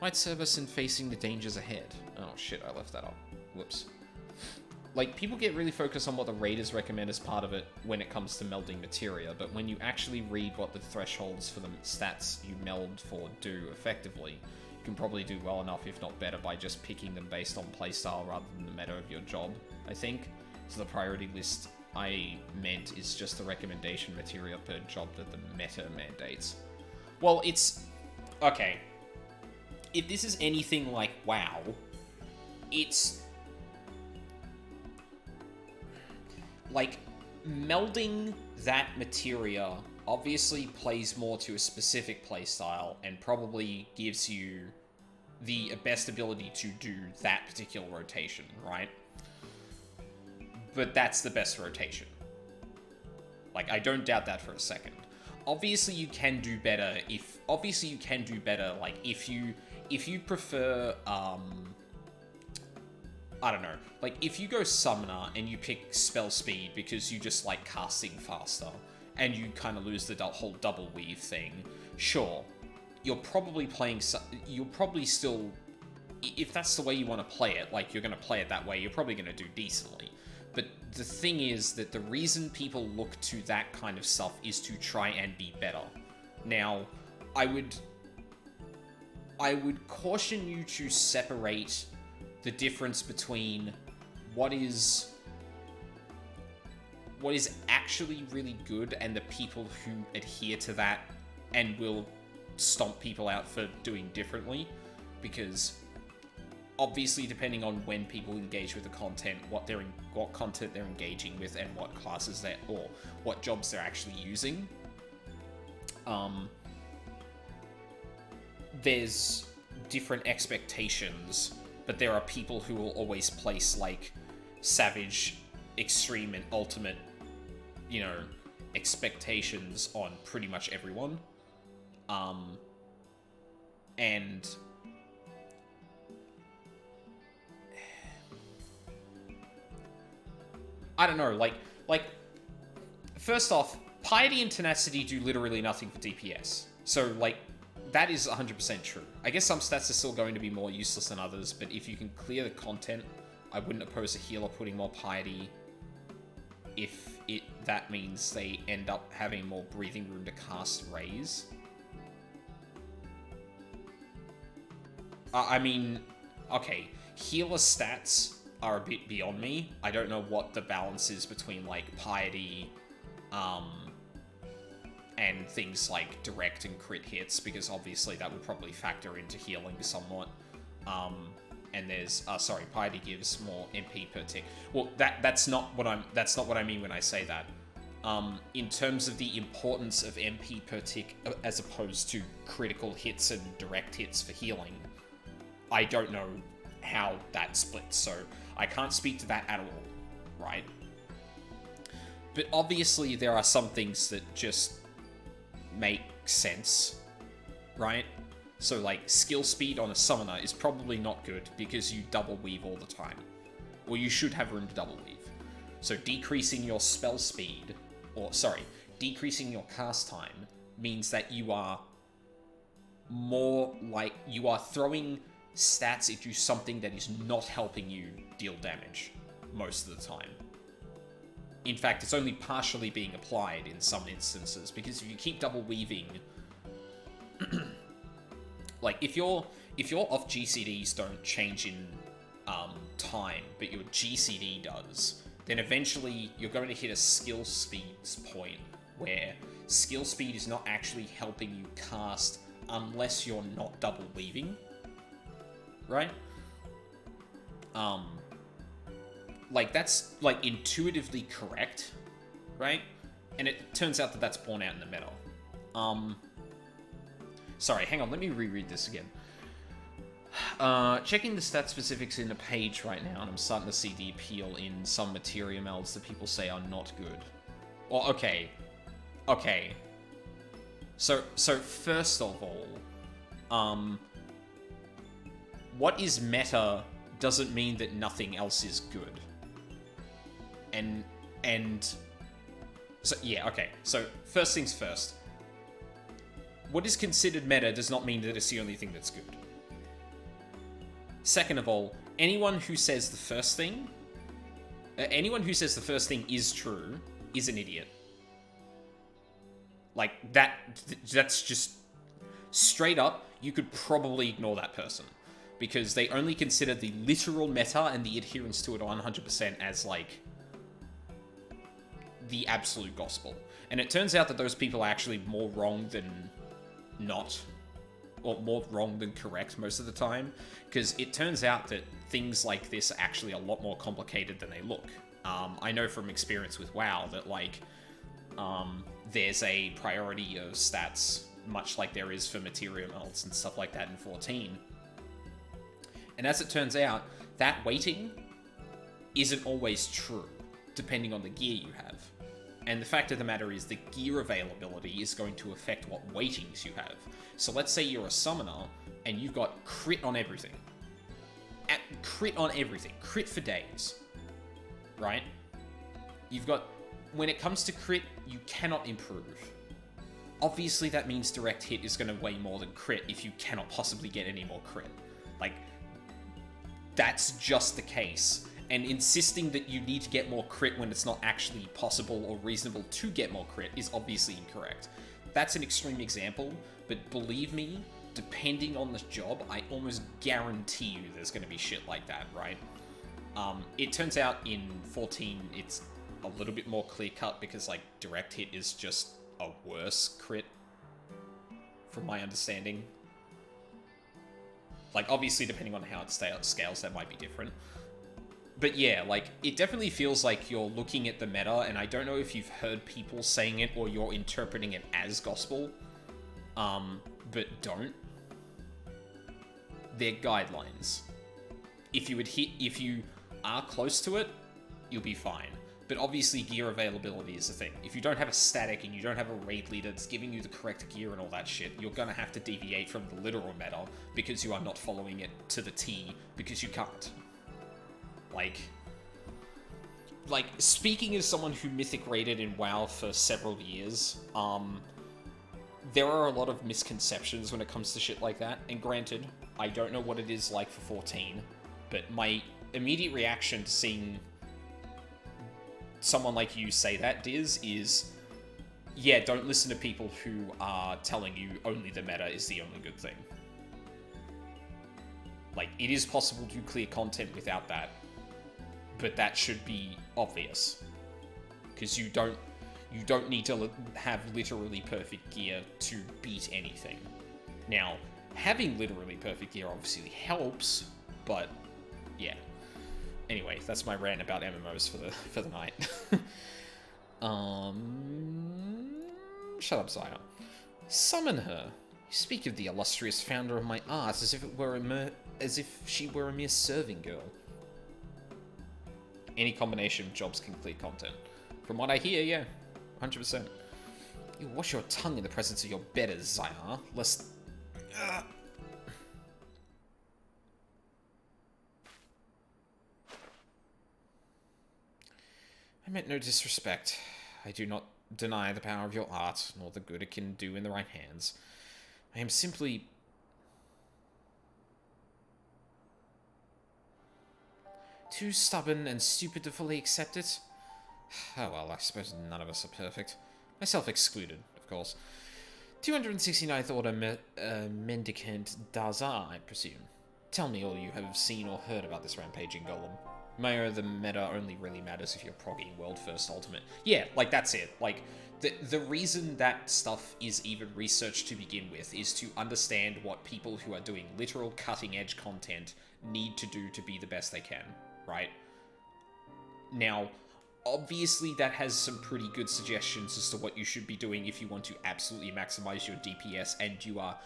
might serve us in facing the dangers ahead. Oh shit, I left that up. Whoops. Like, people get really focused on what the raiders recommend as part of it when it comes to melding materia, but when you actually read what the thresholds for the stats you meld for do effectively, you can probably do well enough, if not better, by just picking them based on playstyle rather than the meta of your job, I think. So the priority list I meant is just the recommendation materia per job that the meta mandates. Well, it's... okay. If this is anything like WoW, it's... like, melding that materia obviously plays more to a specific playstyle and probably gives you the best ability to do that particular rotation, right? But that's the best rotation. Like, I don't doubt that for a second. Obviously, you can do better if... obviously, you can do better, like, if you prefer, I don't know. Like, if you go Summoner and you pick Spell Speed because you just like casting faster, and you kind of lose the whole double weave thing, sure. You're probably playing... you're probably still... if that's the way you want to play it, like, you're going to play it that way, you're probably going to do decently. But the thing is that the reason people look to that kind of stuff is to try and be better. Now, I would caution you to separate the difference between what is actually really good and the people who adhere to that and will stomp people out for doing differently, because obviously depending on when people engage with the content, what content they're engaging with, and what classes or what jobs they're actually using, there's different expectations. But there are people who will always place, like, Savage, Extreme, and Ultimate, you know, expectations on pretty much everyone. And... I don't know, like, first off, Piety and Tenacity do literally nothing for DPS. So, like, that is 100% true. I guess some stats are still going to be more useless than others, but if you can clear the content, I wouldn't oppose a healer putting more Piety if that means they end up having more breathing room to cast Raise. I mean, okay, healer stats are a bit beyond me. I don't know what the balance is between, like, Piety, and things like direct and crit hits, because obviously that would probably factor into healing somewhat. And there's, Piety gives more MP per tick. Well, that's not what I mean when I say that. In terms of the importance of MP per tick as opposed to critical hits and direct hits for healing, I don't know how that splits, so I can't speak to that at all, right? But obviously there are some things that just make sense, right? So, like, skill speed on a summoner is probably not good because you double weave all the time. Or you should have room to double weave. So decreasing your spell speed, decreasing your cast time means that you are more like, you are throwing stats into something that is not helping you deal damage most of the time. In fact, it's only partially being applied in some instances, because if you keep double weaving, like, if your off GCDs don't change in time, but your GCD does, then eventually you're going to hit a skill speeds point where skill speed is not actually helping you cast unless you're not double weaving, right? Like, that's, like, intuitively correct, right? And it turns out that that's borne out in the meta. Sorry, hang on, let me reread this again. Checking the stat specifics in the page right now, and I'm starting to see the appeal in some materia melds that people say are not good. Well, okay. So first of all, what is meta doesn't mean that nothing else is good. So, yeah, okay. So, first things first. What is considered meta does not mean that it's the only thing that's good. Second of all, anyone who says the first thing is true is an idiot. Like, that's just straight up, you could probably ignore that person, because they only consider the literal meta and the adherence to it 100% as, like, the absolute gospel. And it turns out that those people are actually more wrong than not, or more wrong than correct most of the time, because it turns out that things like this are actually a lot more complicated than they look. I know from experience with WoW that, like, there's a priority of stats, much like there is for materia melds and stuff like that in 14. And as it turns out, that weighting isn't always true, depending on the gear you have. And the fact of the matter is the gear availability is going to affect what weightings you have. So let's say you're a summoner, and you've got crit on everything. Crit for days. Right? You've got, when it comes to crit, you cannot improve. Obviously that means direct hit is going to weigh more than crit if you cannot possibly get any more crit. Like, that's just the case. And insisting that you need to get more crit when it's not actually possible or reasonable to get more crit is obviously incorrect. That's an extreme example, but believe me, depending on the job, I almost guarantee you there's going to be shit like that, right? It turns out in 14 it's a little bit more clear-cut because, like, direct hit is just a worse crit, from my understanding. Like, obviously, depending on how it scales, that might be different. But yeah, like, it definitely feels like you're looking at the meta, and I don't know if you've heard people saying it or you're interpreting it as gospel. But don't. They're guidelines. If you are close to it, you'll be fine. But obviously gear availability is the thing. If you don't have a static and you don't have a raid leader that's giving you the correct gear and all that shit, you're gonna have to deviate from the literal meta because you are not following it to the T, because you can't. Like, speaking as someone who mythic raided in WoW for several years, there are a lot of misconceptions when it comes to shit like that, and granted, I don't know what it is like for 14, but my immediate reaction to seeing someone like you say that, Diz, is, yeah, don't listen to people who are telling you only the meta is the only good thing. Like, it is possible to clear content without that, but that should be obvious. Because you don't need to have literally perfect gear to beat anything. Now, having literally perfect gear obviously helps, but yeah. Anyway, that's my rant about MMOs for the night. Shut up, Zaya. Summon her. You speak of the illustrious founder of my art as if she were a mere serving girl. Any combination of jobs can clear content. From what I hear, yeah, 100%. You wash your tongue in the presence of your betters, Zaya, lest... I meant no disrespect. I do not deny the power of your art, nor the good it can do in the right hands. I am simply... too stubborn and stupid to fully accept it. Oh well, I suppose none of us are perfect. Myself excluded, of course. 269th Order Mendicant Daza, I presume. Tell me all you have seen or heard about this rampaging golem. Mayo, the meta only really matters if you're progging World First Ultimate. Yeah, like, that's it. Like, the reason that stuff is even researched to begin with is to understand what people who are doing literal cutting-edge content need to do to be the best they can, right? Now, obviously that has some pretty good suggestions as to what you should be doing if you want to absolutely maximize your DPS, and you are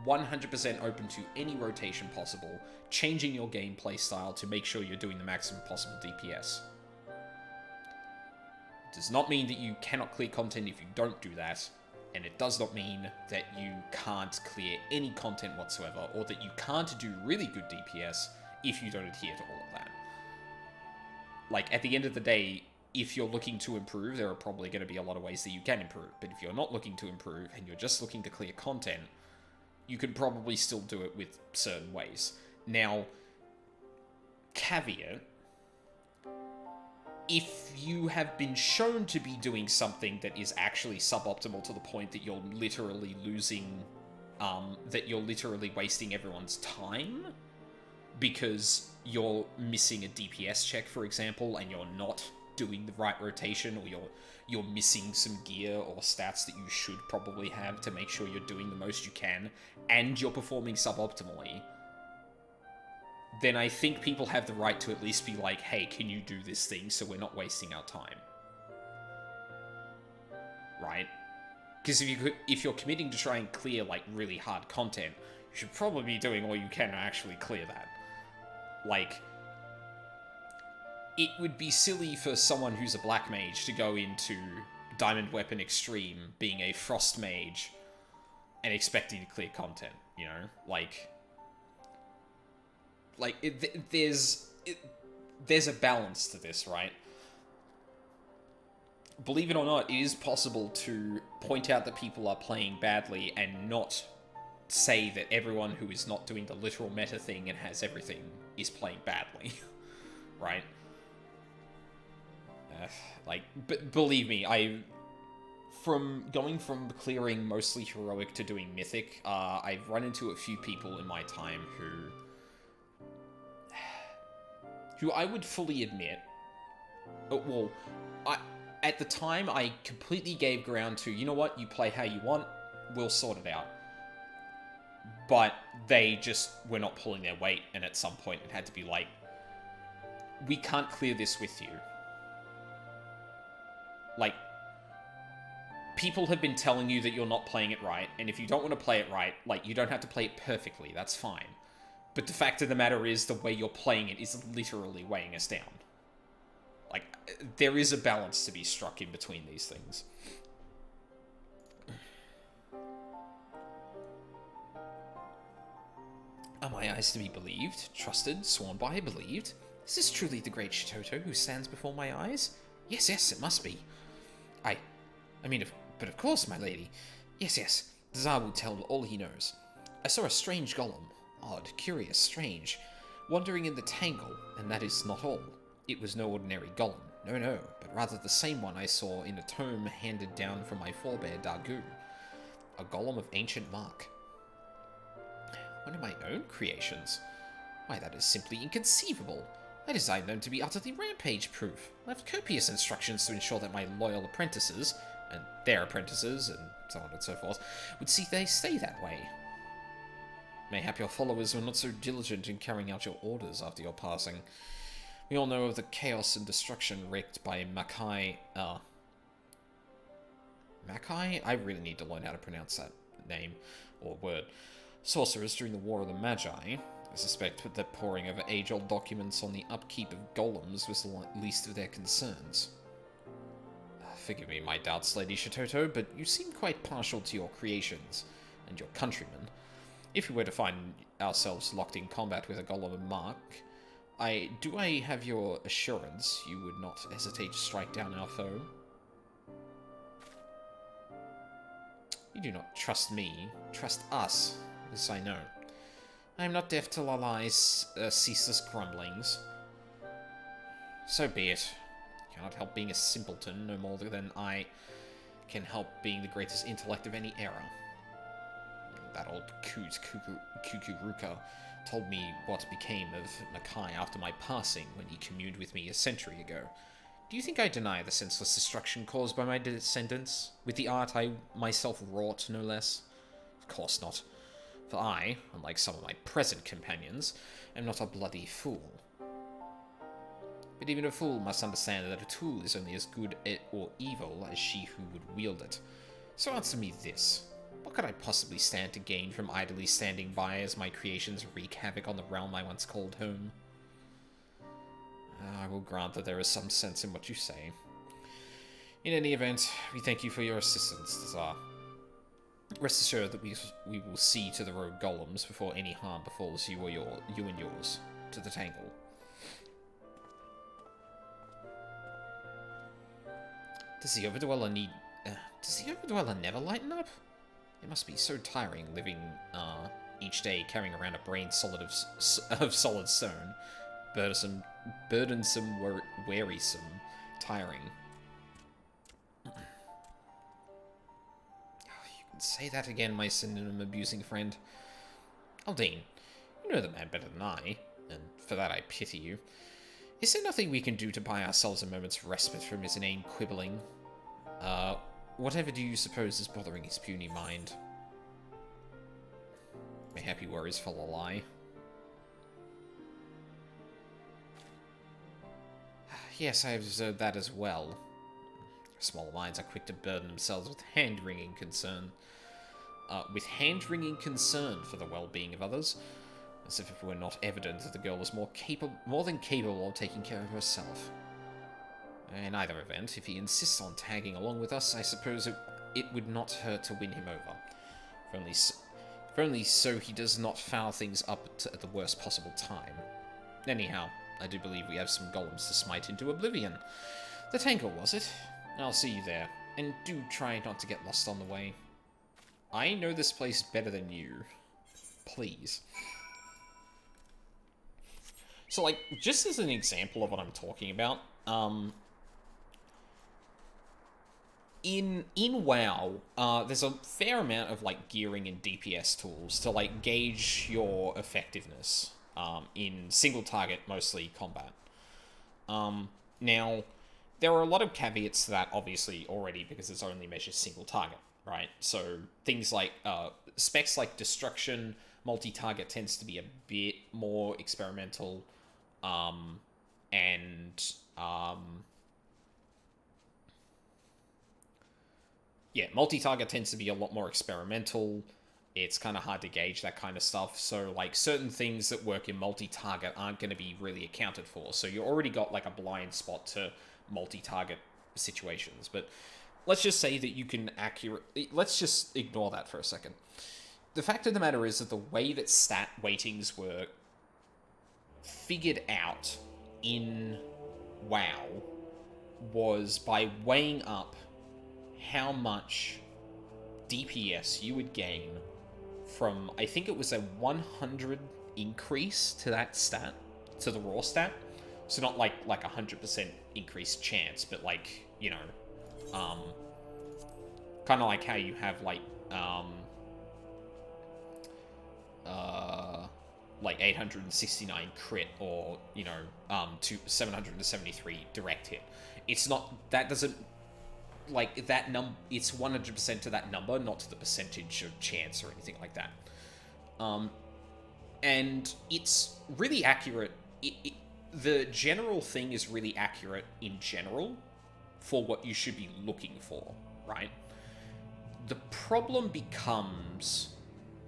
100% open to any rotation possible, changing your gameplay style to make sure you're doing the maximum possible DPS. It does not mean that you cannot clear content if you don't do that, and it does not mean that you can't clear any content whatsoever, or that you can't do really good DPS if you don't adhere to all of that. Like, at the end of the day, if you're looking to improve, there are probably going to be a lot of ways that you can improve, but if you're not looking to improve, and you're just looking to clear content, you could probably still do it with certain ways. Now, caveat, if you have been shown to be doing something that is actually suboptimal to the point that you're literally losing, that you're literally wasting everyone's time, because you're missing a DPS check, for example, and you're not doing the right rotation, or you're missing some gear or stats that you should probably have to make sure you're doing the most you can, and you're performing suboptimally, then I think people have the right to at least be like, hey, can you do this thing so we're not wasting our time? Right? Because if you're committing to try and clear, like, really hard content, you should probably be doing all you can to actually clear that. Like, it would be silly for someone who's a Black Mage to go into Diamond Weapon Extreme being a Frost Mage and expecting to clear content, you know? There's a balance to this, right? Believe it or not, it is possible to point out that people are playing badly and not say that everyone who is not doing the literal meta thing and has everything is playing badly, right? But believe me, from going from clearing mostly heroic to doing mythic, I've run into a few people in my time who I would fully admit, at the time, I completely gave ground to, you know what, you play how you want, we'll sort it out. But they just were not pulling their weight, and at some point it had to be like, we can't clear this with you. Like, people have been telling you that you're not playing it right, and if you don't want to play it right, like, you don't have to play it perfectly, that's fine. But the fact of the matter is, the way you're playing it is literally weighing us down. Like, there is a balance to be struck in between these things. Are my eyes to be believed, trusted, sworn by, believed? Is this truly the great Shitoto who stands before my eyes? Yes, yes, it must be. But of course, my lady. Yes, yes, Tsar will tell all he knows. I saw a strange golem. Odd, curious, strange. Wandering in the tangle, and that is not all. It was no ordinary golem. No, but rather the same one I saw in a tome handed down from my forebear Dargu. A golem of ancient mark. One of my own creations? Why, that is simply inconceivable. I designed them to be utterly rampage-proof. I left copious instructions to ensure that my loyal apprentices, and their apprentices, and so on and so forth, would see they stay that way. Mayhap your followers were not so diligent in carrying out your orders after your passing. We all know of the chaos and destruction wreaked by Makai, Makai? I really need to learn how to pronounce that name, or word. Sorcerers during the War of the Magi. I suspect that poring over age-old documents on the upkeep of golems was the least of their concerns. Forgive me my doubts, Lady Shitoto, but you seem quite partial to your creations, and your countrymen. If we were to find ourselves locked in combat with a golem of mark, do I have your assurance you would not hesitate to strike down our foe? You do not trust me, trust us, this I know. I am not deaf to Lalai's ceaseless grumblings. So be it. I cannot help being a simpleton, no more than I can help being the greatest intellect of any era. That old Kukuruka told me what became of Makai after my passing when he communed with me a century ago. Do you think I deny the senseless destruction caused by my descendants, with the art I myself wrought, no less? Of course not. For I, unlike some of my present companions, am not a bloody fool. But even a fool must understand that a tool is only as good or evil as she who would wield it. So answer me this. What could I possibly stand to gain from idly standing by as my creations wreak havoc on the realm I once called home? I will grant that there is some sense in what you say. In any event, we thank you for your assistance, Tazar. Rest assured that we will see to the rogue golems before any harm befalls you or you and yours. To the Tangle. Does the Overdweller never lighten up? It must be so tiring living each day carrying around a brain solid of solid stone. Burdensome, wearisome, tiring. You can say that again, my synonym-abusing friend. Aldine, you know the man better than I, and for that I pity you. Is there nothing we can do to buy ourselves a moment's respite from his inane quibbling? Whatever do you suppose is bothering his puny mind? Mayhap he worries for Lalai. Yes, I have observed that as well. Small minds are quick to burden themselves with hand-wringing concern. For the well-being of others, as if it were not evident that the girl was more than capable of taking care of herself. In either event, if he insists on tagging along with us, I suppose it would not hurt to win him over. If only so he does not foul things up at the worst possible time. Anyhow, I do believe we have some golems to smite into oblivion. The Tangle, was it? I'll see you there, and do try not to get lost on the way. I know this place better than you. Please. So, like, just as an example of what I'm talking about, in WoW, there's a fair amount of, like, gearing and DPS tools to, like, gauge your effectiveness, in single target, mostly combat. Now, there are a lot of caveats to that, obviously, already, because it's only measures single target, right? So, things like, specs like Destruction, multi-target tends to be a bit more experimental, yeah, multi-target tends to be a lot more experimental. It's kind of hard to gauge that kind of stuff. So, like, certain things that work in multi-target aren't going to be really accounted for. So you already got, like, a blind spot to multi-target situations. But let's just say that you can accurately... Let's just ignore that for a second. The fact of the matter is that the way that stat weightings were figured out in WoW was by weighing up how much DPS you would gain from, I think it was a 100 increase to that stat, to the raw stat. So not like 100% increased chance, but like, you know, kind of like how you have like 869 crit or, you know, 773 direct hit. It's not, that doesn't, like, that it's 100% to that number, not to the percentage of chance or anything like that. And it's really accurate. The general thing is really accurate in general for what you should be looking for, right? The problem becomes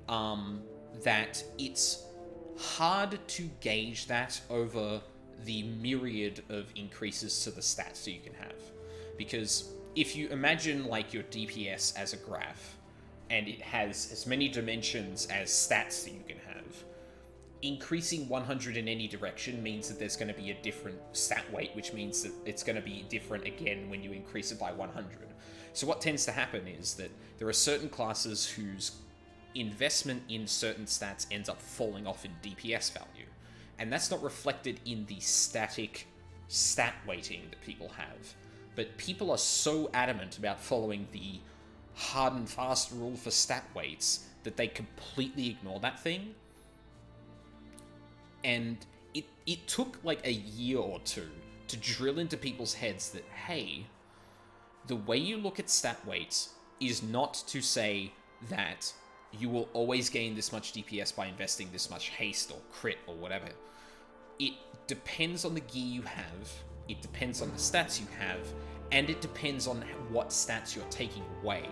that it's hard to gauge that over the myriad of increases to the stats that you can have. Because if you imagine like your DPS as a graph, and it has as many dimensions as stats that you can have, increasing 100 in any direction means that there's going to be a different stat weight, which means that it's going to be different again when you increase it by 100. So what tends to happen is that there are certain classes whose investment in certain stats ends up falling off in DPS value. And that's not reflected in the static stat weighting that people have. But people are so adamant about following the hard and fast rule for stat weights that they completely ignore that thing. And it took like a year or two to drill into people's heads that, hey, the way you look at stat weights is not to say that you will always gain this much DPS by investing this much haste or crit or whatever. It depends on the gear you have, it depends on the stats you have, and it depends on what stats you're taking away.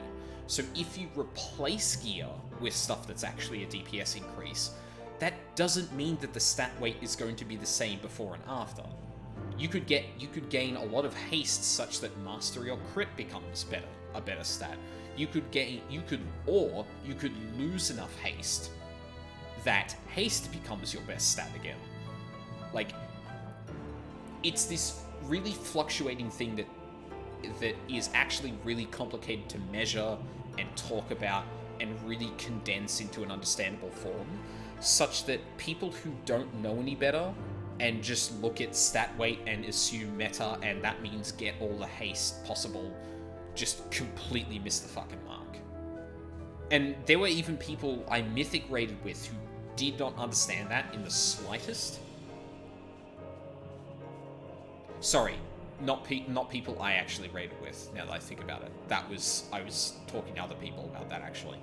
So if you replace gear with stuff that's actually a DPS increase, that doesn't mean that the stat weight is going to be the same before and after. You could gain a lot of haste such that mastery or crit becomes a better stat. You could lose enough haste that haste becomes your best stat again. Like, it's this really fluctuating thing that is actually really complicated to measure and talk about and really condense into an understandable form, such that people who don't know any better and just look at stat weight and assume meta and that means get all the haste possible just completely miss the fucking mark. And there were even people I mythic raided with who did not understand that in the slightest. Sorry, not people I actually raided with, now that I think about it. I was talking to other people about that, actually.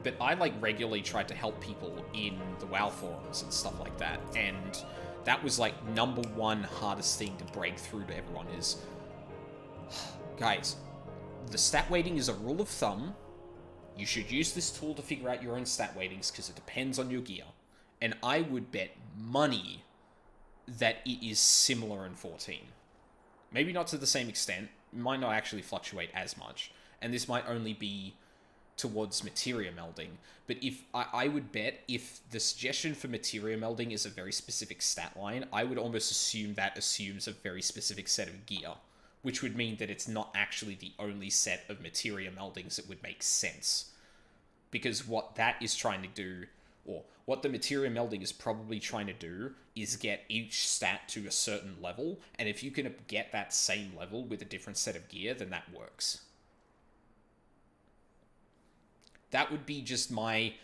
But I, like, regularly tried to help people in the WoW forums and stuff like that, and that was, like, number one hardest thing to break through to everyone is, guys, the stat weighting is a rule of thumb. You should use this tool to figure out your own stat weightings because it depends on your gear. And I would bet money that it is similar in 14. Maybe not to the same extent. It might not actually fluctuate as much. And this might only be towards materia melding. But if I would bet if the suggestion for materia melding is a very specific stat line, I would almost assume that assumes a very specific set of gear, which would mean that it's not actually the only set of materia meldings that would make sense. Because what that is trying to do, or what the materia melding is probably trying to do, is get each stat to a certain level, and if you can get that same level with a different set of gear, then that works. That would be just my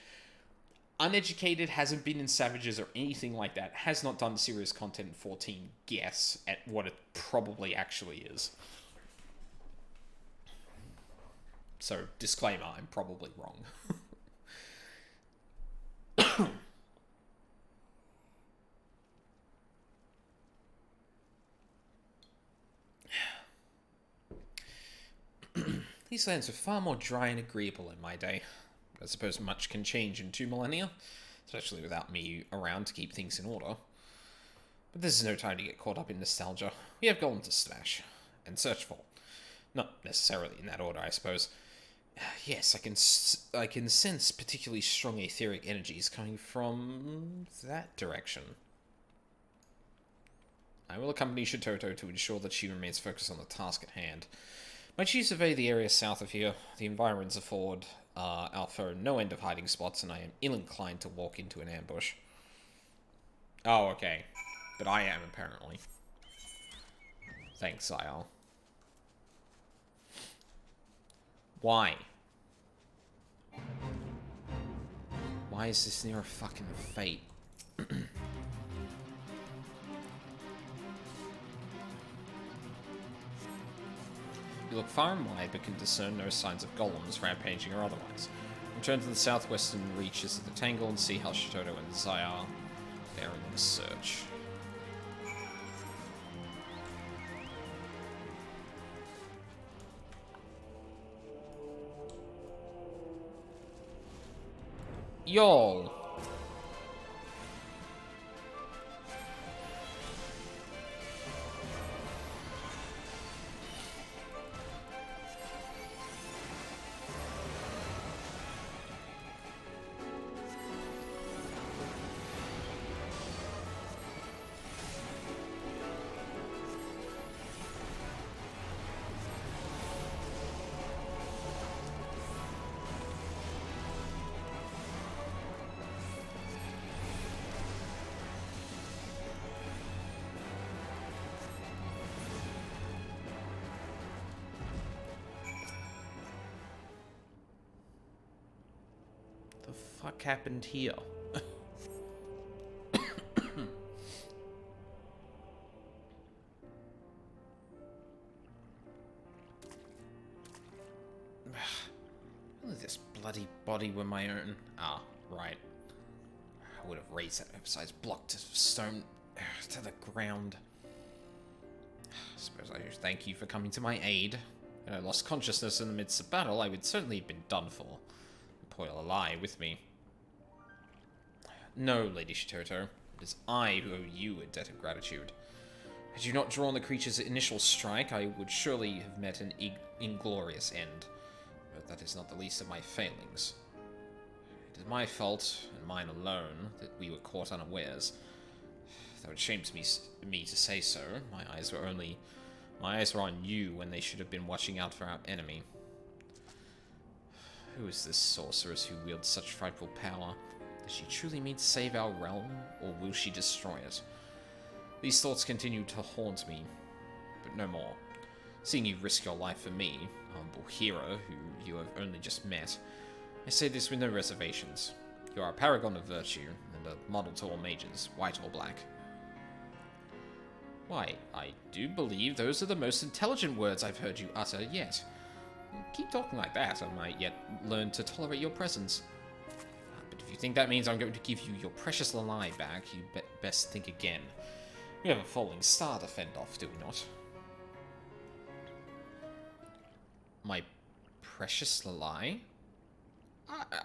uneducated, hasn't been in Savages or anything like that, has not done serious content in 14 guess at what it probably actually is. So, disclaimer, I'm probably wrong. These lands were far more dry and agreeable in my day. I suppose much can change in 2 millennia, especially without me around to keep things in order. But this is no time to get caught up in nostalgia. We have gold to smash and search for. Not necessarily in that order, I suppose. Yes, I can sense particularly strong etheric energies coming from that direction. I will accompany Shitoto to ensure that she remains focused on the task at hand. Might you survey the area south of here? The environs afford Alpha no end of hiding spots, and I am ill-inclined to walk into an ambush. Oh, okay. But I am, apparently. Thanks, Zayal. Why? Why is this near a fucking fate? You look far and wide, but can discern no signs of golems, rampaging or otherwise. Return to the southwestern reaches of the Tangle and see how Shitoto and Zayal are in the search. Y'all. What happened here? Only this bloody body were my own. Ah, right. I would have razed that oversized block to stone to the ground. I suppose I should thank you for coming to my aid. If I lost consciousness in the midst of battle, I would certainly have been done for. Poil a lie with me. No, Lady Shitoto. It is I who owe you a debt of gratitude. Had you not drawn the creature's initial strike, I would surely have met an inglorious end. But that is not the least of my failings. It is my fault, and mine alone, that we were caught unawares. Though it shames me to say so, my eyes were on you when they should have been watching out for our enemy. Who is this sorceress who wields such frightful power? Does she truly mean to save our realm, or will she destroy it? These thoughts continue to haunt me, but no more. Seeing you risk your life for me, a humble hero who you have only just met, I say this with no reservations. You are a paragon of virtue, and a model to all mages, white or black. Why, I do believe those are the most intelligent words I've heard you utter yet. Keep talking like that, I might yet learn to tolerate your presence. But if you think that means I'm going to give you your precious Lalai back, you best think again. We have a falling star to fend off, do we not? My precious Lalai?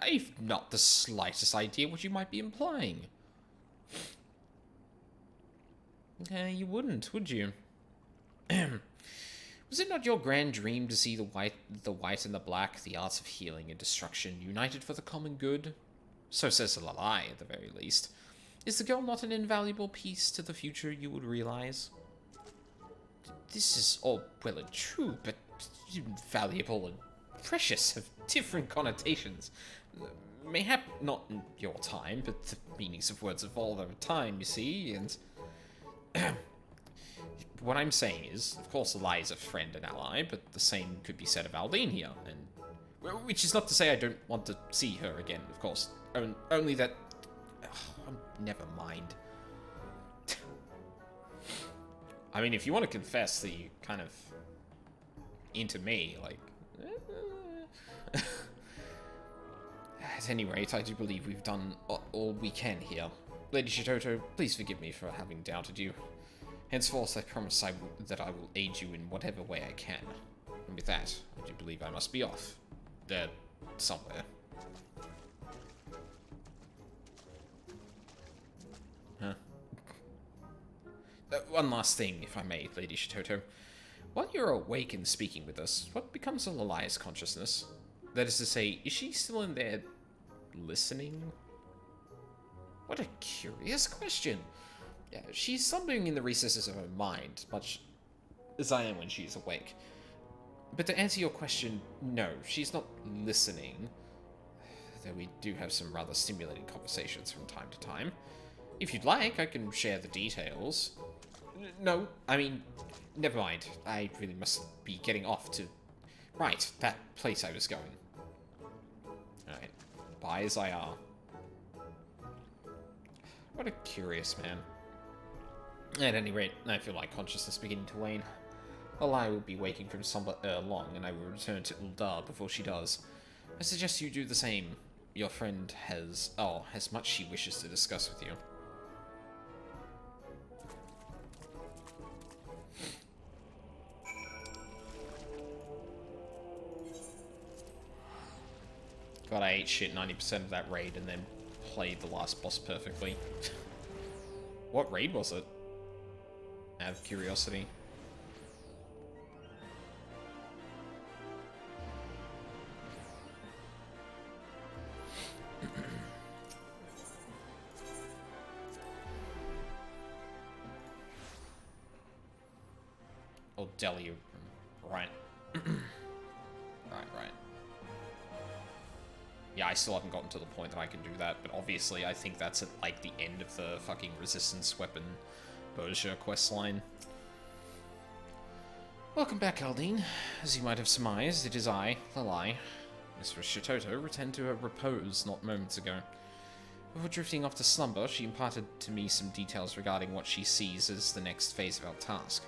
I've not the slightest idea what you might be implying. You wouldn't, would you? Was it not your grand dream to see the white and the black, the arts of healing and destruction, united for the common good? So says the Lalai, at the very least. Is the girl not an invaluable piece to the future you would realize? This is all well and true, but invaluable and precious have different connotations. Mayhap not in your time, but the meanings of words evolve over time, you see, and... What I'm saying is, of course, Lalai is a friend and ally, but the same could be said of Aldine here, and which is not to say I don't want to see her again, of course. Only that... never mind. I mean, if you want to confess that you kind of into me, like... At any rate, I do believe we've done all we can here. Lady Shitoto, please forgive me for having doubted you. Henceforth, I promise that I will aid you in whatever way I can. And with that, I do believe I must be off. There, somewhere. Huh? One last thing, if I may, Lady Shitoto. While you're awake and speaking with us, what becomes of Lalai's consciousness? That is to say, is she still in there listening? What a curious question. Yeah, she's slumbering in the recesses of her mind, much as I am when she's awake. But to answer your question, no, she's not listening. Though we do have some rather stimulating conversations from time to time. If you'd like, I can share the details. No, I mean, never mind. I really must be getting off to... Right, that place I was going. Alright, bye as I are. What a curious man. At any rate, I feel like consciousness beginning to wane. Well, I will be waking from somewhat long, and I will return to Uldar before she does. I suggest you do the same. Your friend has much she wishes to discuss with you. God, I ate shit 90% of that raid and then played the last boss perfectly. What raid was it? Out of curiosity. Or Delhi. Right. Right. Yeah, I still haven't gotten to the point that I can do that, but obviously I think that's at, like, the end of the fucking Resistance Weapon Berger questline. Welcome back, Aldine. As you might have surmised, it is I, Lalai. Mistress Shitoto returned to her repose not moments ago. Before drifting off to slumber, she imparted to me some details regarding what she sees as the next phase of our task.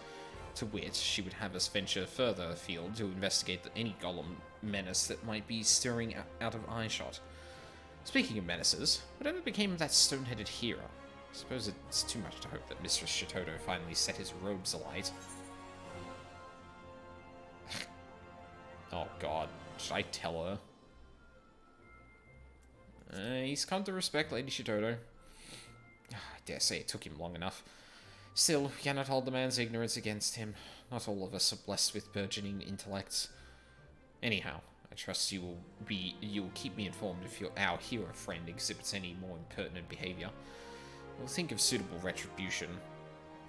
To wit, she would have us venture further afield to investigate any golem menace that might be stirring out of eyeshot. Speaking of menaces, whatever became of that stone-headed hero? I suppose it's too much to hope that Mistress Shitoto finally set his robes alight. Oh god, should I tell her? He's come to respect Lady Shitoto. I dare say it took him long enough. Still, we cannot hold the man's ignorance against him. Not all of us are blessed with burgeoning intellects. Anyhow, I trust you will keep me informed if our hero friend exhibits any more impertinent behavior. We'll think of suitable retribution.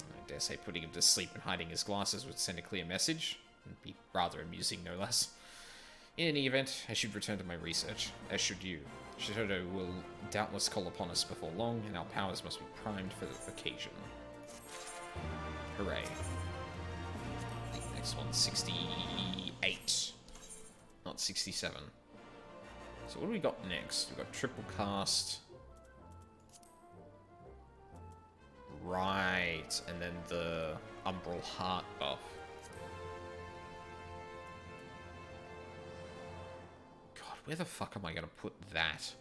I dare say putting him to sleep and hiding his glasses would send a clear message. It'd be rather amusing, no less. In any event, I should return to my research, as should you. Shitoto will doubtless call upon us before long, and our powers must be primed for the occasion. Hooray. I think the next one's 68, not 67. So what do we got next? We've got triple cast. Right, and then the Umbral Heart buff. God, where the fuck am I gonna put that?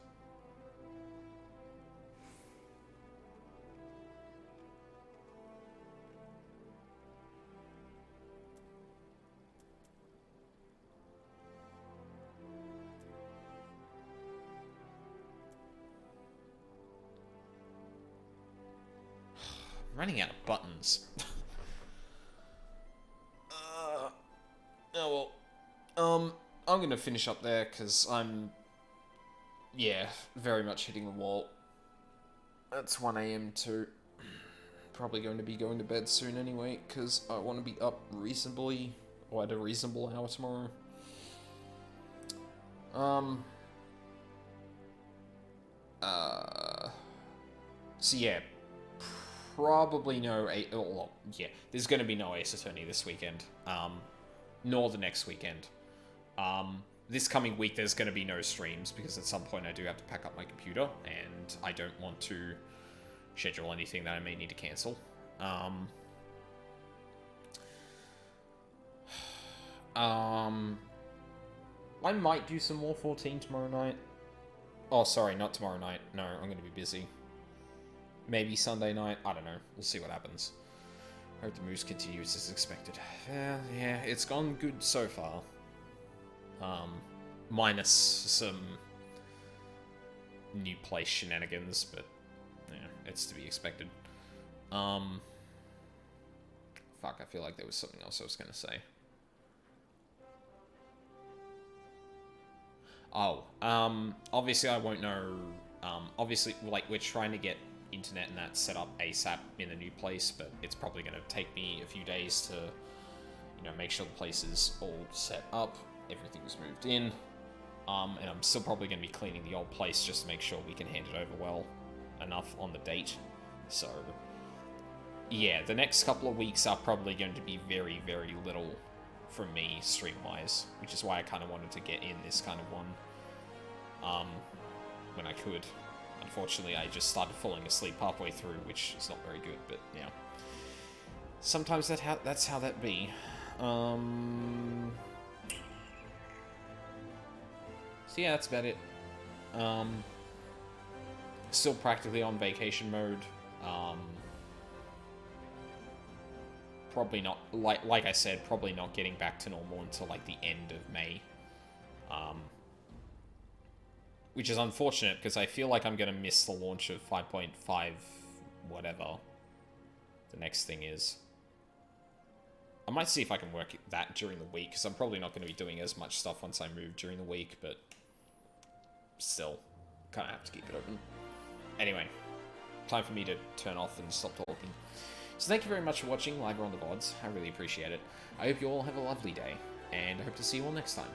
Running out of buttons. Oh well. I'm gonna finish up there because I'm, yeah, very much hitting the wall. It's 1 AM too. Probably going to be going to bed soon anyway because I want to be up reasonably, or at a reasonable hour tomorrow. So yeah. Probably no... there's going to be no Ace Attorney this weekend. Nor the next weekend. This coming week, there's going to be no streams, because at some point I do have to pack up my computer, and I don't want to schedule anything that I may need to cancel. I might do some more 14 tomorrow night. Oh, sorry, not tomorrow night. No, I'm going to be busy. Maybe Sunday night. I don't know. We'll see what happens. Hope the moves continues as expected. Yeah, it's gone good so far. Minus some new place shenanigans, but yeah, it's to be expected. Fuck, I feel like there was something else I was gonna say. Oh, obviously I won't know. Obviously, like, we're trying to get internet and that set up ASAP in the new place, but it's probably going to take me a few days to, you know, make sure the place is all set up, everything's moved in, and I'm still probably going to be cleaning the old place just to make sure we can hand it over well enough on the date So, yeah, the next couple of weeks are probably going to be very, very little from me stream-wise, which is why I kind of wanted to get in this kind of one when I could. Unfortunately, I just started falling asleep halfway through, which is not very good, but yeah. Sometimes that's how that be. So yeah, that's about it. Still practically on vacation mode. Probably not, like I said, probably not getting back to normal until like the end of May. Which is unfortunate because I feel like I'm going to miss the launch of 5.5 whatever the next thing is. I might see if I can work that during the week, because I'm probably not going to be doing as much stuff once I move during the week, but still, kind of have to keep it open. Anyway, time for me to turn off and stop talking. So thank you very much for watching live or on the VODs. I really appreciate it. I hope you all have a lovely day, and I hope to see you all next time.